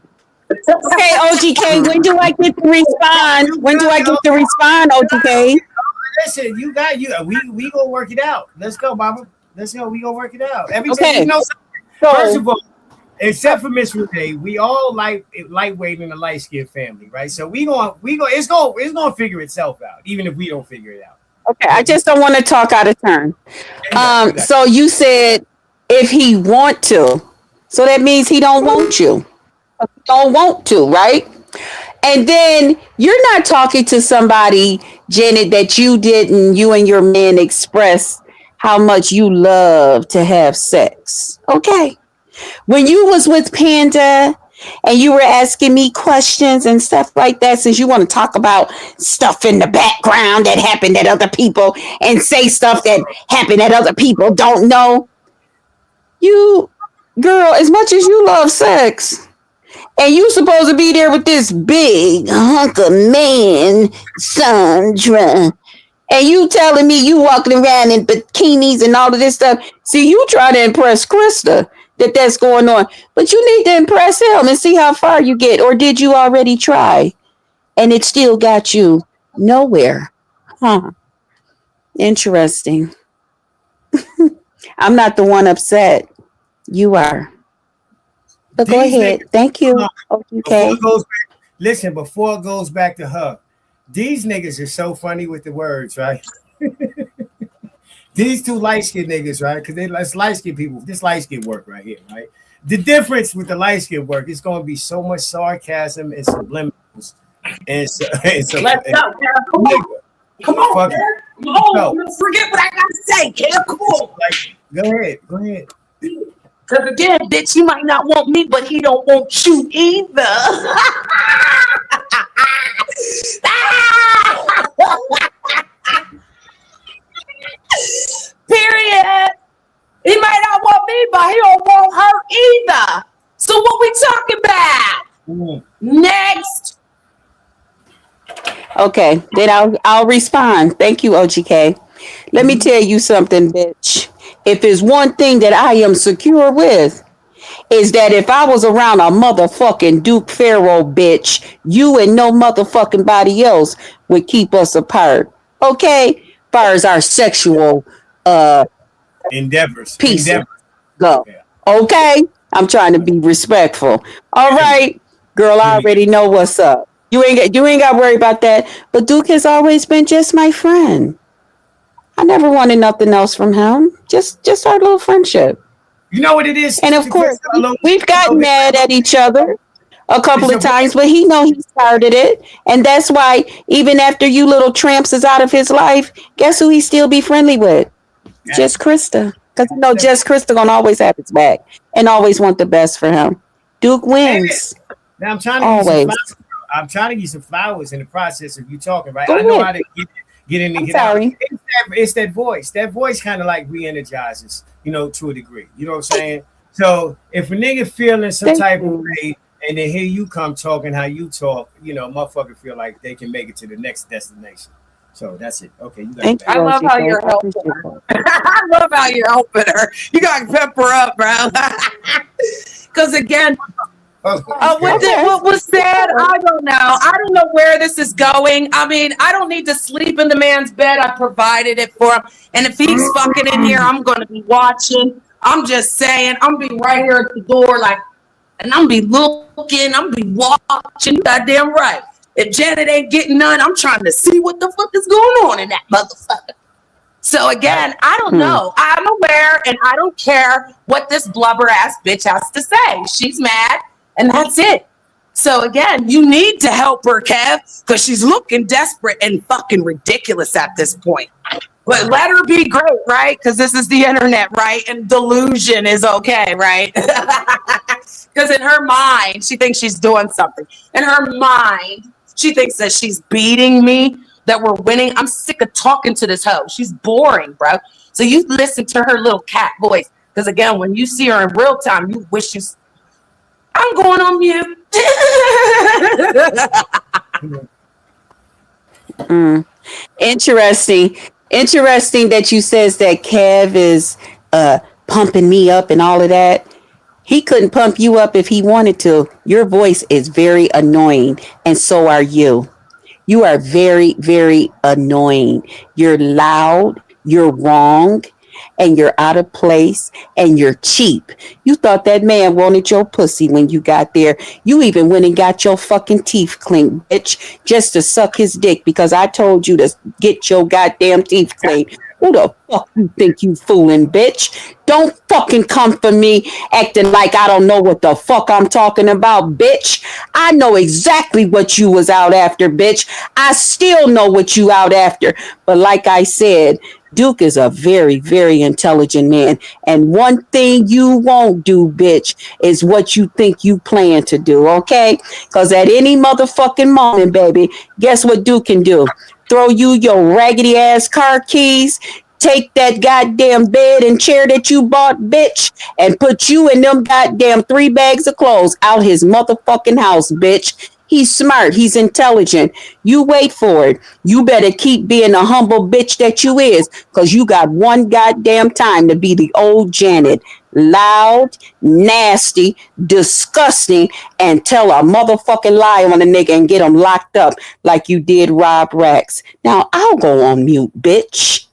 Okay, OGK, when do I get to respond? When do I get to respond, OGK? Listen, you got you. We gonna work it out. Let's go, Mama. Let's go. We gonna work it out. Okay. You know, first of all, except for Miss Renee, we all lightweight in a light skinned family, right? So it's gonna figure itself out, even if we don't figure it out. Okay, I just don't want to talk out of turn. So you said if he want to, so that means he don't want you. Don't want to, right? And then you're not talking to somebody, Janet, that you and your man express how much you love to have sex. Okay. When you was with Panda and you were asking me questions and stuff like that, since you want to talk about stuff in the background that happened at other people and say stuff that happened that other people don't know. You, girl, as much as you love sex, and you supposed to be there with this big hunk of man, Sandra. And you telling me you walking around in bikinis and all of this stuff. See, you try to impress Krista that's going on. But you need to impress him and see how far you get. Or did you already try? And it still got you nowhere. Huh. Interesting. I'm not the one upset. You are. But go ahead. Thank you. Okay. Before it goes back to her, These niggas are so funny with the words, right? These two light-skinned niggas, right? Because that's light-skinned people. This light-skinned work right here, right? The difference with the light-skinned work is going to be so much sarcasm and subliminals. And so Let's go, Kev. Come on. Come on, Fuck Kev. Come on. Don't forget what I got to say, Kev. Come on. Go ahead. Because again, bitch, he might not want me, but he don't want you either. Period. He might not want me, but he don't want her either. So what we talking about? Next. Okay, then I'll respond. Thank you, OGK. Let me tell you something, bitch. If there's one thing that I am secure with, is that if I was around a motherfucking Duke Pharaoh bitch, you and no motherfucking body else would keep us apart. Okay? As far as our sexual endeavors. Peace. Go. Okay? I'm trying to be respectful. All right, girl, I already know what's up. You ain't got to worry about that. But Duke has always been just my friend. I never wanted nothing else from him. Just our little friendship. You know what it is? And of course, we've gotten mad at each other a couple of times, but he started it. And that's why even after you little tramps is out of his life, guess who he still be friendly with? Just Krista. Because you know Just Krista gonna always have his back and always want the best for him. Duke wins. Now I'm trying to give you some flowers in the process of you talking, right? I know how to get in and get out. It's that voice. That voice kind of like re-energizes, to a degree. You know what I'm saying? So if a nigga feeling some type of way and then hear you come talking how you talk, motherfucker feel like they can make it to the next destination. So that's it. Okay, you got it. I love how you're helping her. I love how you're helping her. You got to pep her up, bro. Because again, what was said, I don't know. I don't know where this is going. I mean, I don't need to sleep in the man's bed. I provided it for him. And if he's fucking in here, I'm going to be watching. I'm just saying, I'm be right here at the door, and I'm be looking, I'm be watching. Goddamn right. If Janet ain't getting none, I'm trying to see what the fuck is going on in that motherfucker. So again, I don't know. I'm aware and I don't care what this blubber ass bitch has to say. She's mad and that's it. So again, you need to help her, Kev, because she's looking desperate and fucking ridiculous at this point. But let her be great, right? Because this is the internet, right? And delusion is okay, right? Because in her mind, she thinks she's doing something. In her mind, she thinks that she's beating me, that we're winning. I'm sick of talking to this hoe. She's boring, bro. So you listen to her little cat voice. Because again, when you see her in real time, you wish you... I'm going on mute. Interesting that you says that Kev is pumping me up and all of that. He couldn't pump you up if he wanted to. Your voice is very annoying, and so are you. You are very, very annoying. You're loud, you're wrong, and you're out of place, and you're cheap. You thought that man wanted your pussy when you got there. You even went and got your fucking teeth cleaned, bitch, just to suck his dick because I told you to get your goddamn teeth cleaned. Who the fuck you think you fooling, bitch? Don't fucking come for me acting like I don't know what the fuck I'm talking about, bitch. I know exactly what you was out after, bitch. I still know what you out after. But like I said, Duke is a very, very intelligent man. And one thing you won't do, bitch, is what you think you plan to do, okay? Because at any motherfucking moment, baby, guess what Duke can do? Throw you your raggedy ass car keys, take that goddamn bed and chair that you bought, bitch, and put you in them goddamn 3 bags of clothes out his motherfucking house, bitch. He's smart. He's intelligent. You wait for it. You better keep being the humble bitch that you is, because you got one goddamn time to be the old Janet. Loud, nasty, disgusting, and tell a motherfucking lie on a nigga and get him locked up like you did Rob Rax. Now, I'll go on mute, bitch.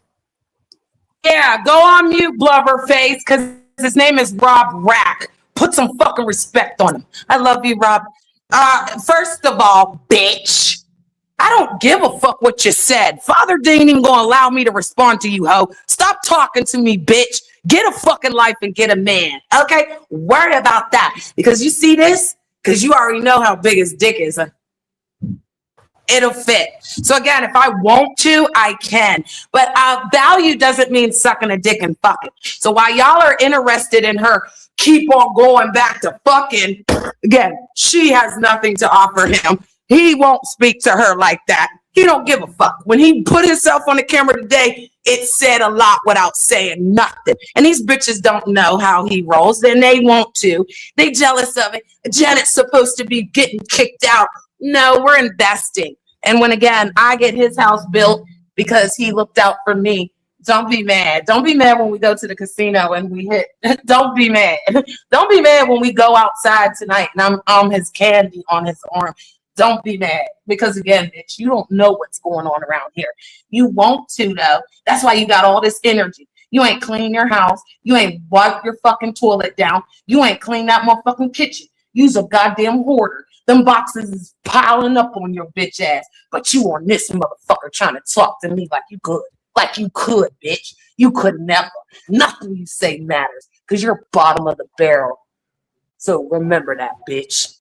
Yeah, go on mute, blubber face, because his name is Rob Rack. Put some fucking respect on him. I love you, Rob. First of all, bitch, I don't give a fuck what you said. Father ain't even gonna allow me to respond to you, ho. Stop talking to me, bitch. Get a fucking life and get a man. Okay? Worry about that. Because you see this? Because you already know how big his dick is. It'll fit. So again, if I want to, I can. But value doesn't mean sucking a dick and fucking. So while y'all are interested in her keep on going back to fucking, again, she has nothing to offer him. He won't speak to her like that. He don't give a fuck. When he put himself on the camera today, it said a lot without saying nothing. And these bitches don't know how he rolls, and they want to. They jealous of it. Janet's supposed to be getting kicked out. No, we're investing. And when, again, I get his house built because he looked out for me, don't be mad. Don't be mad when we go to the casino and we hit. Don't be mad. Don't be mad when we go outside tonight and I'm his candy on his arm. Don't be mad. Because, again, bitch, you don't know what's going on around here. You want to, though. That's why you got all this energy. You ain't clean your house. You ain't wipe your fucking toilet down. You ain't clean that motherfucking kitchen. You's a goddamn hoarder. Them boxes is piling up on your bitch ass. But you on this motherfucker trying to talk to me like you could. Like you could, bitch. You could never. Nothing you say matters. Because you're bottom of the barrel. So remember that, bitch.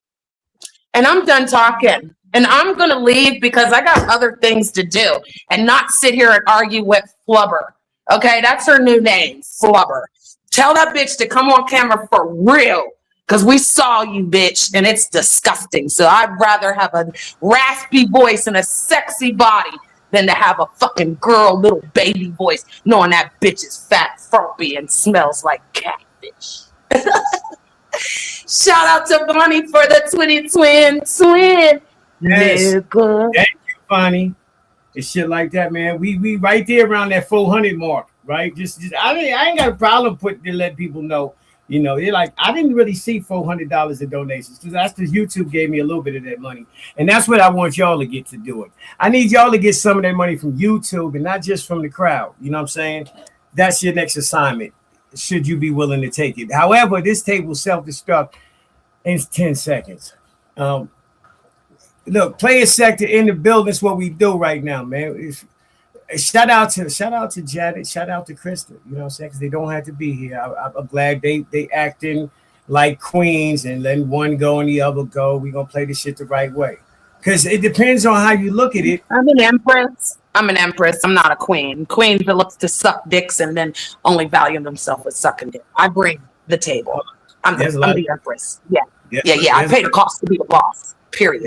And I'm done talking. And I'm going to leave because I got other things to do. And not sit here and argue with Flubber. Okay? That's her new name. Flubber. Tell that bitch to come on camera for real. Because we saw you, bitch, and it's disgusting. So I'd rather have a raspy voice and a sexy body than to have a fucking girl, little baby voice, knowing that bitch is fat, frumpy, and smells like catfish. Shout out to Bonnie for the twin. Yes. Nigga. Thank you, Bonnie. It's shit like that, man. We right there around that 400 mark, right? Just I ain't got a problem to let people know. You know, they're like, I didn't really see $400 in donations. That's because YouTube gave me a little bit of that money. And that's what I want y'all to get to do it. I need y'all to get some of that money from YouTube and not just from the crowd. You know what I'm saying? That's your next assignment, should you be willing to take it. However, this table self-destruct in 10 seconds. Look, player sector in the building is what we do right now, man. Shout out to Janet, shout out to Krista, you know what I'm saying? Because they don't have to be here. I'm glad they acting like queens and letting one go and the other go. We're gonna play this shit the right way. Because it depends on how you look at it. I'm an empress. I'm not a queen. Queens that looks to suck dicks and then only value themselves with sucking dick. I bring the table. I'm the empress. Yeah. I pay the cost to be the boss. Period.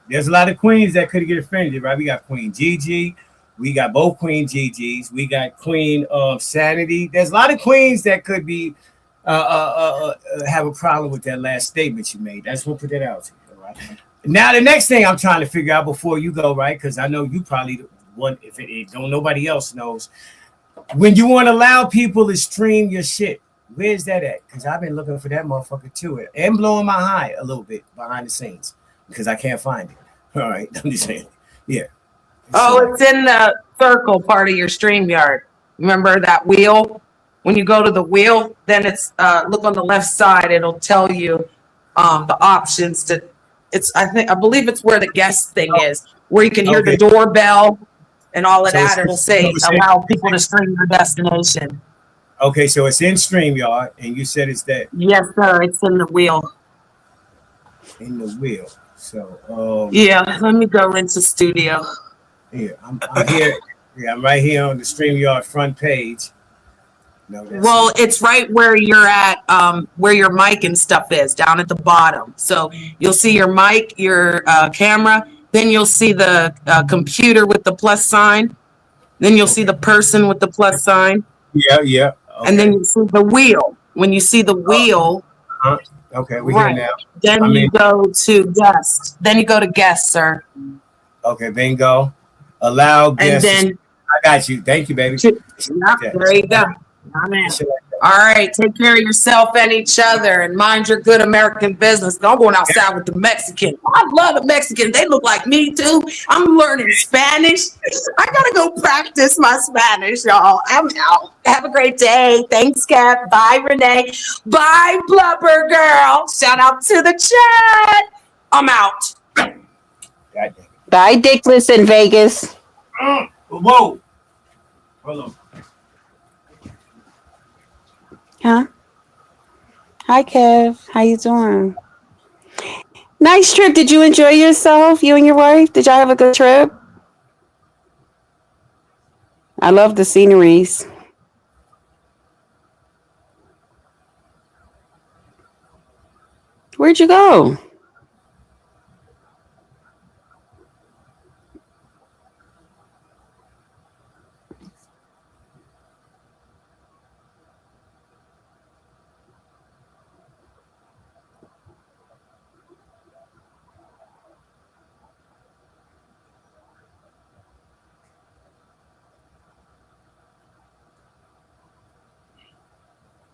There's a lot of queens that could get offended, right? We got Queen Gigi. We got both Queen Gigi's. We got Queen of Sanity. There's a lot of queens that could be have a problem with that last statement you made. That's what put that out to you, right? Now the next thing I'm trying to figure out before you go, right? Because I know you probably want, if it don't nobody else knows, when you want to allow people to stream your shit, where's that at? Because I've been looking for that motherfucker too, and blowing my high a little bit behind the scenes because I can't find it. All right, I'm just saying, yeah. Oh, it's in the circle part of your StreamYard. Remember that wheel? When you go to the wheel, then it's look on the left side. It'll tell you the options to. I believe it's where the guest thing is, where you can hear the doorbell and all of that. It'll say allow people to stream your destination. Okay, so it's in StreamYard, and you said it's that. Yes, sir. It's in the wheel. In the wheel. So. Yeah. Let me go into studio. Yeah, I'm here. Yeah, I'm right here on the StreamYard front page. No, well, it's right where you're at, where your mic and stuff is, down at the bottom. So you'll see your mic, your camera, then you'll see the computer with the plus sign, then you'll see the person with the plus sign. Yeah. Okay. And then you see the wheel. When you see the wheel, okay, we're here now. Then you go to guest. Then you go to guest, sir. Okay, bingo. Allow guests. And then I got you. Thank you, baby. There you go. Amen. All right, take care of yourself and each other, and mind your good American business. Don't go outside with the Mexican. I love the Mexican. They look like me too. I'm learning Spanish. I gotta go practice my Spanish, y'all. I'm out. Have a great day. Thanks, Kev. Bye, Renee. Bye, Blubber Girl. Shout out to the chat. I'm out. God damn it. Bye, Dickless in Vegas. Whoa. Hold on. Huh? Hi, Kev. How you doing? Nice trip. Did you enjoy yourself, you and your wife? Did y'all have a good trip? I love the sceneries. Where'd you go?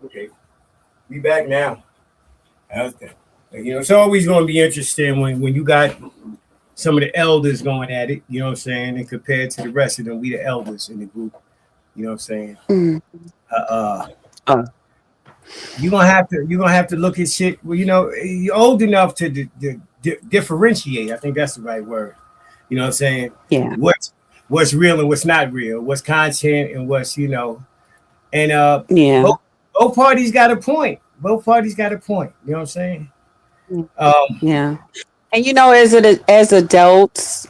Okay. We back now. Okay. You know, it's always going to be interesting when you got some of the elders going at it, you know what I'm saying, and compared to the rest of them, we the elders in the group, you know what I'm saying. Mm. You're gonna have to look at shit. Well, you know, you're old enough to differentiate. I think that's the right word. You know what I'm saying? Yeah. What's real and what's not real, what's content and what's, you know, and Yeah. both parties got a point. Both parties got a point. You know what I'm saying? Yeah. And you know, as adults,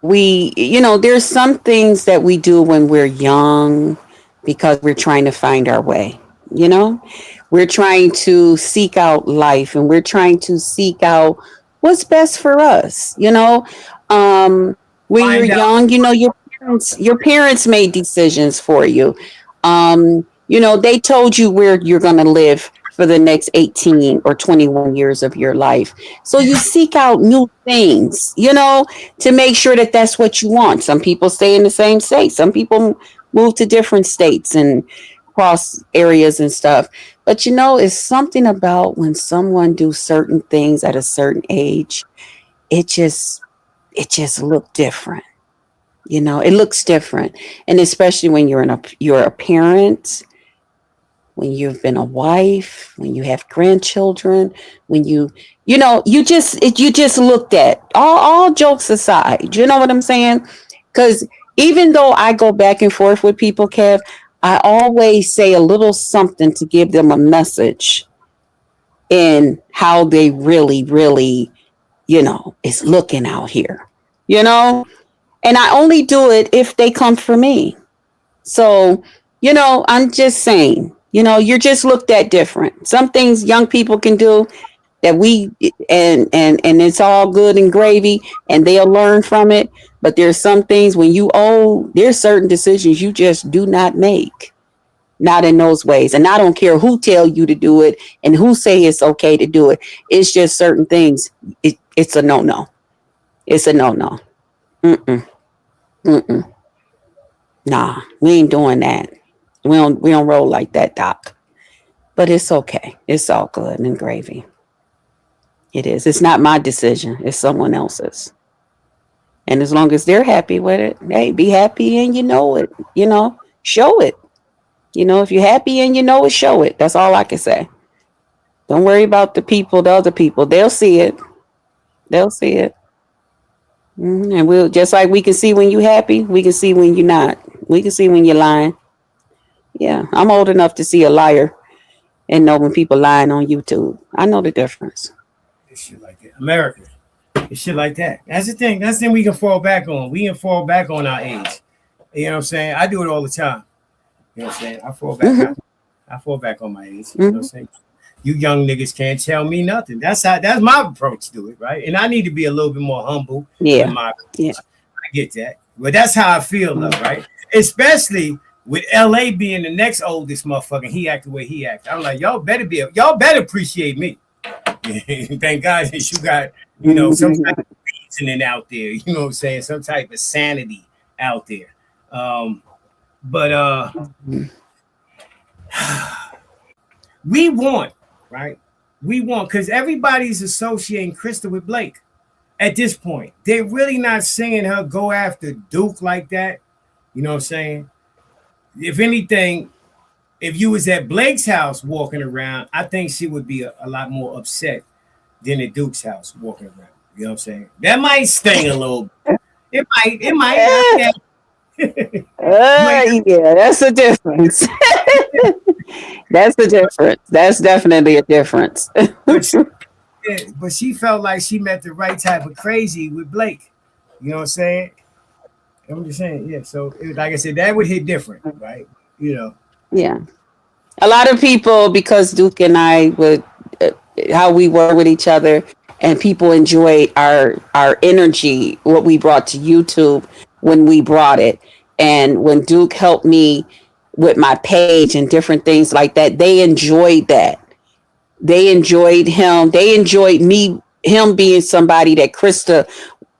we, you know, there's some things that we do when we're young because we're trying to find our way. You know, we're trying to seek out life and we're trying to seek out what's best for us. You know, when Find you're out. young, you know, your parents made decisions for you. You know, they told you where you're going to live for the next 18 or 21 years of your life. So you seek out new things, you know, to make sure that that's what you want. Some people stay in the same state. Some people move to different states and cross areas and stuff. But you know, it's something about when someone do certain things at a certain age, it just look different. You know, it looks different. And especially when you're a parent, when you've been a wife, when you have grandchildren, when you know, you just looked at, all jokes aside, you know what I'm saying? Because even though I go back and forth with people, Kev, I always say a little something to give them a message in how they really, really, you know, is looking out here, you know? And I only do it if they come for me. So, you know, I'm just saying, you know, you're just looked at different. Some things young people can do that and it's all good and gravy and they'll learn from it. But there's some things when you old, there's certain decisions you just do not make. Not in those ways. And I don't care who tell you to do it and who say it's okay to do it. It's just certain things. It's a no-no. It's a no-no. Mm-mm. Mm-mm. Nah, we ain't doing that. We don't roll like that, Doc. But it's okay. It's all good and gravy. It is. It's not my decision. It's someone else's. And as long as they're happy with it, hey, be happy and you know it. You know, show it. You know, if you're happy and you know it, show it. That's all I can say. Don't worry about the other people. They'll see it. They'll see it. And we'll, just like we can see when you're happy, we can see when you're not. We can see when you're lying. Yeah, I'm old enough to see a liar and know when people lying on YouTube. I know the difference. It's shit like that. America. It's shit like that. That's the thing. That's the thing we can fall back on. We can fall back on our age. You know what I'm saying? I do it all the time. You know what I'm saying? I fall back on my age. You know what I'm saying? You young niggas can't tell me nothing. That's my approach to it, right? And I need to be a little bit more humble. Yeah. I get that. But that's how I feel, though, right? Especially with LA being the next oldest motherfucker, he act the way he act. I'm like, y'all better appreciate me. Thank God that you got, you know, some type of reasoning out there. You know what I'm saying? Some type of sanity out there. But we want, right? We want, because everybody's associating Krista with Blake at this point. They're really not seeing her go after Duke like that. You know what I'm saying? If anything, if you was at Blake's house walking around, I think she would be a lot more upset than at Duke's house walking around. You know what I'm saying? That might sting a little. It might. Yeah, that's the difference. That's the difference. That's definitely a difference. But she felt like she met the right type of crazy with Blake. You know what I'm saying? I'm just saying, yeah. So, like I said, that would hit different, right? You know. Yeah. A lot of people, because Duke and I would, how we were with each other, and people enjoyed our energy, what we brought to YouTube when we brought it. And when Duke helped me with my page and different things like that, they enjoyed that. They enjoyed him. They enjoyed him being somebody that Krista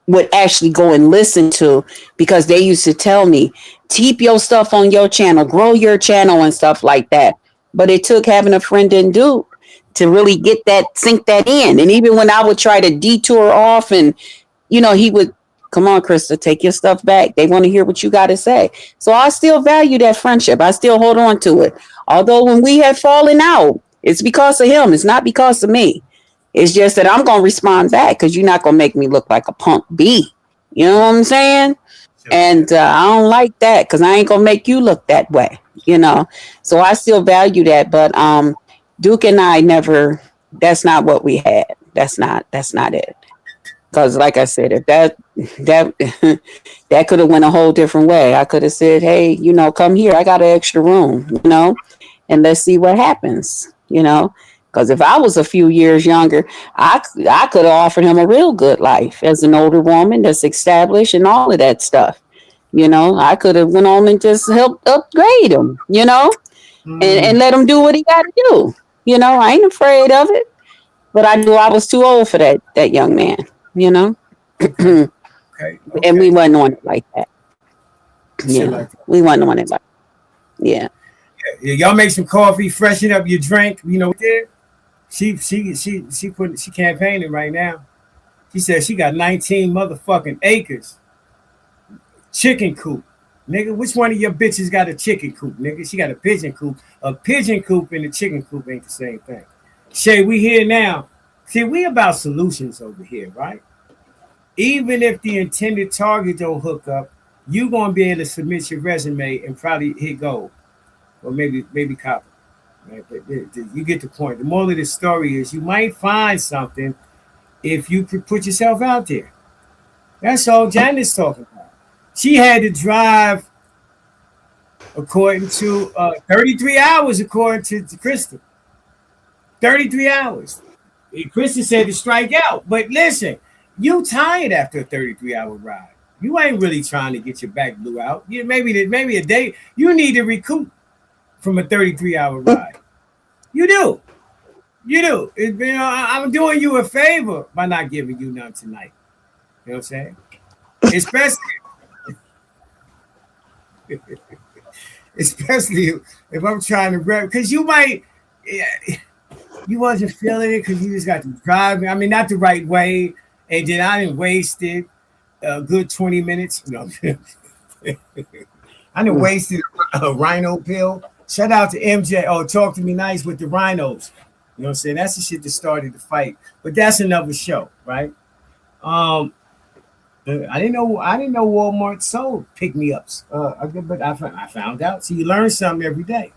would actually go and listen to, because they used to tell me, keep your stuff on your channel, grow your channel and stuff like that. But it took having a friend in Duke to really sink that in. And even when I would try to detour off and, he would, come on, Krista, take your stuff back. They want to hear what you got to say. So I still value that friendship. I still hold on to it. Although when we had fallen out, it's because of him. It's not because of me. It's just that I'm going to respond back, because you're not going to make me look like a punk B. You know what I'm saying? And I don't like that, because I ain't going to make you look that way, So I still value that. But Duke and I never, that's not what we had. That's not it. Because like I said, if that could have went a whole different way. I could have said, hey, come here. I got an extra room, and let's see what happens, Because if I was a few years younger, I could have offered him a real good life as an older woman that's established and all of that stuff. I could have went on and just helped upgrade him, and let him do what he got to do. I ain't afraid of it, but I knew I was too old for that young man, Okay. And we wasn't on it like that. Yeah, we wasn't on it like that. Yeah. Y'all make some coffee, freshen up your drink. There. She campaigning right now. She said she got 19 motherfucking acres. Chicken coop. Nigga, which one of your bitches got a chicken coop, nigga? She got a pigeon coop. A pigeon coop and a chicken coop ain't the same thing. Shay, we here now. See, we about solutions over here, right? Even if the intended target don't hook up, you gonna be able to submit your resume and probably hit gold. Or maybe copper. Right? But you get the point. The moral of the story is you might find something if you could put yourself out there. That's all Janet's talking about. She had to drive, according to 33 hours, according to Krista. 33 hours. Krista said to strike out. But listen, you tired after a 33-hour ride. You ain't really trying to get your back blew out. Maybe a day. You need to recoup from a 33-hour ride. You do. I'm doing you a favor by not giving you none tonight. You know what I'm saying? Especially if I'm trying to rep, because you might, you wasn't feeling it because you just got to drive. I mean, not the right way, and then I didn't wasted a good 20 minutes. No, I didn't wasted a rhino pill. Shout out to MJ. Oh, talk to me nice with the rhinos. You know what I'm saying? That's the shit that started the fight. But that's another show, right? I didn't know Walmart sold pick-me-ups. But I found out. So you learn something every day.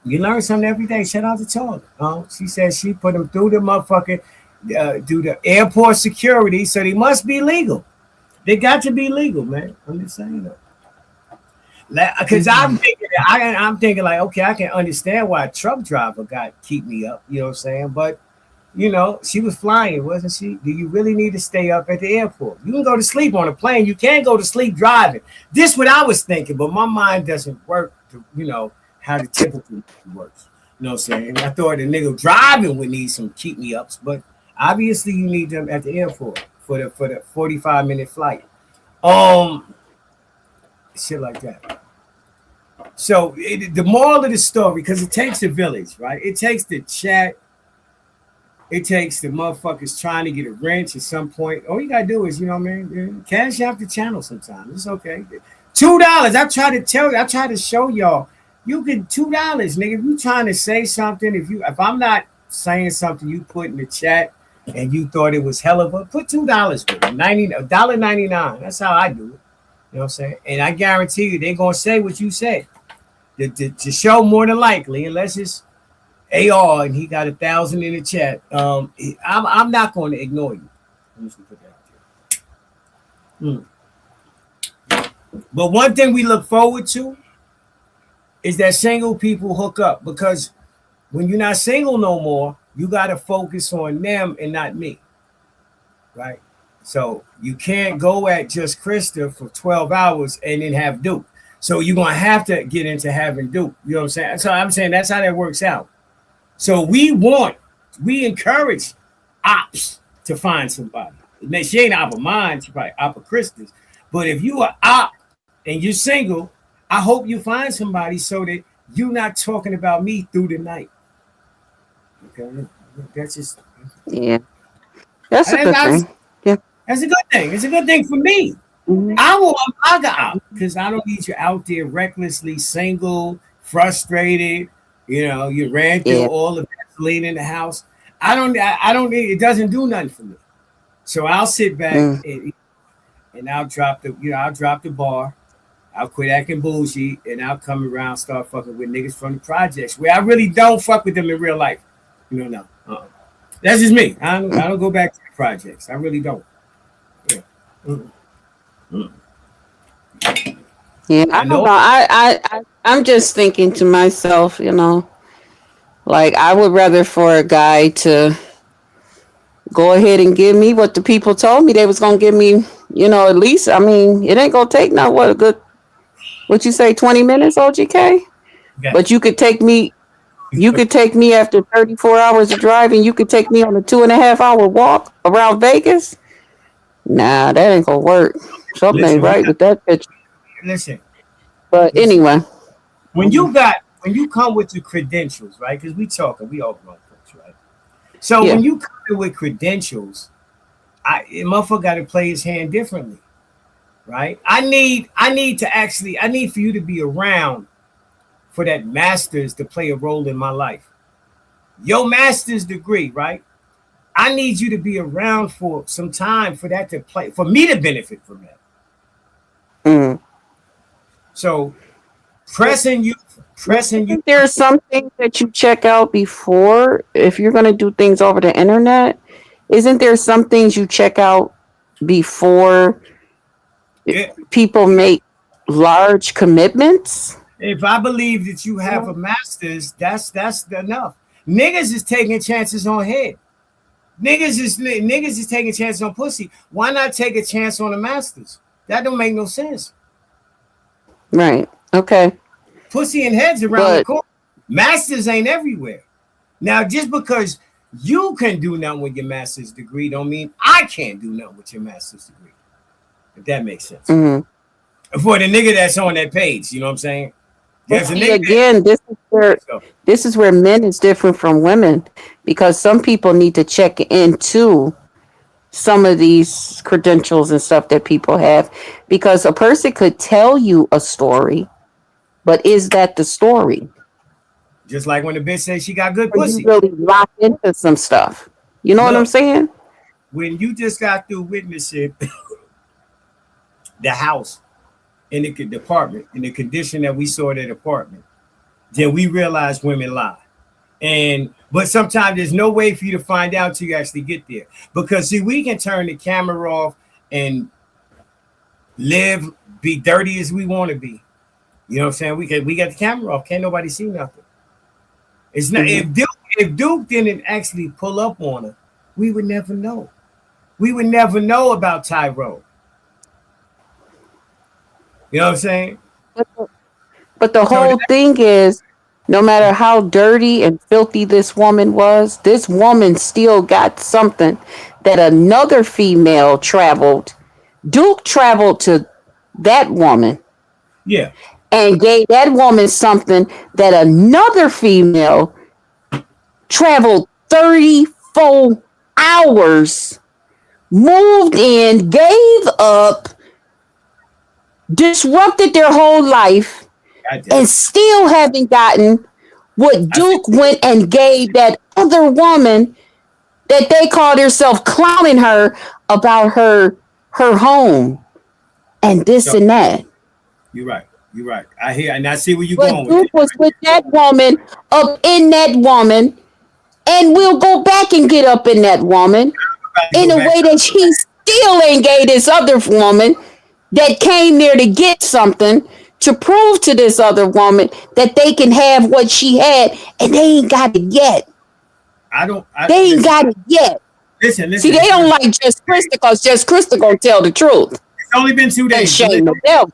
You learn something every day. Shout out to Todd. She said she put them through the motherfucking do the airport security, so they must be legal. They got to be legal, man. I'm just saying that. Because I'm thinking like, okay, I can understand why a truck driver keep me up. You know what I'm saying? But she was flying, wasn't she? Do you really need to stay up at the airport? You can go to sleep on a plane. You can't go to sleep driving. This is what I was thinking, but my mind doesn't work to, how the typical works. You know what I'm saying? I thought the nigga driving would need some keep me ups, but obviously you need them at the airport for the 45-minute flight. Shit like that. So the moral of the story, because it takes a village, right? It takes the chat. It takes the motherfuckers trying to get a wrench at some point. All you gotta do is, cash out the channel sometimes. It's okay. $2. I try to show y'all. You can $2, nigga. If you trying to say something, if I'm not saying something you put in the chat and you thought it was hell of a, put $2 with it, $1.99. That's how I do it. You know what I'm saying? And I guarantee you, they're gonna say what you said. The show more than likely, unless it's AR and he got 1,000 in the chat. I'm not going to ignore you. I'm just gonna put that out there. But one thing we look forward to is that single people hook up, because when you're not single no more, you got to focus on them and not me, right? So you can't go at just Krista for 12 hours and then have Duke. So you're going to have to get into having Duke. You know what I'm saying? So I'm saying that's how that works out. So we encourage ops to find somebody. She ain't op of mine, she probably op of Krista's. But if you are op and you're single, I hope you find somebody so that you're not talking about me through the night. Okay, that's just that's a good thing. Yeah, that's a good thing. It's a good thing for me. Mm-hmm. I want my guy out because I don't need you out there recklessly single, frustrated. You know, you ran through all the gasoline in the house. I don't need. It doesn't do nothing for me. So I'll sit back and I'll drop the bar. I'll quit acting bougie and I'll come around, start fucking with niggas from the projects where I really don't fuck with them in real life. You know, no. That's just me. I don't go back to the projects. I really don't. Yeah. Yeah, I don't know. I'm just thinking to myself, you know, like I would rather for a guy to go ahead and give me what the people told me they was gonna give me, you know, at least, I mean, it ain't gonna take now what a good, what you say, 20 minutes, OGK? Yeah. But you could take me after 34 hours of driving, you could take me on a 2.5-hour walk around Vegas. Nah, that ain't gonna work. Something ain't right with that picture. Listen. But anyway. When you come with the credentials, right? Because we all grown folks, right? So when you come with credentials, a motherfucker got to play his hand differently, right? I need for you to be around for that master's to play a role in my life. Your master's degree, right? I need you to be around for some time for that to play, for me to benefit from that. So pressing you. There's something that you check out before, if you're going to do things over the internet. Isn't there some things you check out before people make large commitments? If I believe that you have a master's, that's enough. Niggas is taking chances on head. Niggas is taking chances on pussy. Why not take a chance on a master's? That don't make no sense. Right. Okay. Pussy and heads around the corner. Masters ain't everywhere. Now, just because you can do nothing with your master's degree don't mean I can't do nothing with your master's degree. If that makes sense. Mm-hmm. For the nigga that's on that page, you know what I'm saying? Again, this is where men is different from women, because some people need to check into some of these credentials and stuff that people have, because a person could tell you a story, but is that the story? Just like when the bitch says she got good pussy. You really lock into some stuff. You know what I'm saying? When you just got through witnessing the house in the department, in the condition that we saw that apartment, then we realized women lie. But sometimes there's no way for you to find out until you actually get there. Because see, we can turn the camera off and be dirty as we want to be. You know what I'm saying? We got the camera off. Can't nobody see nothing. It's not if Duke didn't actually pull up on her, we would never know. We would never know about Tyrone. You know what I'm saying? But the whole thing is, no matter how dirty and filthy this woman was, this woman still got something that another female traveled. Duke traveled to that woman. Yeah. And gave that woman something that another female traveled 34 hours, moved in, gave up, disrupted their whole life, and still haven't gotten what Duke went and gave that other woman that they called herself clowning her about her home and this and that. You're right. You're right. I hear and I see where you're But going with Duke it. was with that woman, up in that woman, and we'll go back and get up in that woman in a way that he still ain't gave this other woman that came there to get something to prove to this other woman that they can have what she had, and they ain't got it yet. They ain't got it yet. Listen. See, they don't like Just Krista because Just Krista gonna tell the truth. It's only been 2 And days. shame the devil.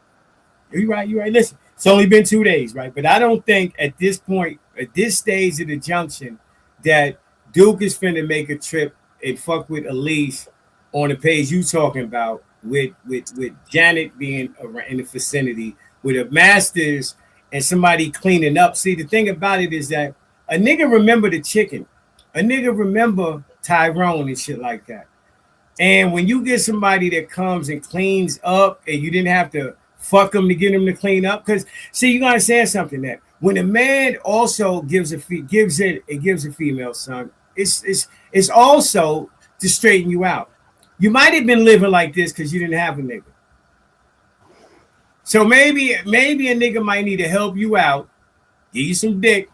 You're right. Listen, it's only been 2 days, right? But I don't think at this point, at this stage of the junction, that Duke is finna make a trip and fuck with Elise on the page you talking about with Janet being in the vicinity with a Masters and somebody cleaning up. See, the thing about it is that a nigga remember the chicken, a nigga remember Tyrone and shit like that. And when you get somebody that comes and cleans up and you didn't have to fuck them to get them to clean up, because see, you gotta understand something that when a man also gives a female son, it's also to straighten you out. You might have been living like this because you didn't have a nigga. So maybe a nigga might need to help you out, give you some dick,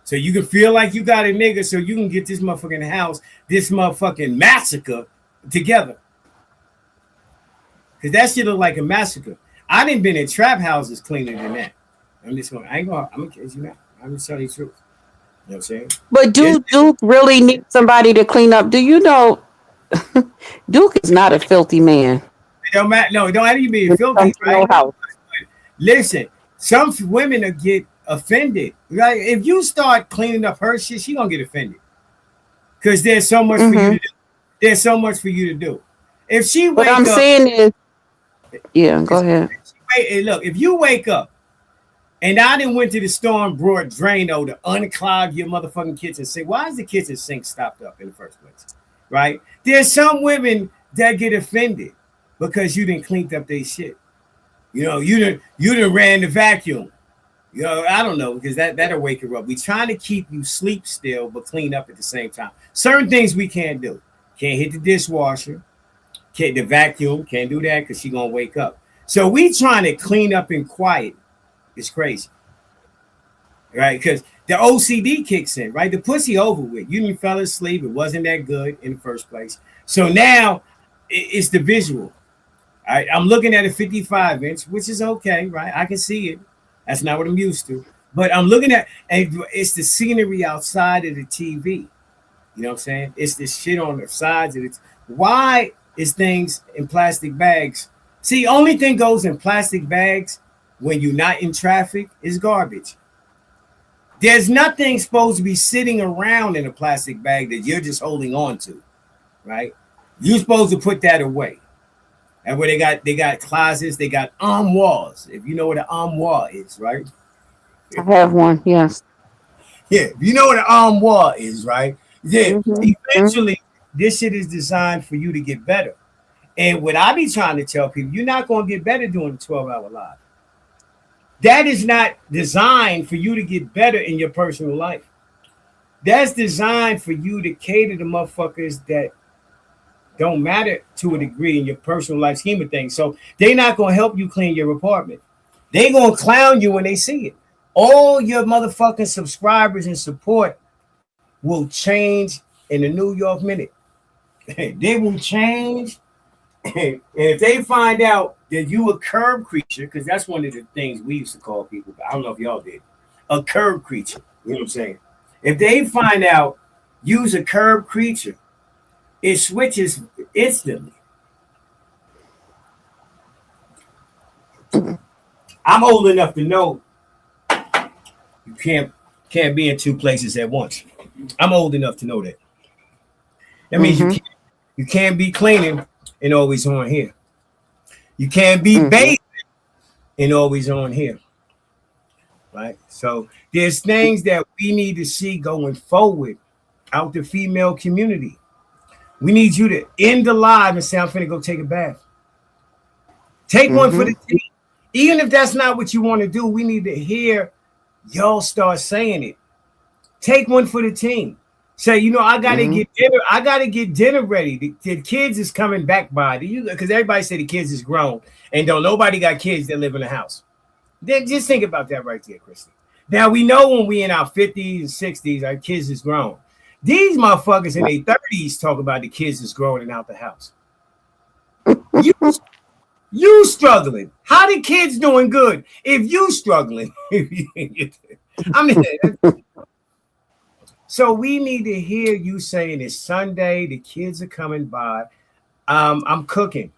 so you can feel like you got a nigga, so you can get this motherfucking house, this motherfucking massacre together. Because that shit look like a massacre. I didn't been in trap houses cleaner than that. I'm gonna kid you not. I'm just telling you the truth. You know what I'm saying? But Duke really need somebody to clean up. Do you know Duke is not a filthy man? It don't matter. No, it don't have to be filthy, right? Listen, some women will get offended. Right? If you start cleaning up her shit, she gonna get offended. Because there's so much for you to do. There's so much for you to do. If she wake up, saying is, yeah, go ahead. Look, if you wake up and I didn't went to the store and brought Drano to unclog your motherfucking kitchen sink, why is the kitchen sink stopped up in the first place? Right? There's some women that get offended because you didn't clean up their shit. You know, you done ran the vacuum. You know, I don't know, because that'll wake her up. We trying to keep you sleep still, but clean up at the same time. Certain things we can't do. Can't hit the dishwasher. Can't the vacuum. Can't do that because she gonna wake up. So we trying to clean up in quiet. It's crazy, right? Because the OCD kicks in, right? The pussy over with. You didn't fell asleep. It wasn't that good in the first place. So now it's the visual. All right, I'm looking at a 55-inch, which is okay, right? I can see it. That's not what I'm used to. But I'm looking at, and it's the scenery outside of the TV. You know what I'm saying? It's the shit on the sides of it. Why is things in plastic bags? See, only thing goes in plastic bags when you're not in traffic is garbage. There's nothing supposed to be sitting around in a plastic bag that you're just holding on to, right? You're supposed to put that away. And where they got closets, they got armoires. If you know what an armoire is, right? I have one, yes. Yeah, you know what an armoire is, right? Yeah, eventually this shit is designed for you to get better. And what I be trying to tell people, you're not going to get better doing a 12-hour live. That is not designed for you to get better in your personal life. That's designed for you to cater to motherfuckers that don't matter to a degree in your personal life scheme of things. So they're not going to help you clean your apartment. They're going to clown you when they see it. All your motherfucking subscribers and support will change in a New York minute. They will change. And if they find out that you a curb creature, because that's one of the things we used to call people, but I don't know if y'all did, a curb creature. You know what I'm saying? If they find out you's a curb creature, it switches instantly. I'm old enough to know you can't be in two places at once. I'm old enough to know that. That means you can't be cleaning and always on here. You can't be bathing and always on here. Right? So there's things that we need to see going forward out the female community. We need you to end the live and say, I'm finna go take a bath. Take one for the team. Even if that's not what you want to do, we need to hear y'all start saying it. Take one for the team. Say, you know, I gotta Mhm. get dinner. I gotta get dinner ready. The kids is coming back by. Because everybody say the kids is grown and don't nobody got kids that live in the house. Then just think about that right there, Christy. Now we know when we in our 50s and 60s, our kids is grown. These motherfuckers in their 30s talk about the kids is growing and out the house. You struggling. How the kids doing good if you struggling? I mean, so we need to hear you saying it's Sunday, the kids are coming by. I'm cooking.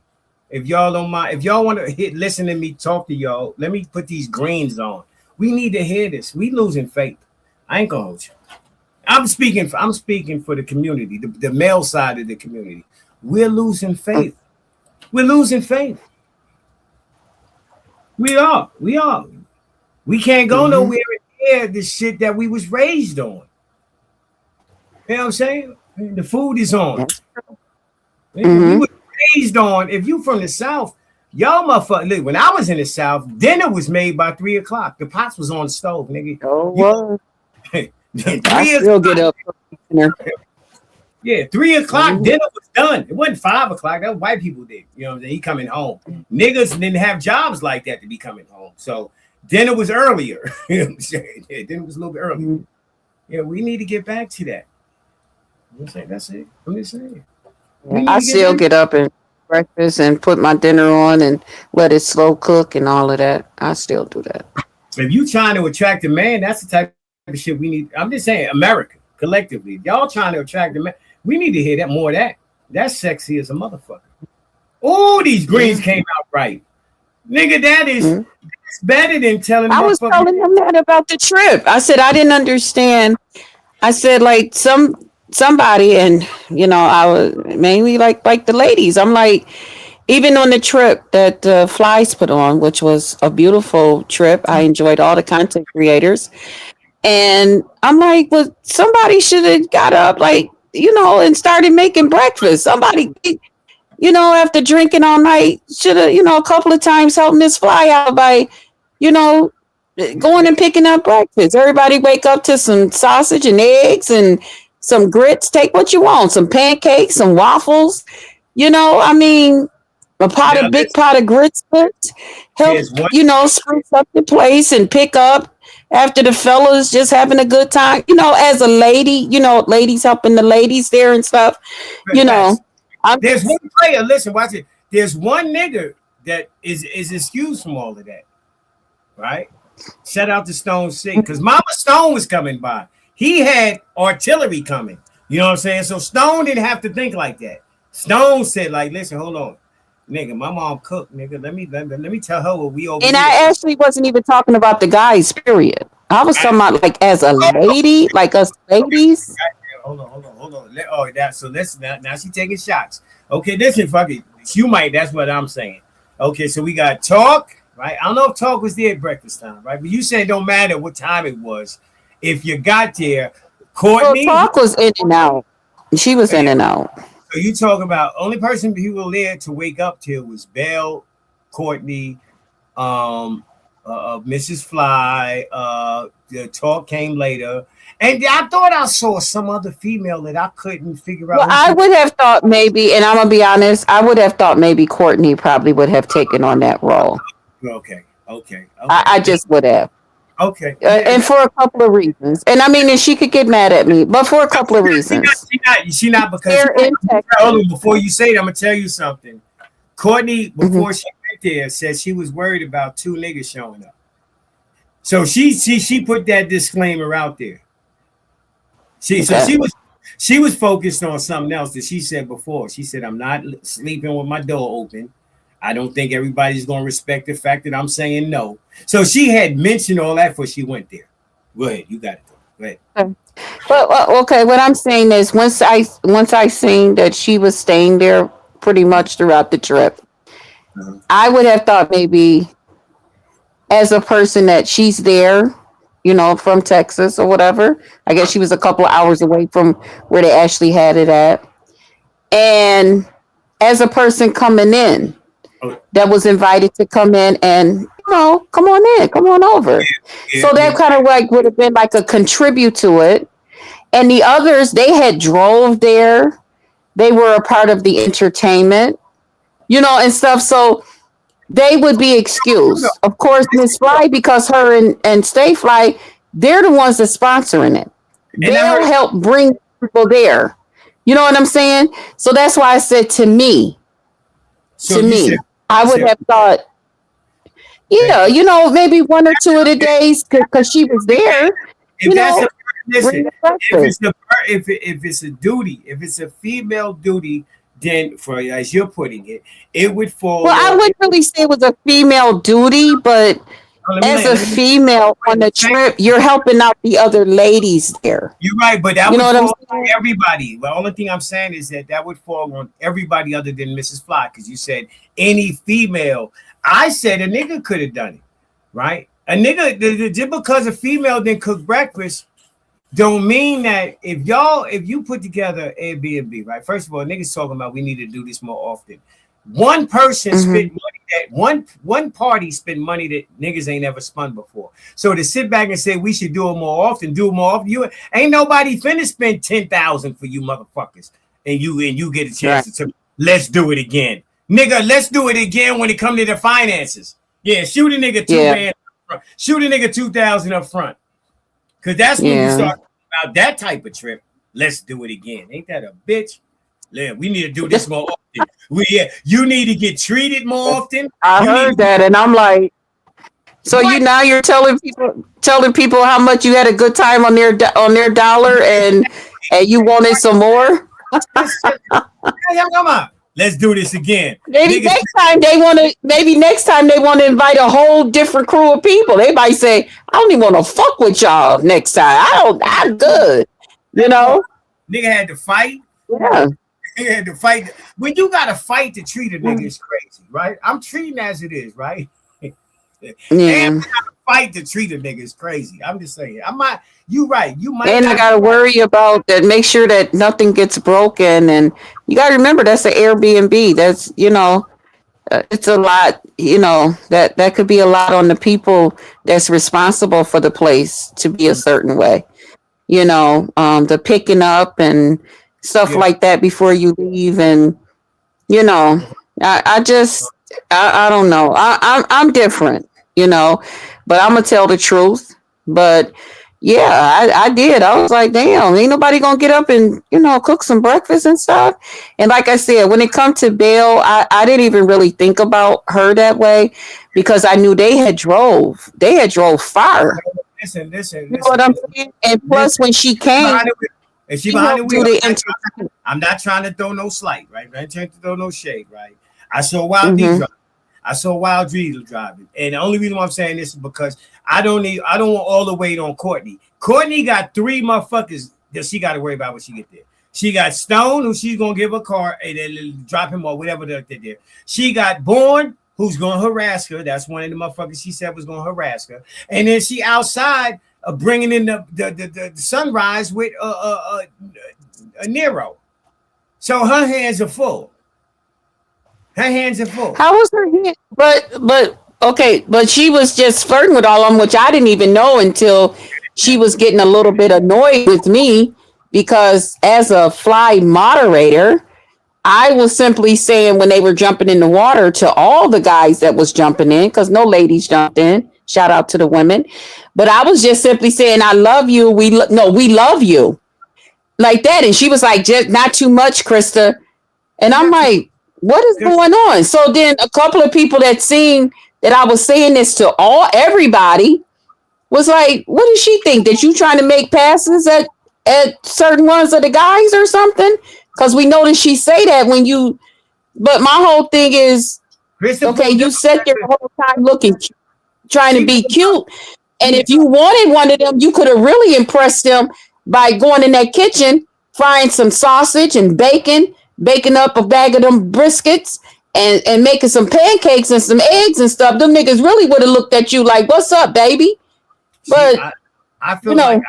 If y'all don't mind, if y'all want to listen to me talk to y'all, let me put these greens on. We need to hear this. We losing faith. I ain't gonna hold you. I'm speaking for the community, the male side of the community. We're losing faith. We're losing faith. We are. We can't go nowhere and hear the shit that we was raised on. You know what I'm saying? The food is on. We were raised on. If you from the South, y'all motherfucker. Look, when I was in the South, dinner was made by 3 o'clock. The pots was on the stove, nigga. Oh, well. I 3 still get up. Yeah, 3 o'clock dinner was done. It wasn't 5 o'clock. That was white people did. You know what I'm saying? He coming home. Niggas didn't have jobs like that to be coming home. So dinner was earlier. You know what I'm saying? Yeah, dinner was a little bit earlier. Yeah, we need to get back to that. I'm saying that's it. I'm just saying. I still get up and breakfast and put my dinner on and let it slow cook and all of that. I still do that. If you trying to attract a man, that's the type of shit we need. I'm just saying, America collectively, y'all trying to attract a man. We need to hear that more of that. That's sexy as a motherfucker. Oh, these greens came out right. Nigga, that's better than telling I was telling him that about the trip. I said I didn't understand. I said like somebody, and you know, I was mainly like the ladies. I'm like, even on the trip that Flies put on, which was a beautiful trip. I enjoyed all the content creators. And I'm like, well, somebody should have got up, like, you know, and started making breakfast. Somebody, you know, after drinking all night, should have, you know, a couple of times helped Miss Fly out by, you know, going and picking up breakfast. Everybody wake up to some sausage and eggs and some grits. Take what you want, some pancakes, some waffles. You know, I mean, a big pot of grits. Help, you know, spruce up the place and pick up after the fellas just having a good time, you know, as a lady, you know, ladies helping the ladies there and stuff, you know. There's one player, listen, watch it. There's one nigga that is excused from all of that, right? Shout out to Stone C, because Mama Stone was coming by. He had artillery coming, you know what I'm saying? So Stone didn't have to think like that. Stone said, like, listen, hold on. Nigga, my mom cooked, nigga. Let me tell her what we over. And I actually wasn't even talking about the guys, period. I was talking about like as a lady, like us ladies. Hold on. Oh, so let's now she taking shots. Okay, listen, fuck it. You might, that's what I'm saying. Okay, so we got Talk, right? I don't know if Talk was there at breakfast time, right? But you said it don't matter what time it was. If you got there, Courtney. Well, Talk was in and out. She was in and out. So you talk about only person who was there to wake up till was Belle, Courtney, Mrs. Fly. The Talk came later, and I thought I saw some other female that I couldn't figure out. Well, I would have thought maybe, and I'm gonna be honest, I would have thought maybe Courtney probably would have taken on that role. Okay. I just would have. Okay. And for a couple of reasons. And I mean, and she could get mad at me, but for a couple of reasons. She not because before you say it, I'm gonna tell you something. Courtney, before she went there, said she was worried about 2 niggas showing up. So she put that disclaimer out there. So she was focused on something else that she said before. She said, I'm not sleeping with my door open. I don't think everybody's going to respect the fact that I'm saying no. So she had mentioned all that before she went there. Go ahead. You got it. Go ahead. Well, okay. What I'm saying is once I seen that she was staying there pretty much throughout the trip, I would have thought maybe as a person that she's there, you know, from Texas or whatever. I guess she was a couple of hours away from where they actually had it at. And as a person coming in, that was invited to come in and, you know, come on in, come on over. So that kind of like would have been like a contribute to it. and the others, they had drove there. They were a part of the entertainment, and stuff. So they would be excused. Of course, Miss Fly, because her and Stay Fly, they're the ones that's sponsoring it. They'll help bring people there. You know what I'm saying? So that's why I said to me, I would have thought, maybe 1 or 2 of the days because she was there. If it's a duty, if it's a female duty, then as you're putting it, it would fall. Well, I wouldn't really say it was a female duty, but as a female on the trip, you're helping out the other ladies there. You're right, but that would fall on everybody. The only thing I'm saying is that would fall on everybody other than Mrs. Fly, because you said any female. I said a nigga could have done it, right? A nigga, just because a female didn't cook breakfast, don't mean that if you put together Airbnb, right? First of all, niggas talking about we need to do this more often. One person spent money that one party spent money that niggas ain't ever spun before. So to sit back and say we should do it more often, you ain't nobody finna spend 10,000 for you motherfuckers, and you get a chance to let's do it again, nigga. Let's do it again when it come to the finances. Yeah, shoot a nigga $2,000 shoot a nigga 2,000 up front, because that's when you start about that type of trip. Let's do it again. Ain't that a bitch? Yeah, we need to do this more often. You need to get treated more often. I heard that, and I'm like, so what? You're telling people how much you had a good time on their dollar, and you wanted some more. Come on, let's do this again. Maybe next time they want to invite a whole different crew of people. They might say, I don't even want to fuck with y'all next time. I'm good. Nigga had to fight. Yeah. Nigga had to fight. When you got to fight to treat a nigga is crazy, right? I'm treating as it is, right? And fight to treat a nigga is crazy. I'm just saying. You right. You might. And I gotta worry about that. Make sure that nothing gets broken. And you gotta remember that's an Airbnb. That's it's a lot. That could be a lot on the people that's responsible for the place to be a certain way. The picking up and stuff like that before you leave, and I don't know. I'm different, but I'm gonna tell the truth. But I did. I was like, damn, ain't nobody gonna get up and cook some breakfast and stuff. And like I said, when it comes to Belle, I didn't even really think about her that way, because I knew they had drove far. Listen. You know what I'm saying? And plus, when she came, and she behind the wheel. I'm not trying to throw no slight, right? I'm trying to throw no shade, right? I saw Wild D driving. I saw Wild D driving, and the only reason why I'm saying this is because I don't want all the weight on Courtney. Courtney got 3 motherfuckers that she got to worry about when she get there. She got Stone, who she's gonna give a car and then drop him or whatever they're there. She got Bourne, who's gonna harass her. That's one of the motherfuckers she said was gonna harass her. And then she outside bringing in the sunrise with a Nero. So her hands are full. How was her hand? But okay, but she was just flirting with all of them, which I didn't even know until she was getting a little bit annoyed with me, because as a Fly moderator, I was simply saying when they were jumping in the water to all the guys that was jumping in, because no ladies jumped in. Shout out to the women. But I was just simply saying, I love you. We love you. Like that. And she was like, just not too much, Krista. And I'm like, what is going on? So then a couple of people that seen that I was saying this to everybody was like, what does she think? That you trying to make passes at certain ones of the guys or something? Because we noticed she say that when you, but my whole thing is, okay, you sat there the whole time trying to be cute. And if you wanted one of them, you could have really impressed them by going in that kitchen, frying some sausage and bacon, baking up a bag of them briskets and making some pancakes and some eggs and stuff. Them niggas really would have looked at you like, what's up, baby? But I feel like,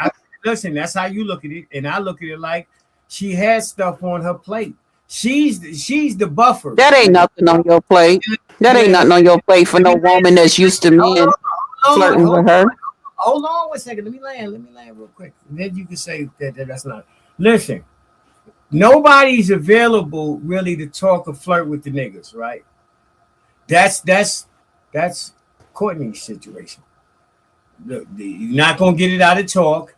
listen, that's how you look at it. And I look at it like she has stuff on her plate. She's the buffer. That ain't nothing on your plate. That ain't nothing on your plate for no woman that's used to men flirting with her. hold on 1 second. Let me land real quick. And then you can say that's not. Listen, nobody's available really to talk or flirt with the niggas, right? That's Courtney's situation. You're not gonna get it out of talk,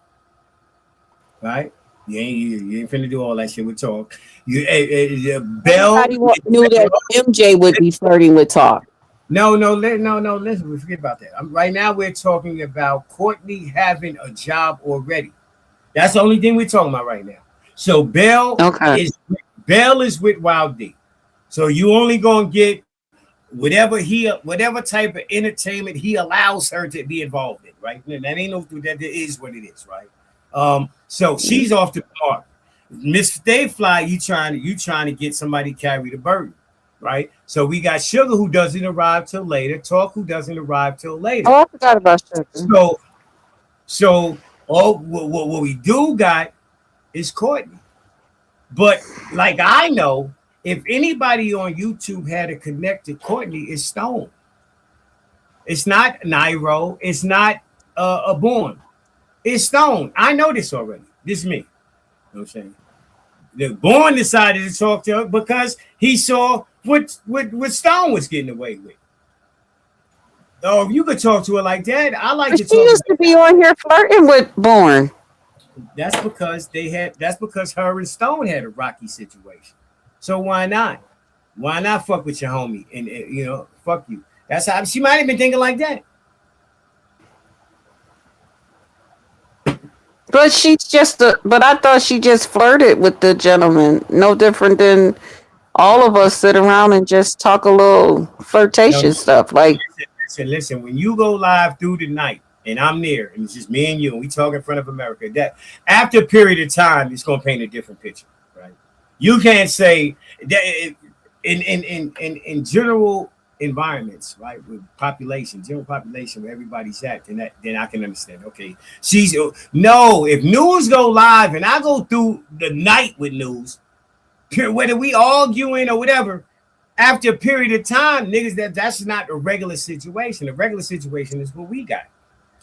right? You ain't finna do all that shit with talk. Bell knew that MJ would be flirting with talk. No. Listen, we forget about that. Right now, we're talking about Courtney having a job already. That's the only thing we're talking about right now. So Bell is with Wild D. So you only gonna get whatever type of entertainment he allows her to be involved in, right? That ain't no that is what it is, right? So she's off the mark. Miss Stay Fly, you trying to get somebody to carry the burden. Right, so we got Sugar who doesn't arrive till later, Talk who doesn't arrive till later. Oh, I forgot about Sugar. So what we do got is Courtney. But like I know, if anybody on YouTube had to connect to Courtney, it's Stone. It's not Nairo. It's not a Born. It's Stone. I know this already. This is me. You know what I'm saying? The Born decided to talk to her because he saw what Stone was getting away with. Oh, if you could talk to her like that, I like to talk. She used to be on here flirting with Born. That's because her and Stone had a rocky situation. So why not? Why not fuck with your homie and fuck you? That's how she might have been thinking like that. But but I thought she just flirted with the gentleman. No different than all of us sit around and just talk a little flirtatious stuff. Like, listen, when you go live through the night and I'm there and it's just me and you and we talk in front of America, that after a period of time, it's going to paint a different picture, right? You can't say that in general environments, right, with general population where everybody's at, then I can understand. Okay, if news go live and I go through the night with news, whether we arguing or whatever, after a period of time, niggas, that's not a regular situation. A regular situation is what we got.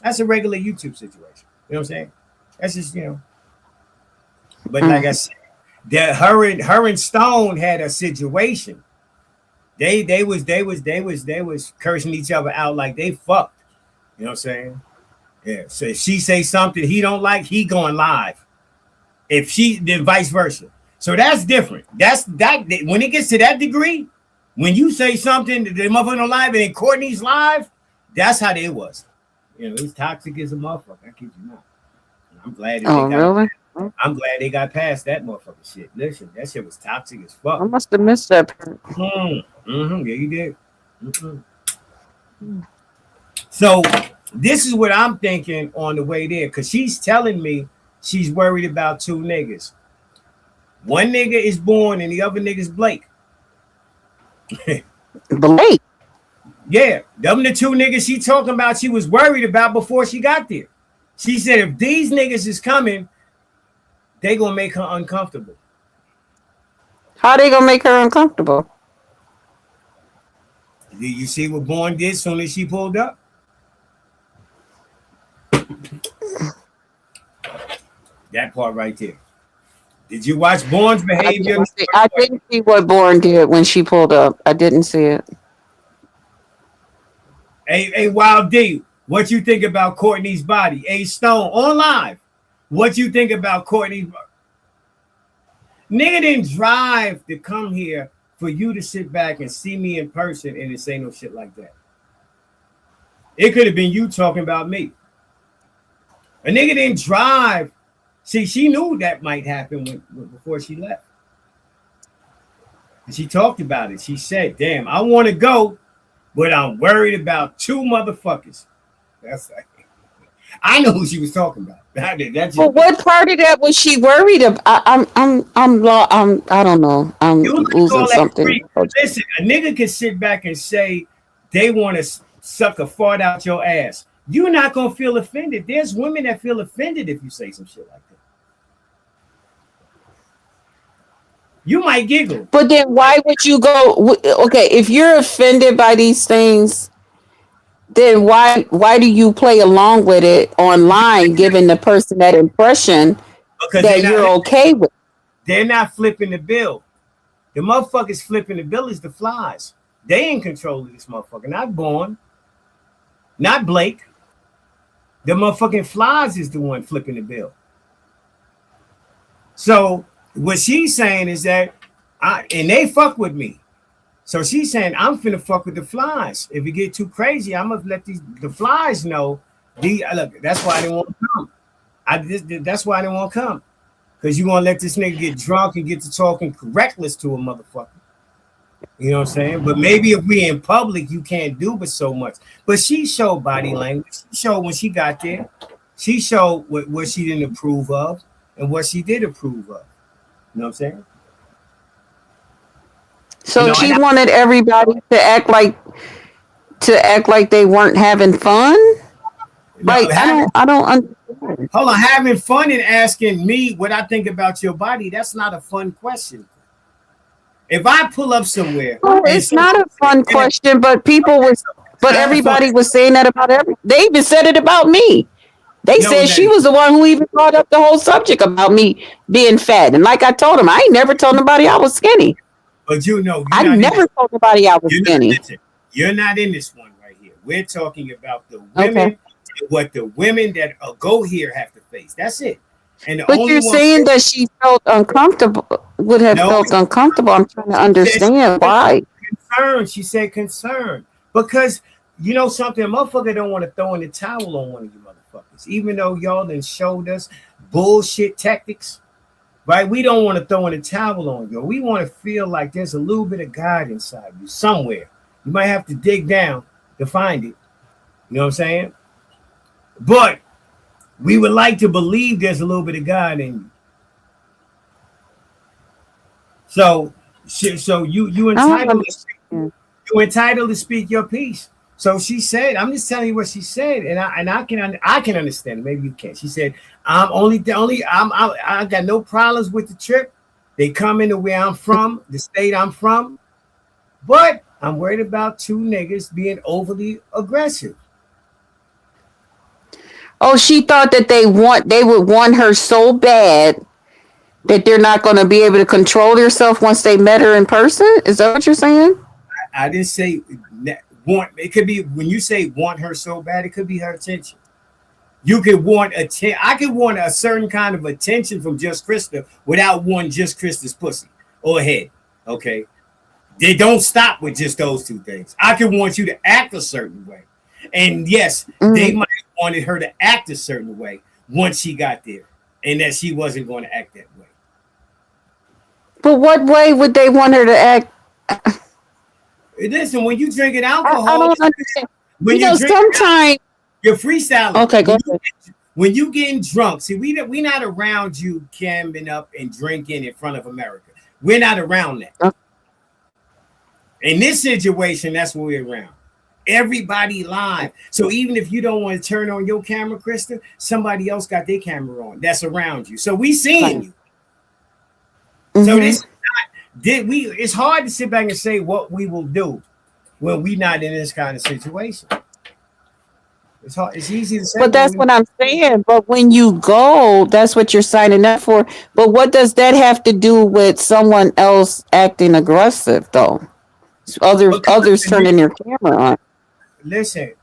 That's a regular YouTube situation. You know what I'm saying? That's just But like I said, that her and Stone had a situation. They was cursing each other out like they fucked. You know what I'm saying? Yeah. So if she say something he don't like, he going live. Then vice versa. So that's different. That's when it gets to that degree, when you say something, the motherfucker on live and then Courtney's live, that's how they was. It's toxic as a motherfucker. I kid you not. I'm glad that I'm glad they got past that motherfucking shit. Listen, that shit was toxic as fuck. I must have missed that part. Yeah, you did. So this is what I'm thinking on the way there, because she's telling me she's worried about two niggas. One nigga is Born and the other nigga's Blake. Blake? Yeah, them the two niggas she talking about she was worried about before she got there. She said if these niggas is coming, they gonna make her uncomfortable. How they gonna make her uncomfortable? Did you see what Born did soon as she pulled up? That part right there. Did you watch Born's behavior? I didn't see what Born did when she pulled up. I didn't see it. Hey, Wild D, what you think about Courtney's body? Hey, Stone, on live. What you think about Courtney's body? Nigga didn't drive to come here for you to sit back and see me in person and say no shit like that. It could have been you talking about me. A nigga didn't drive. See, she knew that might happen before she left. And she talked about it. She said, damn, I want to go, but I'm worried about two motherfuckers. That's like, I know who she was talking about. Well, what part of that was she worried about? I don't know. I'm losing something. Listen, a nigga can sit back and say they want to suck a fart out your ass. You're not gonna feel offended. There's women that feel offended if you say some shit like that. You might giggle. But then why would you go? Okay, if you're offended by these things, then why do you play along with it online, giving the person that impression Because that you're okay with? they're not flipping the bill. The motherfuckers flipping the bill is the flies. They in control of this motherfucker. Not Born, not Blake. The motherfucking flies is the one flipping the bill. So what she's saying is that and they fuck with me. So she's saying I'm finna fuck with the flies. If you get too crazy, I'm gonna let the flies know. Look, that's why I didn't want to come. That's why I didn't want to come. Because you want to let this nigga get drunk and get to talking reckless to a motherfucker. You know what I'm saying? But maybe if we in public, you can't do but so much. But she showed body language. She showed when she got there. She showed what she didn't approve of and what she did approve of. You know what I'm saying? So she wanted everybody to act like they weren't having fun. Like I don't understand. Hold on, having fun and asking me what I think about your body, that's not a fun question. If I pull up somewhere, it's not a fun question, but everybody was saying that about they even said it about me. They said she was the one who even brought up the whole subject about me being fat. And like I told him, I ain't never told nobody I was skinny. But I never told nobody I was skinny. You're not in this one right here. We're talking about the women, what the women that go here have to face. That's it. And but you're saying that she felt uncomfortable, felt uncomfortable. I'm trying to understand why. Concern. She said concern. Because you know something, a motherfucker don't want to throw in the towel on one of you motherfuckers. Even though y'all done showed us bullshit tactics, right? We don't want to throw in the towel on you. We want to feel like there's a little bit of God inside you somewhere. You might have to dig down to find it. You know what I'm saying? But we would like to believe there's a little bit of God in you. So you entitled to speak your piece. So she said, I'm just telling you what she said, and I can understand it. Maybe you can't. She said, I got no problems with the trip. They come into where I'm from, the state I'm from, but I'm worried about two niggas being overly aggressive. Oh, she thought that they would want her so bad that they're not going to be able to control themselves once they met her in person. Is that what you're saying? I didn't say want. It could be when you say want her so bad, it could be her attention. You could want I could want a certain kind of attention from Just Krista without wanting Just Krista's pussy or head. Okay, they don't stop with just those two things. I could want you to act a certain way, and yes, they might have wanted her to act a certain way once she got there, and that she wasn't going to act that way. But what way would they want her to act? Listen, when you drinking alcohol, I don't understand. When sometimes you're freestyling. Okay, go ahead. When you getting drunk, see, we not around you camming up and drinking in front of America. We're not around that. Okay. In this situation, that's what we're around. Everybody live. So even if you don't want to turn on your camera, Krista, somebody else got their camera on. That's around you. So we seeing you. Mm-hmm. So this. It's hard to sit back and say what we will do when we're not in this kind of situation. It's hard. It's easy to say. But that's what I'm saying. But when you go, that's what you're signing up for. But what does that have to do with someone else acting aggressive, though? Others turning their camera on. Listen,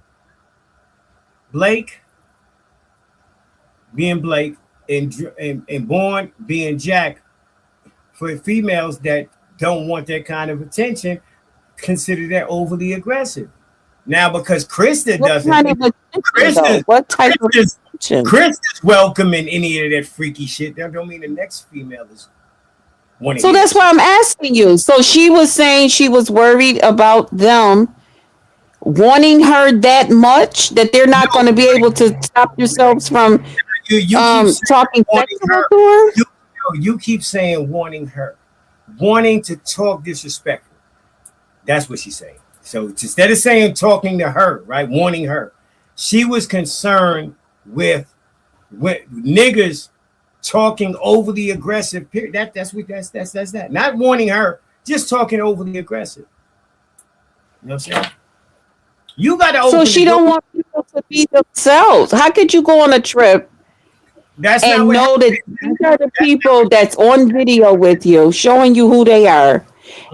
Blake being Blake and Born being Jack. For females that don't want that kind of attention, consider that overly aggressive. Now, because Krista doesn't, what type of attention? Krista's welcoming any of that freaky shit. That don't mean the next female is wanting. So that's why I'm asking you. So she was saying she was worried about them wanting her that much that they're not going to be able to stop yourselves from talking sexual to her. You keep saying wanting to talk disrespectful. That's what she's saying. So instead of saying talking to her, right, wanting her, she was concerned with niggas talking overly aggressive. Period. That's that. Not wanting her, just talking overly aggressive. You know what I'm saying? You got to So open she the door. don't want people to be themselves. How could you go on a trip That's not and what know that these are the people that's on video with you, showing you who they are,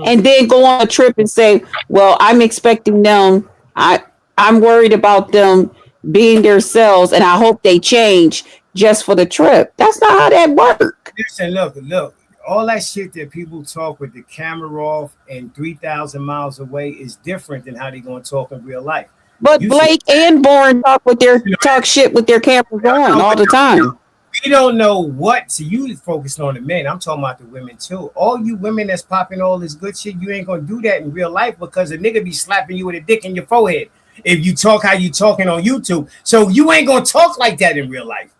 and then go on a trip and say, "Well, I'm expecting them. I'm worried about them being themselves, and I hope they change just for the trip." That's not how that works. Listen, look. All that shit that people talk with the camera off and 3,000 miles away is different than how they gonna talk in real life. But You Blake and Bourne talk shit with their cameras on all the time. We don't know what. So you focused on the men. I'm talking about the women too. All you women that's popping all this good shit, you ain't gonna do that in real life because a nigga be slapping you with a dick in your forehead if you talk how you talking on YouTube. So you ain't gonna talk like that in real life.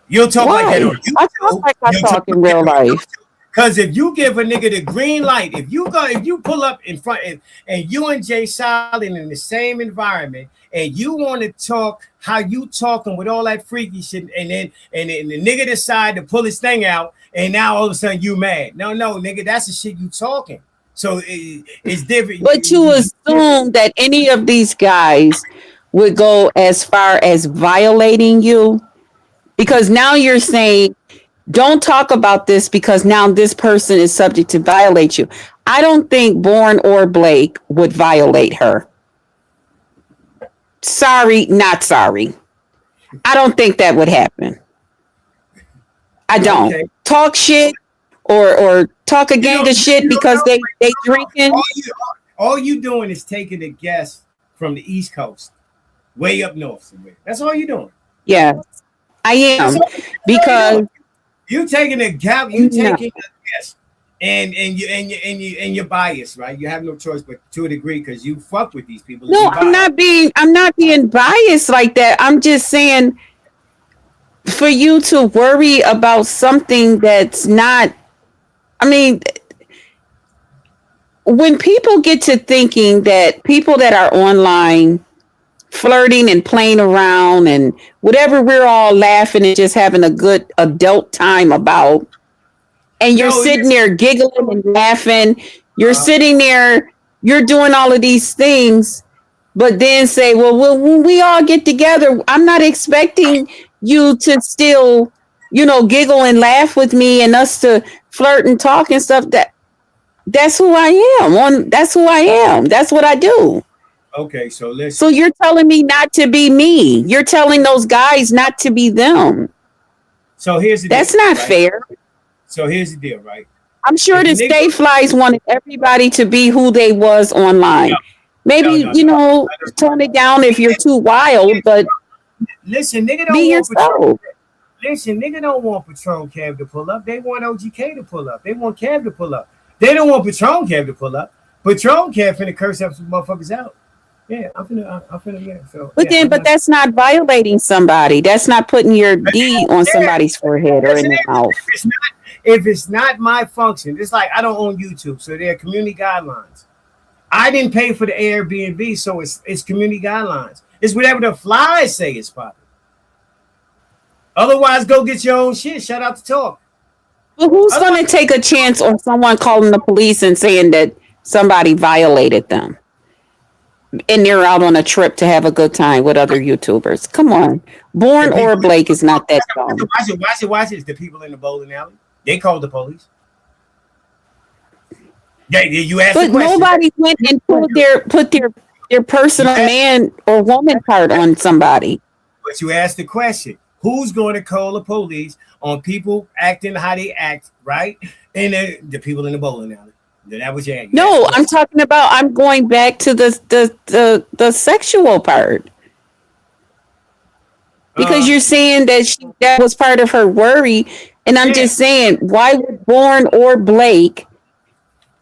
You'll talk like that on YouTube. I talk like I talk in real life. Because if you give a nigga the green light, if you pull up in front and you and Jay Silent in the same environment and you want to talk how you talking with all that freaky shit, and then the nigga decide to pull his thing out, and now all of a sudden you mad. No, nigga, that's the shit you talking. So it's different. But you assume that any of these guys would go as far as violating you, because now you're saying, don't talk about this because now this person is subject to violate you. I don't think Bourne or Blake would violate her. Sorry, not sorry. I don't think that would happen. I don't. Okay. Talk shit or talk against the shit because they drinking. All you doing is taking a guess from the East Coast, way up north somewhere. That's all you doing. Yeah, I am, because you taking a gap. You taking a guess, and you're biased, right? You have no choice but to a degree because you fuck with these people. No, I'm not being biased like that. I'm just saying, for you to worry about something that's not, I mean, when people get to thinking that people that are online flirting and playing around and whatever, we're all laughing and just having a good adult time about, and you're sitting there giggling and laughing, you're sitting there, you're doing all of these things, but then say, well, when we all get together, I'm not expecting you to still, giggle and laugh with me and us to flirt and talk and stuff. That's who I am. That's who I am. That's what I do. Okay, so listen. So you're telling me not to be me. You're telling those guys not to be them. So here's the That's deal, not right? fair. So here's the deal, right? I'm sure the Stay Flies wanted everybody to be who they was online. Maybe, tone it down if you're too wild, but listen, nigga don't be want yourself. Listen, nigga don't want Patron Kev to pull up. They want OGK to pull up. They want Kev to pull up. They don't want Patron Kev to pull up. Patron Kev finna curse up some motherfuckers out. Yeah, I'm finna, yeah. So, But that's not violating somebody. That's not putting your D on somebody's forehead or in their mouth. If it's not my function, it's like I don't own YouTube, so there are community guidelines. I didn't pay for the Airbnb, so it's community guidelines. It's whatever the flies say is popular. Otherwise, go get your own shit. Shout out to Talk. Well, who's going to take a chance on someone calling the police and saying that somebody violated them? And they're out on a trip to have a good time with other YouTubers. Come on. Bourne or Blake is not that dumb. Watch it. The people in the bowling alley, they called the police. Yeah, you asked But the question. nobody went and put their personal man or woman part on somebody. But you asked the question. Who's going to call the police on people acting how they act, right? And the people in the bowling alley. That was your answer. No, I'm going back to the sexual part. Because you're saying that was part of her worry. And I'm just saying, why would Bourne or Blake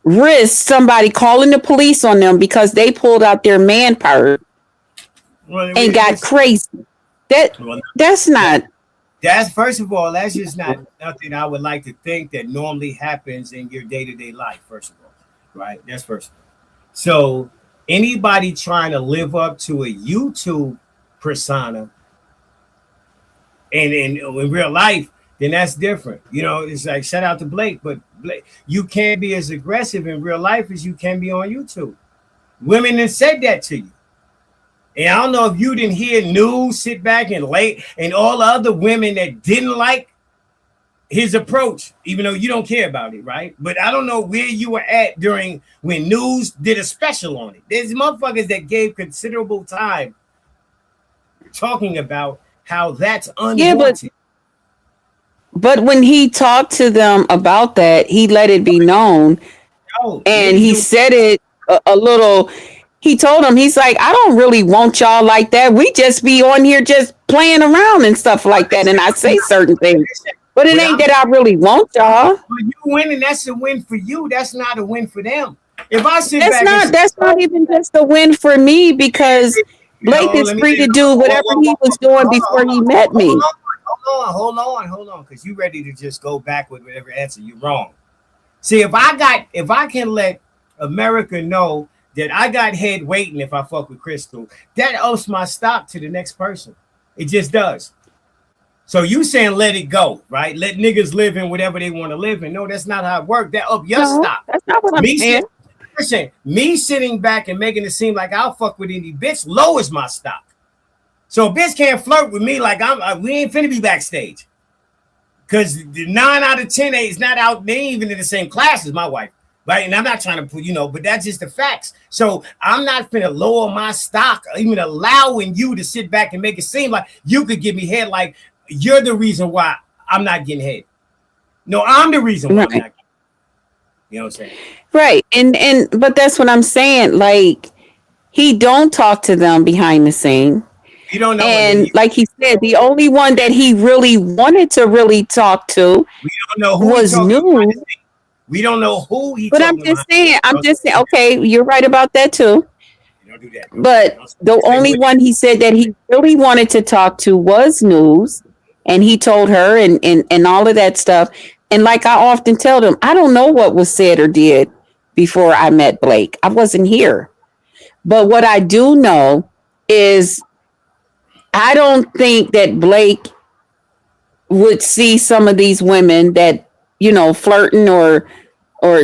risk somebody calling the police on them because they pulled out their man part and got crazy? That's not. That's first of all, that's just not nothing I would like to think that normally happens in your day-to-day life. First of all, right? That's first. So anybody trying to live up to a YouTube persona and in real life, then that's different. It's like shout out to Blake, but Blake, you can't be as aggressive in real life as you can be on YouTube. Women that said that to you. And I don't know if you didn't hear News sit back and and all the other women that didn't like his approach, even though you don't care about it, right? But I don't know where you were at during when News did a special on it. There's motherfuckers that gave considerable time talking about how that's unwanted. But when he talked to them about that, he let it be known, and he said it a little. He told him, he's like, I don't really want y'all like that. We just be on here just playing around and stuff like that, and I say certain things. But it ain't that I really want y'all. When you win, and that's a win for you. That's not a win for them. If I sit That's back, not. That's not even just a win for me because Blake is free to do whatever he was doing before he met me. Hold on, because you ready to just go back with whatever answer. You're wrong. See, if I can let America know that I got head waiting if I fuck with Crystal, that ups my stock to the next person. It just does. So you saying let it go, right? Let niggas live in whatever they want to live in. No, that's not how it works. That up your stock. That's not what I'm saying. Listen, me sitting back and making it seem like I'll fuck with any bitch lowers my stock. So a bitch can't flirt with me like we ain't finna be backstage. Because the 9 out of 10 is not out, they ain't even in the same class as my wife. Right? And I'm not trying to put, but that's just the facts. So I'm not finna lower my stock, even allowing you to sit back and make it seem like you could give me head like you're the reason why I'm not getting head. No, I'm the reason why I'm not getting head. You know what I'm saying? Right. And but that's what I'm saying. Like, he don't talk to them behind the scene. You don't know. And like he said, the only one that he really wanted to really talk to was News. We don't know who he. But I'm just saying, okay, you're right about that too. Don't do that. But the only one he said that he really wanted to talk to was News, and he told her and all of that stuff. And like I often tell them, I don't know what was said or did before I met Blake. I wasn't here. But what I do know is I don't think that Blake would see some of these women that, flirting or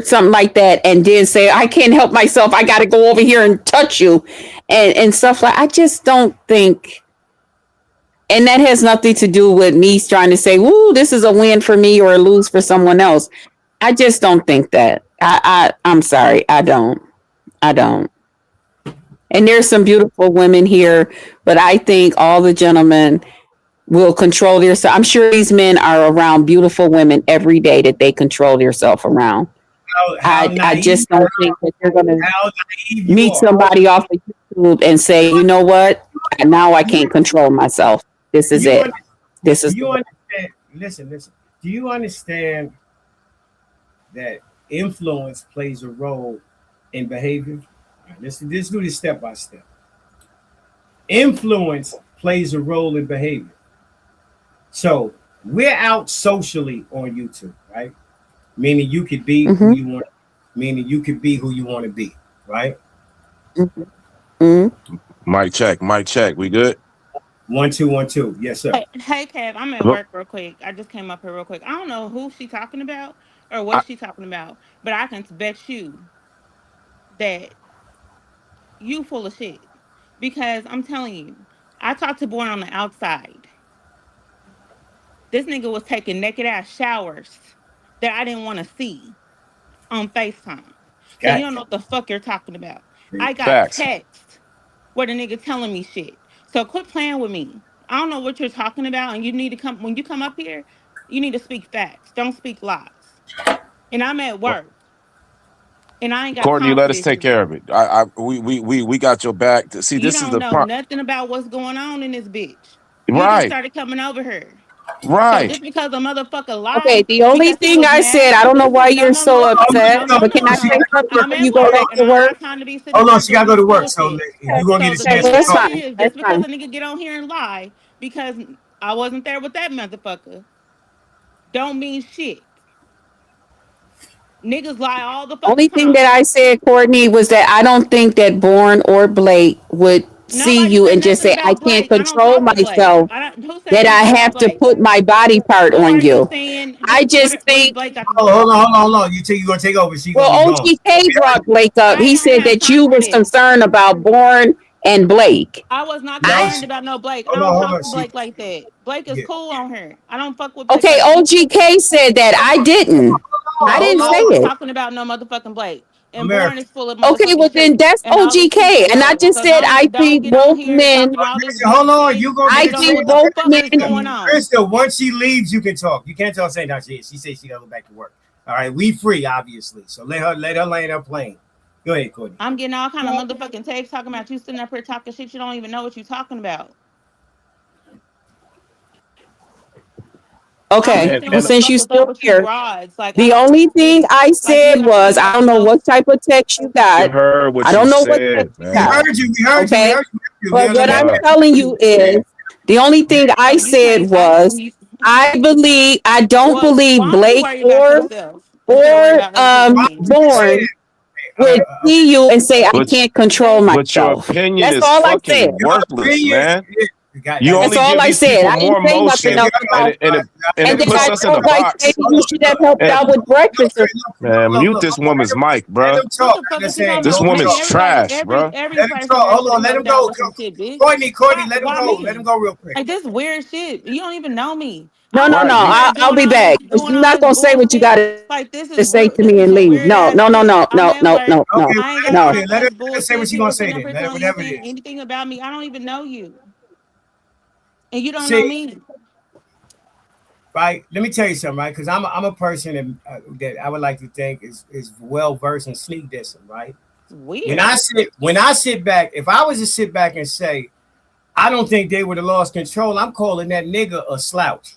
something like that, and then say, I can't help myself. I got to go over here and touch you and stuff like. I just don't think. And that has nothing to do with me trying to say, "Woo, this is a win for me or a lose for someone else." I just don't think that. I'm sorry, I don't. And there's some beautiful women here, but I think all the gentlemen will control themselves. I'm sure these men are around beautiful women every day that they control themselves around. I just don't think that they're going to meet somebody off of YouTube and say, you know what? Now I can't control myself. This is it. This is. Do you understand? Listen. Do you understand that influence plays a role in behavior? Let's do this step by step. Influence plays a role in behavior. So we're out socially on YouTube, right? Meaning you could be who you want. Meaning you could be who you want to be, right? Mic check. We good? 1 2 1 2. Yes, sir. Hey, Kev, I'm at work real quick. I just came up here real quick. I don't know who she talking about or what she talking about, but I can bet you that you full of shit. Because I'm telling you, I talked to Born on the outside. This nigga was taking naked ass showers that I didn't want to see on FaceTime. So you don't know what the fuck you're talking about. I got text where the nigga telling me shit. So quit playing with me. I don't know what you're talking about, and you need to come when you come up here. You need to speak facts. Don't speak lies. And I'm at work, and I ain't got. Courtney, let us take care of it. We got your back. See, you this don't is the know nothing about what's going on in this bitch. You right. just started coming over here. Right. So just because a motherfucker lied. Okay, the only thing I said, I don't know why you're so upset, but can I say something before you go back to work? Hold on, she gotta go to work, so you gonna get a chance to talk. Just because a nigga get on here and lie because I wasn't there with that motherfucker, don't mean shit. Niggas lie all the fucking Only thing time. that I said, Courtney, was that I don't think that Born or Blake would see Nobody you said and just nothing say, I about can't Blake. I don't control talk to Blake. myself, Who said that I anything have about to Blake? put my body part Who are on you you. saying? I just What does think, Blake got to do Oh, with it? hold on. You think you're gonna take over? She gonna well, be gone. OGK brought Blake up. I He don't said have that time you for was this. concerned about Bourne and Blake. I was not No, concerned about no Blake. I hold don't on, hold talk on. to She, Blake like that. Blake is yeah. cool on here. I don't fuck with Blake Okay, like that. OGK said that. I didn't. I No, didn't I say wasn't it. talking about no motherfucking Blake. And Born America. is full of Okay, well motherfucking then shit. that's And all this shit is OGK. And I bogus. just So said I don't think get on both here men, talking all this Krista, hold bitch on. shit You gonna when I be you don't know think what the both fuck is men, going on. Krista, once she leaves, you can talk. You can't tell saying how she is. She said she gotta go back to work. All right, we free, obviously. So let her land her plane. Go ahead, Courtney. I'm getting all kind of motherfucking tapes talking about you sitting up here talking shit. You don't even know what you're talking about. okay, And, well and since you What's up still with you here, broads? Like I the don't only get thing it. I Like you said got was, you I got don't know no. what type of text you You got. heard what I she don't know what said, text you We man. got. heard you. We heard you. We Okay. heard you. But what I'm Bruh. telling you is the only thing I Oh, you said can't. was I don't Well, believe why don't you Blake worry about yourself instead of worry about other people Why opinion? would you say Born that? would see you and say, I But can't control but your myself. opinion That's is all I said. fucking Your worthless, opinion. man. Got You That's only all give I these said. people I didn't more say nothing motion, else about. and And it then puts I us in a told like box. maybe you should have helped And out with breakfast. Or, man, mute this woman's mic, Let bruh. them What talk. the fuck is he Understand? talking This Go about? woman's Nigga, talk. trash, bruh. every Let him person talk. that Hold should on. have Let him helped out go. with some shit, bitch. Courtney, let him Why go. Let him me? go real quick. Like this weird shit. You don't even know me. no, I'm no, over no. Right. You here I'll doing be all this back. You're not gonna say what you bullshit. got to Like this is say real. to This me is and some leave. weird No, ass no, no, shit. no, I'm no, at no, work. no, no, Okay, I ain't let got her no. go time then. for this Let her say bullshit. what she gonna People say sitting up then. here telling you Whatever it saying is. anything about me. I don't even know you, and you don't know See, me. right? Let me tell you something, right? Because I'm a person that I would like to think is well versed in sneak dissing, right? It's weird. When I sit back, if I was to sit back and say I don't think they would have lost control, I'm calling that nigga a slouch.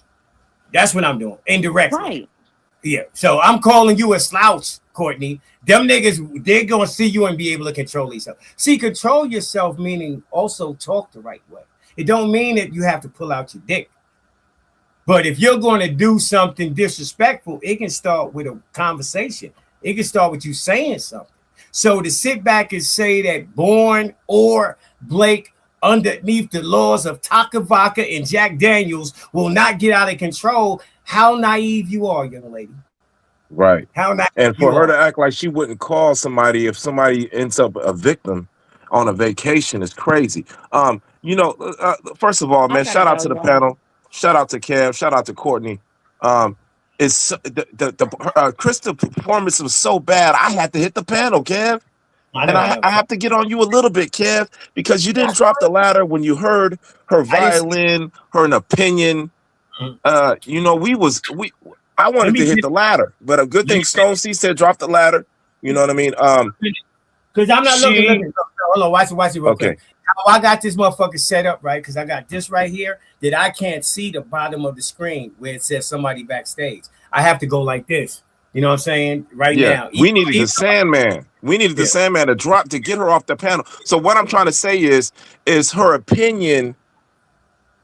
That's what I'm doing indirectly. Right. Yeah. So I'm calling you a slouch, Courtney. Them niggas, they're gonna see you and be able to control yourself. See, control yourself meaning also talk the right way. It don't mean that you have to pull out your dick. But if you're going to do something disrespectful, it can start with a conversation. It can start with you saying something. So to sit back and say that Bourne or Blake underneath the laws of Taka Vodka and Jack Daniels will not get out of control, how naive you are, young lady. Right. How naive And you for her are. to act like she wouldn't call somebody if somebody ends up a victim on a vacation is crazy. First of all, I man, gotta shout out go, to the y'all. panel. Shout out to Kev. Shout out to Courtney. It's the Krista performance was so bad. I had to hit the panel, Kev. And I have to get on you a little bit, Kev, because you didn't drop the ladder when you heard her violin, her opinion. I wanted to hit the ladder, but a good thing Stone C said drop the ladder. You know what I mean? Because I'm not looking. Hold on, watch it real Okay. quick. How I got this motherfucker set up, right? Because I got this right here that I can't see the bottom of the screen where it says somebody backstage. I have to go like this. You know what I'm saying? Right now. We needed the Sandman. We needed the Sandman to drop to get her off the panel. So what I'm trying to say is her opinion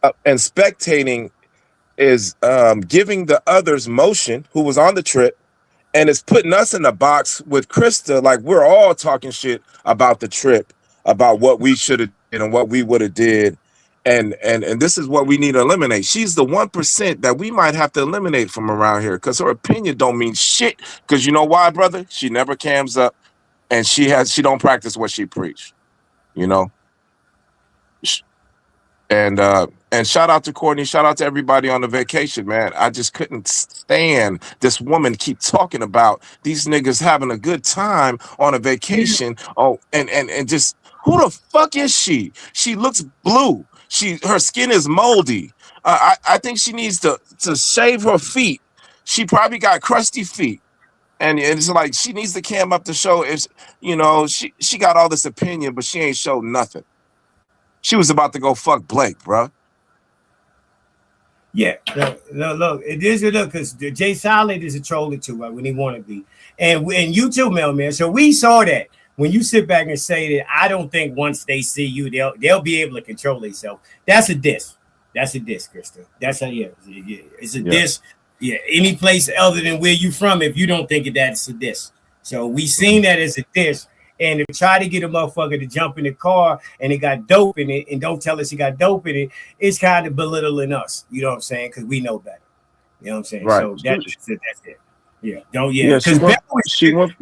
and spectating is giving the others motion who was on the trip, and it's putting us in the box with Krista, like we're all talking shit about the trip, about what we should have did and what we would have did. And this is what we need to eliminate. She's the 1% that we might have to eliminate from around here because her opinion don't mean shit. Because you know why, brother? She never cams up, and she don't practice what she preach. You know. And shout out to Courtney, shout out to everybody on the vacation, man. I just couldn't stand this woman keep talking about these niggas having a good time on a vacation. Oh, and just who the fuck is she? She looks blue. Her skin is moldy. I think she needs to shave her feet. She probably got crusty feet. And it's like she needs to cam up to show if she got all this opinion, but she ain't showed nothing. She was about to go fuck Blake, bro. Yeah, look, it is a look because Jay Solid is a troller too, right? When he want to be, and you too, Mailman. So we saw that when you sit back and say that I don't think once they see you, they'll be able to control themselves. That's a diss. That's a diss, Krista. That's it's a diss. Yeah, any place other than where you from, if you don't think of that, it's a diss. So we seen that as a diss, And to try to get a motherfucker to jump in the car and it got dope in it, and don't tell us he got dope in it, it's kind of belittling us. You know what I'm saying? Because we know better. You know what I'm saying? Right. So that's it. Yeah. Don't Yeah, because she went.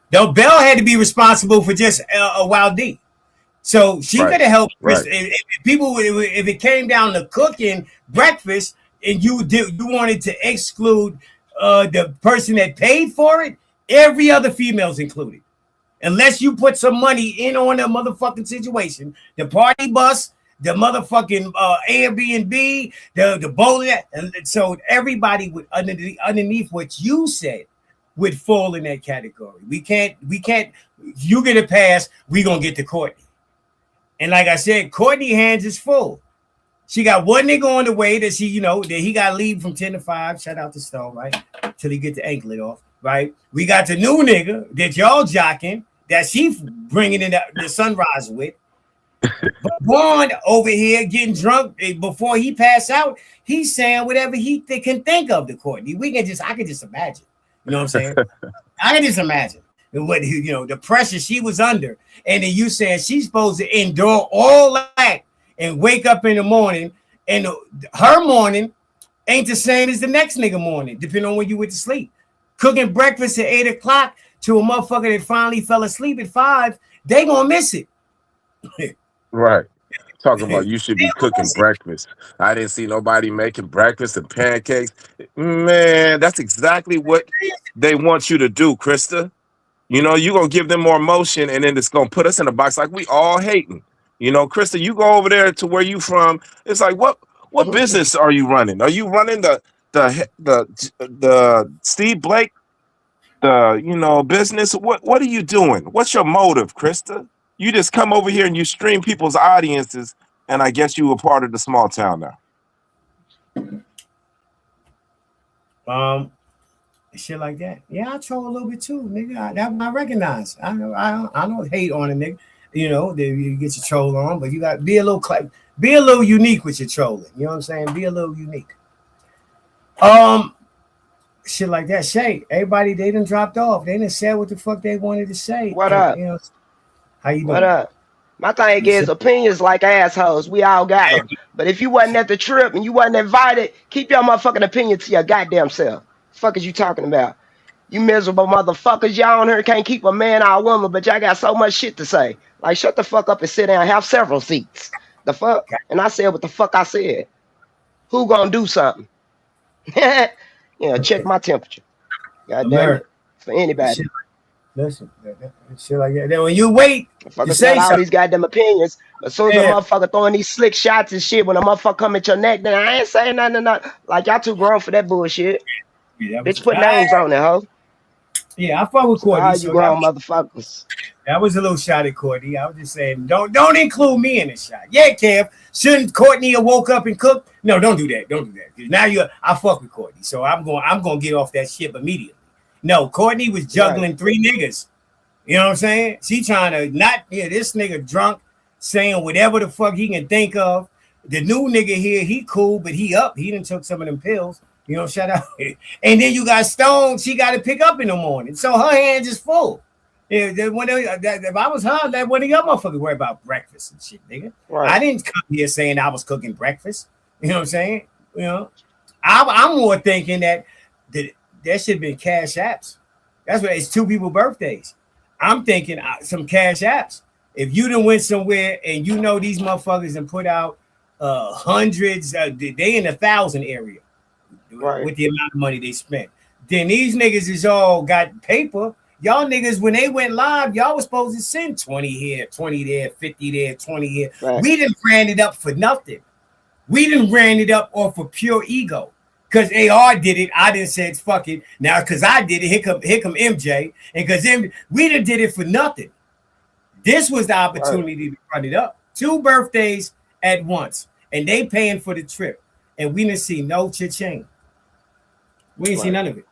Bell had to be responsible for just a Wild D. So she Right, could have helped Chris. right. If people, if it came down to cooking breakfast, and you wanted to exclude the person that paid for it, every other female's included, unless you put some money in on a motherfucking situation, the party bus, the motherfucking Airbnb, the bowling, and so everybody would underneath what you said would fall in that category. We can't. You get a pass, we gonna get to Courtney. And like I said, Courtney hands is full. She got one nigga on the way that that he got to leave from 10 to 5. Shout out to Stone, right? Till he get the anklet off, right? We got the new nigga that y'all jocking, that she bringing in the sunrise with. But Vaughn over here getting drunk before he pass out, he's saying whatever he can think of to Courtney. I can just imagine. You know what I'm saying? I can just imagine what the pressure she was under, and then you saying she's supposed to endure all that and wake up in the morning, and her morning ain't the same as the next nigga morning, depending on when you went to sleep. Cooking breakfast at 8 o'clock to a motherfucker that finally fell asleep at 5, they gonna miss it. Right. Talking about you should be cooking breakfast. I didn't see nobody making breakfast and pancakes. Man, that's exactly what they want you to do, Krista. You're going to give them more motion, and then it's going to put us in a box like we all hating. Krista, you go over there to where you from. It's like, what business are you running? Are you running the Steve Blake, business? What are you doing? What's your motive, Krista? You just come over here and you stream people's audiences, and I guess you were part of the small town now. Shit like that. Yeah, I troll a little bit too, nigga. I recognize. I don't hate on a nigga. You get your troll on, but you got to be a little unique with your trolling. You know what I'm saying? Be a little unique. Shit like that. Shay, everybody they done dropped off. They didn't say what the fuck they wanted to say. What up? How you doing? What up? My thing is opinions like assholes. We all got them. But if you wasn't at the trip and you wasn't invited, keep your motherfucking opinion to your goddamn self. Fuck is you talking about? You miserable motherfuckers. Y'all on here can't keep a man or a woman, but y'all got so much shit to say. Like, shut the fuck up and sit down. Have several seats. The fuck? And I said what the fuck I said. Who gonna do something? Check my temperature. God damn it. For anybody. Listen, shit like that. Then when you wait, you say all these goddamn opinions. As soon as a motherfucker throwing these slick shots and shit, when a motherfucker come at your neck, then I ain't saying nothing. Like, y'all too grown for that bullshit. Yeah, bitch, put names on it, ho. Yeah, I fuck with Courtney. How you grown motherfuckers? That was a little shot at Courtney. I was just saying, don't include me in the shot. Yeah, Kev. Shouldn't Courtney have woke up and cooked? No, don't do that. Don't do that. Now I fuck with Courtney, so I'm gonna get off that ship immediately. No, Courtney was juggling 3 niggas. You know what I'm saying? She trying to this nigga drunk, saying whatever the fuck he can think of. The new nigga here, he cool, but he up. He done took some of them pills. Shout out. And then you got Stone, she got to pick up in the morning. So her hands is full. If I was her, that one of your motherfuckers worry about breakfast and shit, nigga. Right. I didn't come here saying I was cooking breakfast. You know what I'm saying? I'm more thinking that should have been cash apps. That's what it's 2 people's birthdays. I'm thinking some cash apps. If you done went somewhere and these motherfuckers and put out hundreds, they in the 1,000 area. Right. With the amount of money they spent. Then these niggas is all got paper. Y'all niggas, when they went live, y'all was supposed to send 20 here, 20 there, 50 there, 20 here. Right. We didn't ran it up for nothing. We didn't ran it up off of pure ego. Because AR did it, I didn't say it's fuck it. Now, because I did it, here come MJ. And because we didn't did it for nothing. This was the opportunity to run it up. 2 birthdays at once. And they paying for the trip. And we didn't see no cha-ching. We didn't see none of it.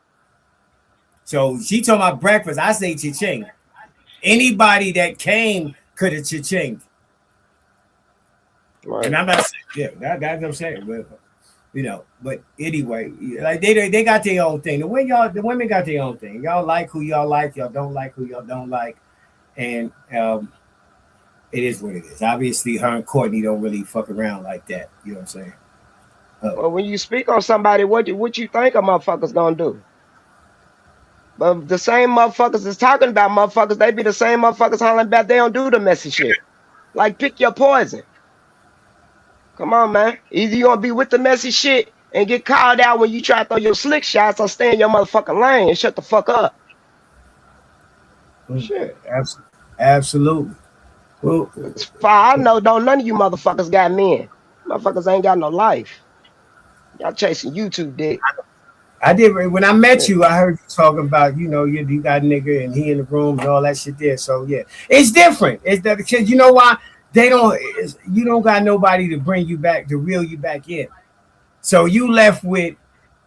So she talking about breakfast. I say cha-ching. Anybody that came could have cha-chinged. Right. And I'm not saying, that's what I'm saying. But, but anyway, like they got their own thing. The women got their own thing. Y'all like who y'all like. Y'all don't like who y'all don't like. and it is what it is. Obviously, her and Courtney don't really fuck around like that. You know what I'm saying? Well, when you speak on somebody, what you think a motherfucker's gonna do? But the same motherfuckers that's talking about motherfuckers, they be the same motherfuckers hollering about they don't do the messy shit. Like, pick your poison. Come on, man. Either you gonna be with the messy shit and get called out when you try to throw your slick shots, or stay in your motherfucking lane and shut the fuck up. Shit. Absolutely. Well, as far I know, don't none of you motherfuckers got men. Motherfuckers ain't got no life. Y'all chasing YouTube dick. I did when I met you. I heard you talking about, you know, you got a nigga and he in the room and all that shit there. So yeah, it's different. It's that because you know why they don't. You don't got nobody to bring you back to reel you back in. So you left with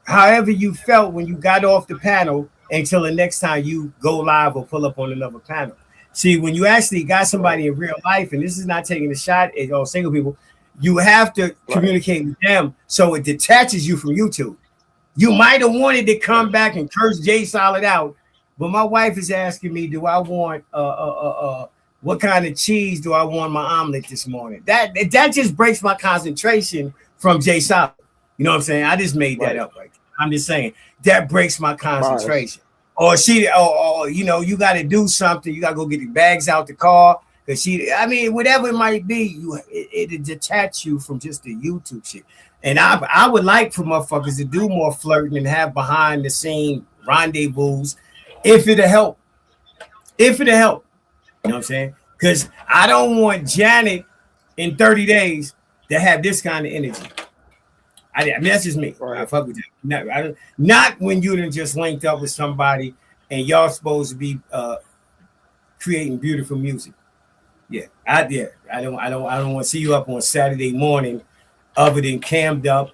however you felt when you got off the panel until the next time you go live or pull up on another panel. See, when you actually got somebody in real life, and this is not taking a shot at all single people, you have to communicate with them so it detaches you from YouTube. You might have wanted to come back and curse Jay Solid out, but my wife is asking me, do I want what kind of cheese do I want my omelet this morning? That just breaks my concentration from Jay Solid. You know what I'm saying? I just made that up. Right? I'm just saying that breaks my concentration. Or you know, you got to do something. You got to go get the bags out the car. Cause I mean, whatever it might be, it detach you from just the YouTube shit. And I would like for motherfuckers to do more flirting and have behind the scene rendezvous if it'll help. If it'll help. You know what I'm saying? Because I don't want Janet in 30 days to have this kind of energy. I mean, that's just me. Right. I fuck with that. Not when you done just linked up with somebody and y'all supposed to be creating beautiful music. Yeah, I don't want to see you up on Saturday morning, other than cammed up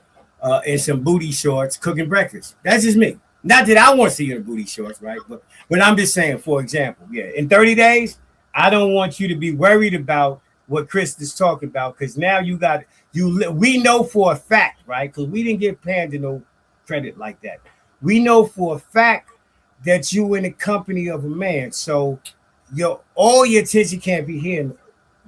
in some booty shorts cooking breakfast. That's just me. Not that I want to see you in booty shorts, right? But I'm just saying, for example, yeah, in 30 days, I don't want you to be worried about what Chris is talking about, because now we know for a fact, right? Because we didn't give Panda no credit like that. We know for a fact that you in the company of a man, so all your attention can't be here.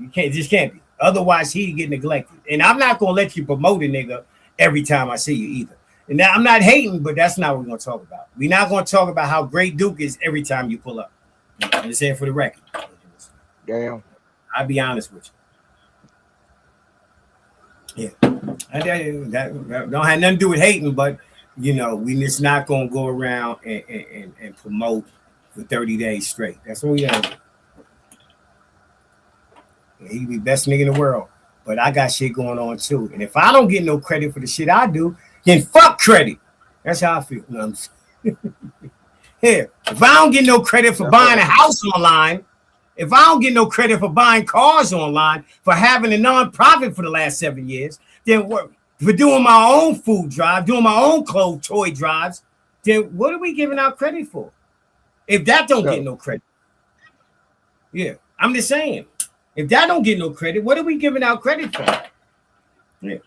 You can't be. Otherwise, he get neglected. And I'm not gonna let you promote a nigga every time I see you either. And now I'm not hating, but that's not what we're gonna talk about. We're not gonna talk about how great Duke is every time you pull up. I'm just saying for the record. Damn. I'll be honest with you. Yeah. That don't have nothing to do with hating, but you know, we just not gonna go around and promote for 30 days straight. That's what we got. He be best nigga in the world, but I got shit going on too. And if I don't get no credit for the shit I do, then fuck credit. That's how I feel. You know what I'm saying? Here, if I don't get no credit for buying a house online, if I don't get no credit for buying cars online, for having a nonprofit for the last 7 years, then what? For doing my own food drive, doing my own toy drives, then what are we giving out credit for? If that don't get no credit. Yeah, I'm just saying. If that don't get no credit, what are we giving out credit for? Yeah.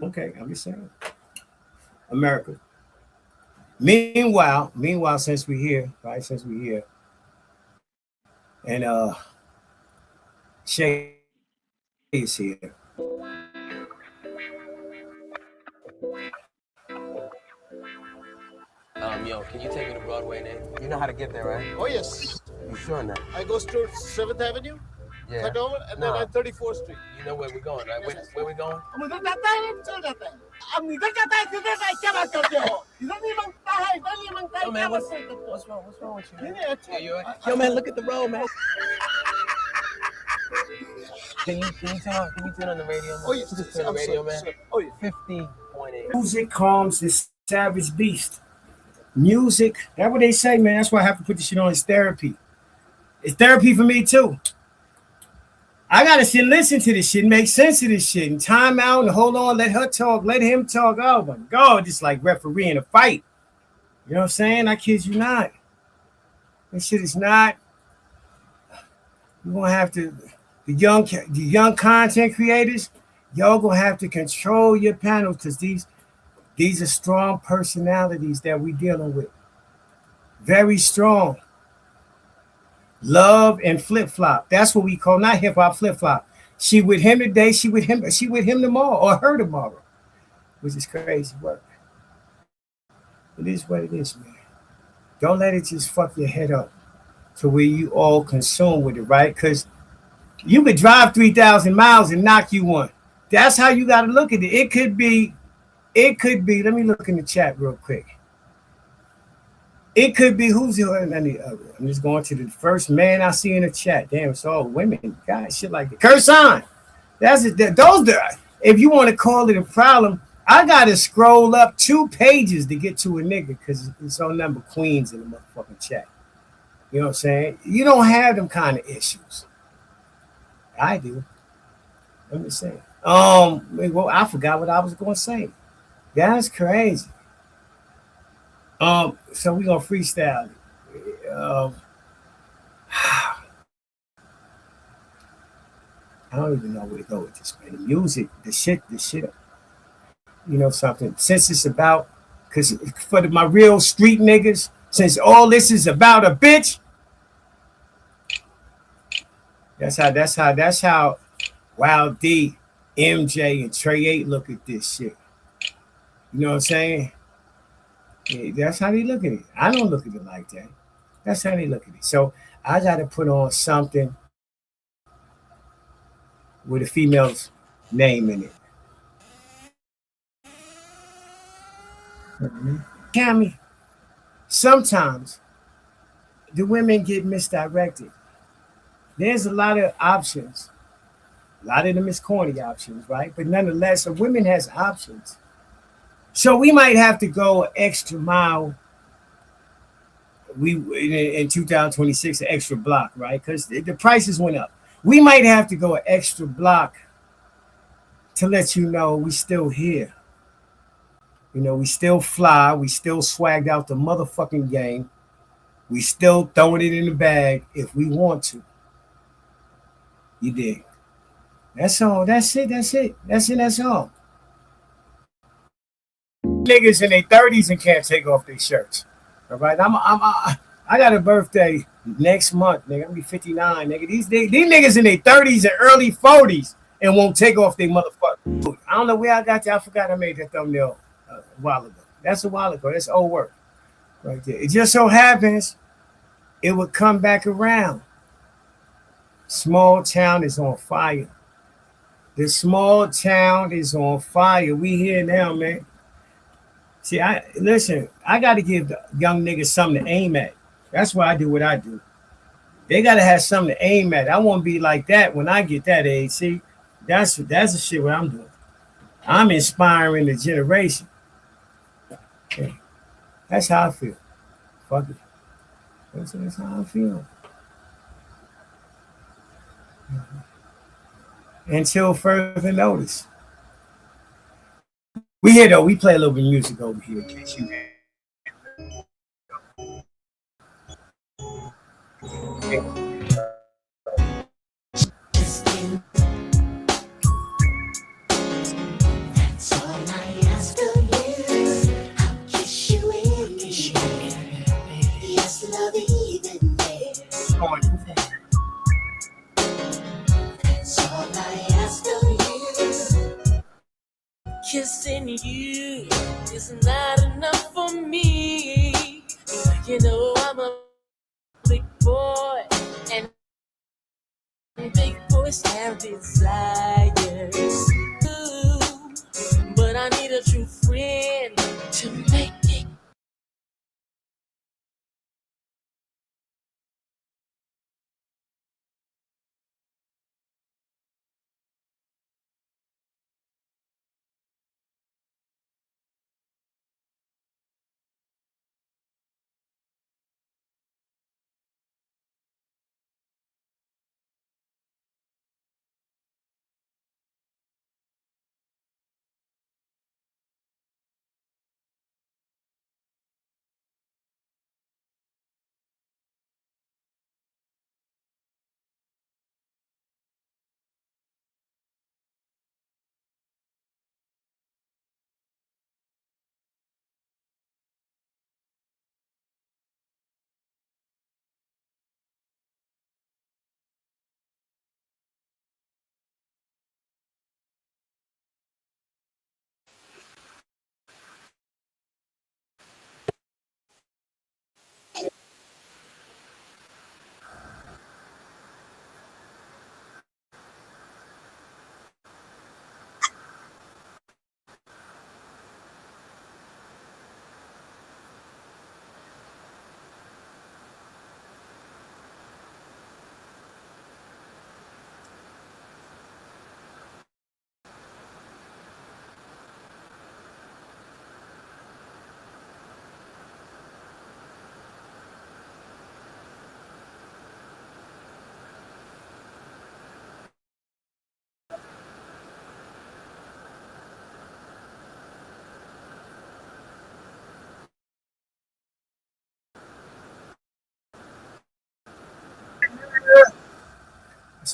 Okay, I'm just saying. America. Meanwhile, since we're here, and Shay is here. Yo, can you take me to Broadway, Nate? You know how to get there, right? Oh, yes. You sure now? I go straight 7th Avenue, cut over, and then at 34th Street. You know where we're going, right? Where we going? Yo, man, what's wrong with you, man? Yeah, you all right? Yo, man, look at the road, man. Can you turn on the radio, man? Oh, yes. Turn the radio, man. Oh, yeah. 50.8. Music calms the savage beast. Music, that's what they say, man. That's why I have to put this shit on. It's therapy. It's therapy for me too. I gotta sit and listen to this shit, make sense of this shit, and time out and hold on, let her talk, let him talk. Oh my God, just like refereeing a fight. You know what I'm saying? I kid you not. This shit is not. You're gonna have to, the young content creators, y'all gonna have to control your panels, because these are strong personalities that we dealing with. Very strong. Love and flip flop. That's what we call not hip hop flip flop. She with him today, she with him tomorrow, or her tomorrow, which is crazy work. It is what it is, man. Don't let it just fuck your head up to where you all consumed with it, right? Because you could drive 3,000 miles and knock you one. That's how you got to look at it. It could be. Let me look in the chat real quick. It could be who's the I'm just going to the first man I see in the chat. Damn, it's all women, guys, shit like that. Curse on. That's it. Those are, if you want to call it a problem, I gotta scroll up 2 pages to get to a nigga because it's on number queens in the motherfucking chat. You know what I'm saying? You don't have them kind of issues. I do. Let me say. Well, I forgot what I was gonna say. That's crazy. So we gonna freestyle it. I don't even know where to go with this, man. The music, the shit. You know something? Since it's about, cause for my real street niggas, since all this is about a bitch. That's how Wild D, MJ, and Trey 8 look at this shit. You know what I'm saying? Yeah, that's how they look at it. I don't look at it like that. That's how they look at it. So I got to put on something with a female's name in it. Cammy, sometimes the women get misdirected. There's a lot of options. A lot of them is corny options, right? But nonetheless, a woman has options. So we might have to go an extra mile. We in 2026, an extra block, right? Because the prices went up. We might have to go an extra block to let you know we still here. You know, we still fly. We still swagged out the motherfucking game. We still throwing it in the bag if we want to. You dig? That's all. That's it. That's all. Niggas in their 30s and can't take off their shirts. All right, I got a birthday next month, nigga. I'm gonna be 59, nigga. These niggas in their 30s and early 40s and won't take off their motherfucker. I don't know where I got that. I forgot I made that thumbnail a while ago. That's a while ago. That's old work right there. It just so happens it would come back around. Small town is on fire. The small town is on fire. We here now, man. See, I got to give the young niggas something to aim at. That's why I do what I do. They got to have something to aim at. I won't be like that when I get that age. See, that's the shit what I'm doing. I'm inspiring the generation. Okay. That's how I feel. Fuck it. That's how I feel. Until further notice. We here though. We play a little bit of music over here in case you. That's all I ask of you. I'll kiss you in the air. Yes, love even there. That's all I ask of you. Kissing you is not enough for me. You know I'm a big boy, and big boys have desires. Ooh, but I need a true friend to make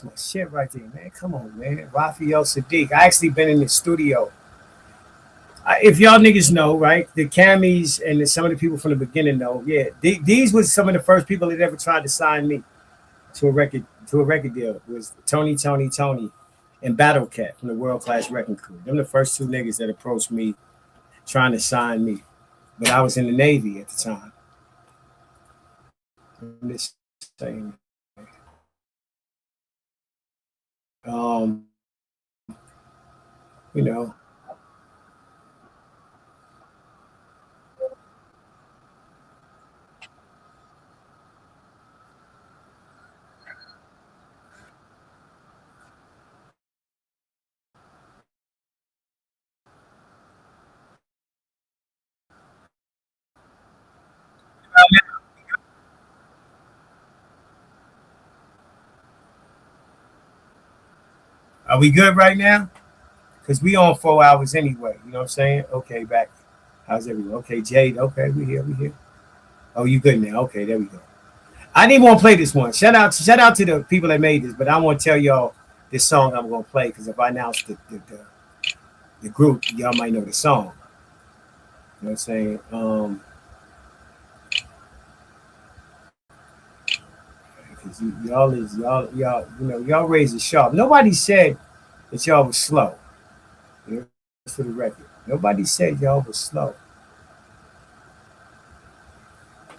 That's my shit right there, man. Come on, man. Raphael Sadiq. I actually been in the studio. If y'all niggas know, right? The Camis and some of the people from the beginning know. Yeah, these was some of the first people that ever tried to sign me to a record deal. It was Tony, and Battle Cat from the World Class Wrecking Crew. Them the first two niggas that approached me trying to sign me. But I was in the Navy at the time. I'm just saying. You know. Are we good right now? Because we on 4 hours anyway. You know what I'm saying? Okay, back. How's everyone? Okay, Jade. Okay, we here. Oh, you good now? Okay, there we go. I didn't want to play this one. Shout out to the people that made this, but I want to tell y'all this song I'm gonna play because if I announce the group, y'all might know the song. You know what I'm saying? Because y'all raised it sharp. Nobody said that y'all was slow. You know, for the record, nobody said y'all was slow.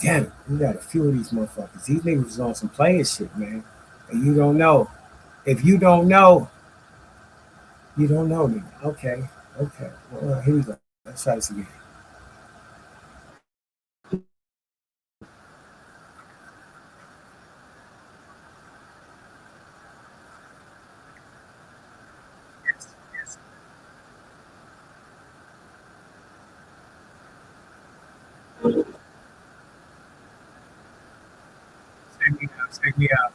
Damn it, we got a few of these motherfuckers. These niggas was on some playing shit, man. And you don't know. If you don't know, you don't know, nigga. Okay. Well, here we go. Let's try this again. Check me out.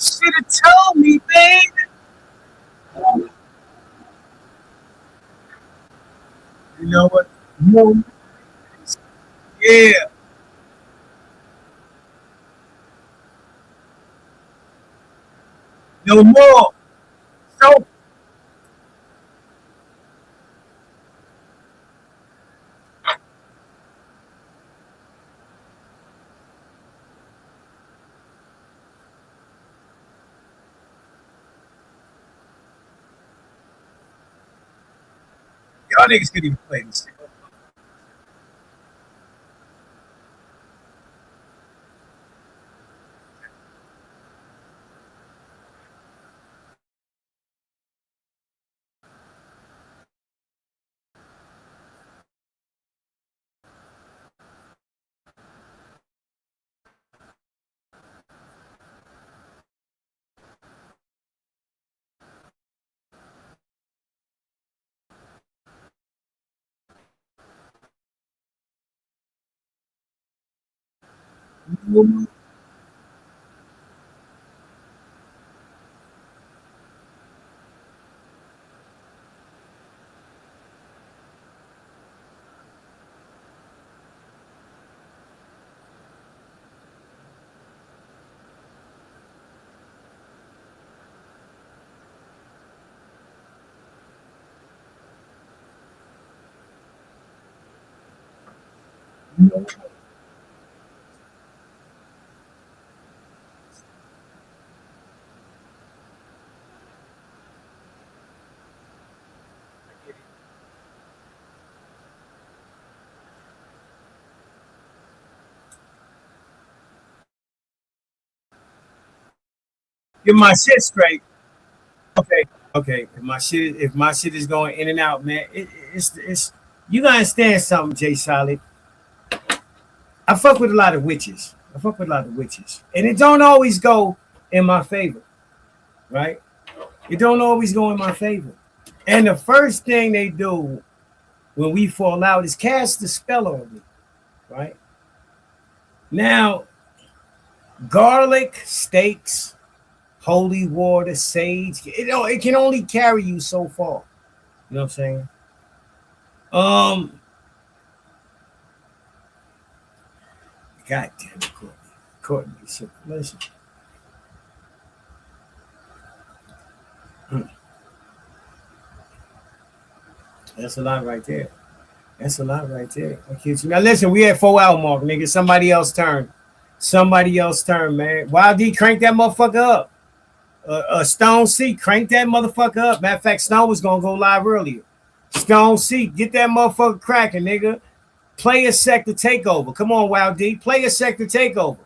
Should have told me, baby. You know what? No. Yeah. No more. So. Y'all niggas couldn't even play this shit. Get my shit straight. Okay. If my shit is going in and out, man, it's you gotta understand something, Jay Solid. I fuck with a lot of witches. I I fuck with a lot of witches, and it don't always go in my favor, right? It don't always go in my favor. And the first thing they do when we fall out is cast the spell on me, right? Now, garlic, steaks, holy water, sage, it can only carry you so far. You know what I'm saying? God damn it, Courtney. Shit, listen. That's a lot right there. That's a lot right there. Okay, now listen, we at 4 hour mark, nigga. Somebody else turn. Somebody else turn, man. Wild D, crank that motherfucker up. Stone C, crank that motherfucker up. Matter of fact, Stone was gonna go live earlier. Stone C, get that motherfucker cracking, nigga. Player sector takeover. Come on, Wild D. Player sector takeover.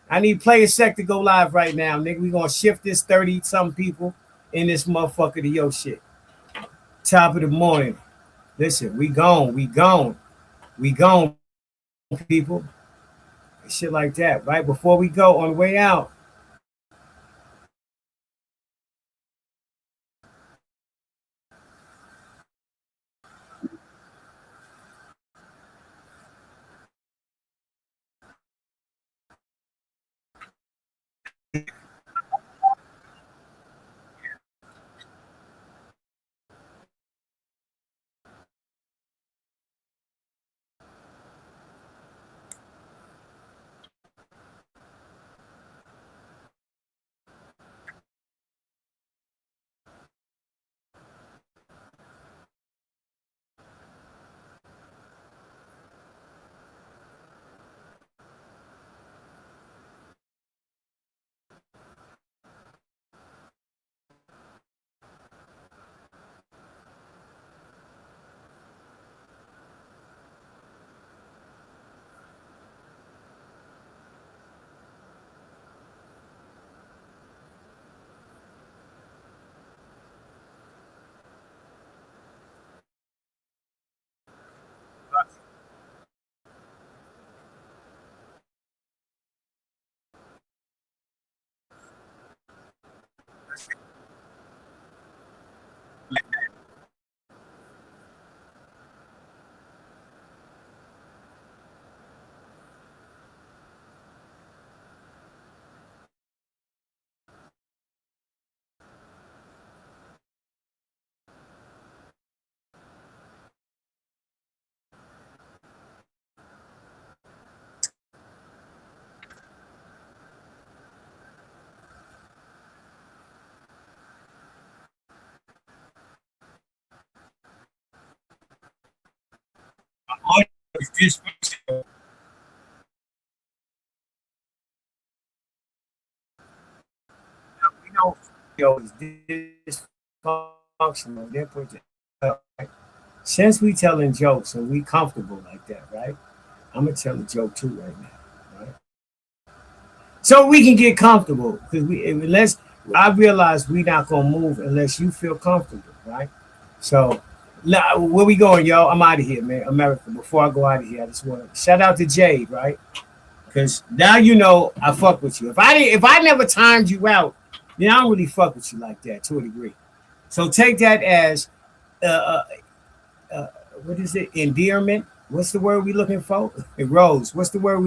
I need player sector to go live right now, nigga. We gonna shift this 30-something people in this motherfucker to your shit. Top of the morning. Listen, we gone, people. Shit like that, right? Before we go, on the way out, we know is dysfunctional. Since we telling jokes and we comfortable like that, right? I'm gonna tell a joke too right now, right? So we can get comfortable because I realize we not gonna move unless you feel comfortable, right? So now where we going, y'all? I'm out of here, man. America. Before I go out of here, I just want to shout out to Jade, right? Because now you know I fuck with you. If I never timed you out, then I don't really fuck with you like that to a degree. So take that as what is it? Endearment. What's the word we looking for? Rose. What's the word we looking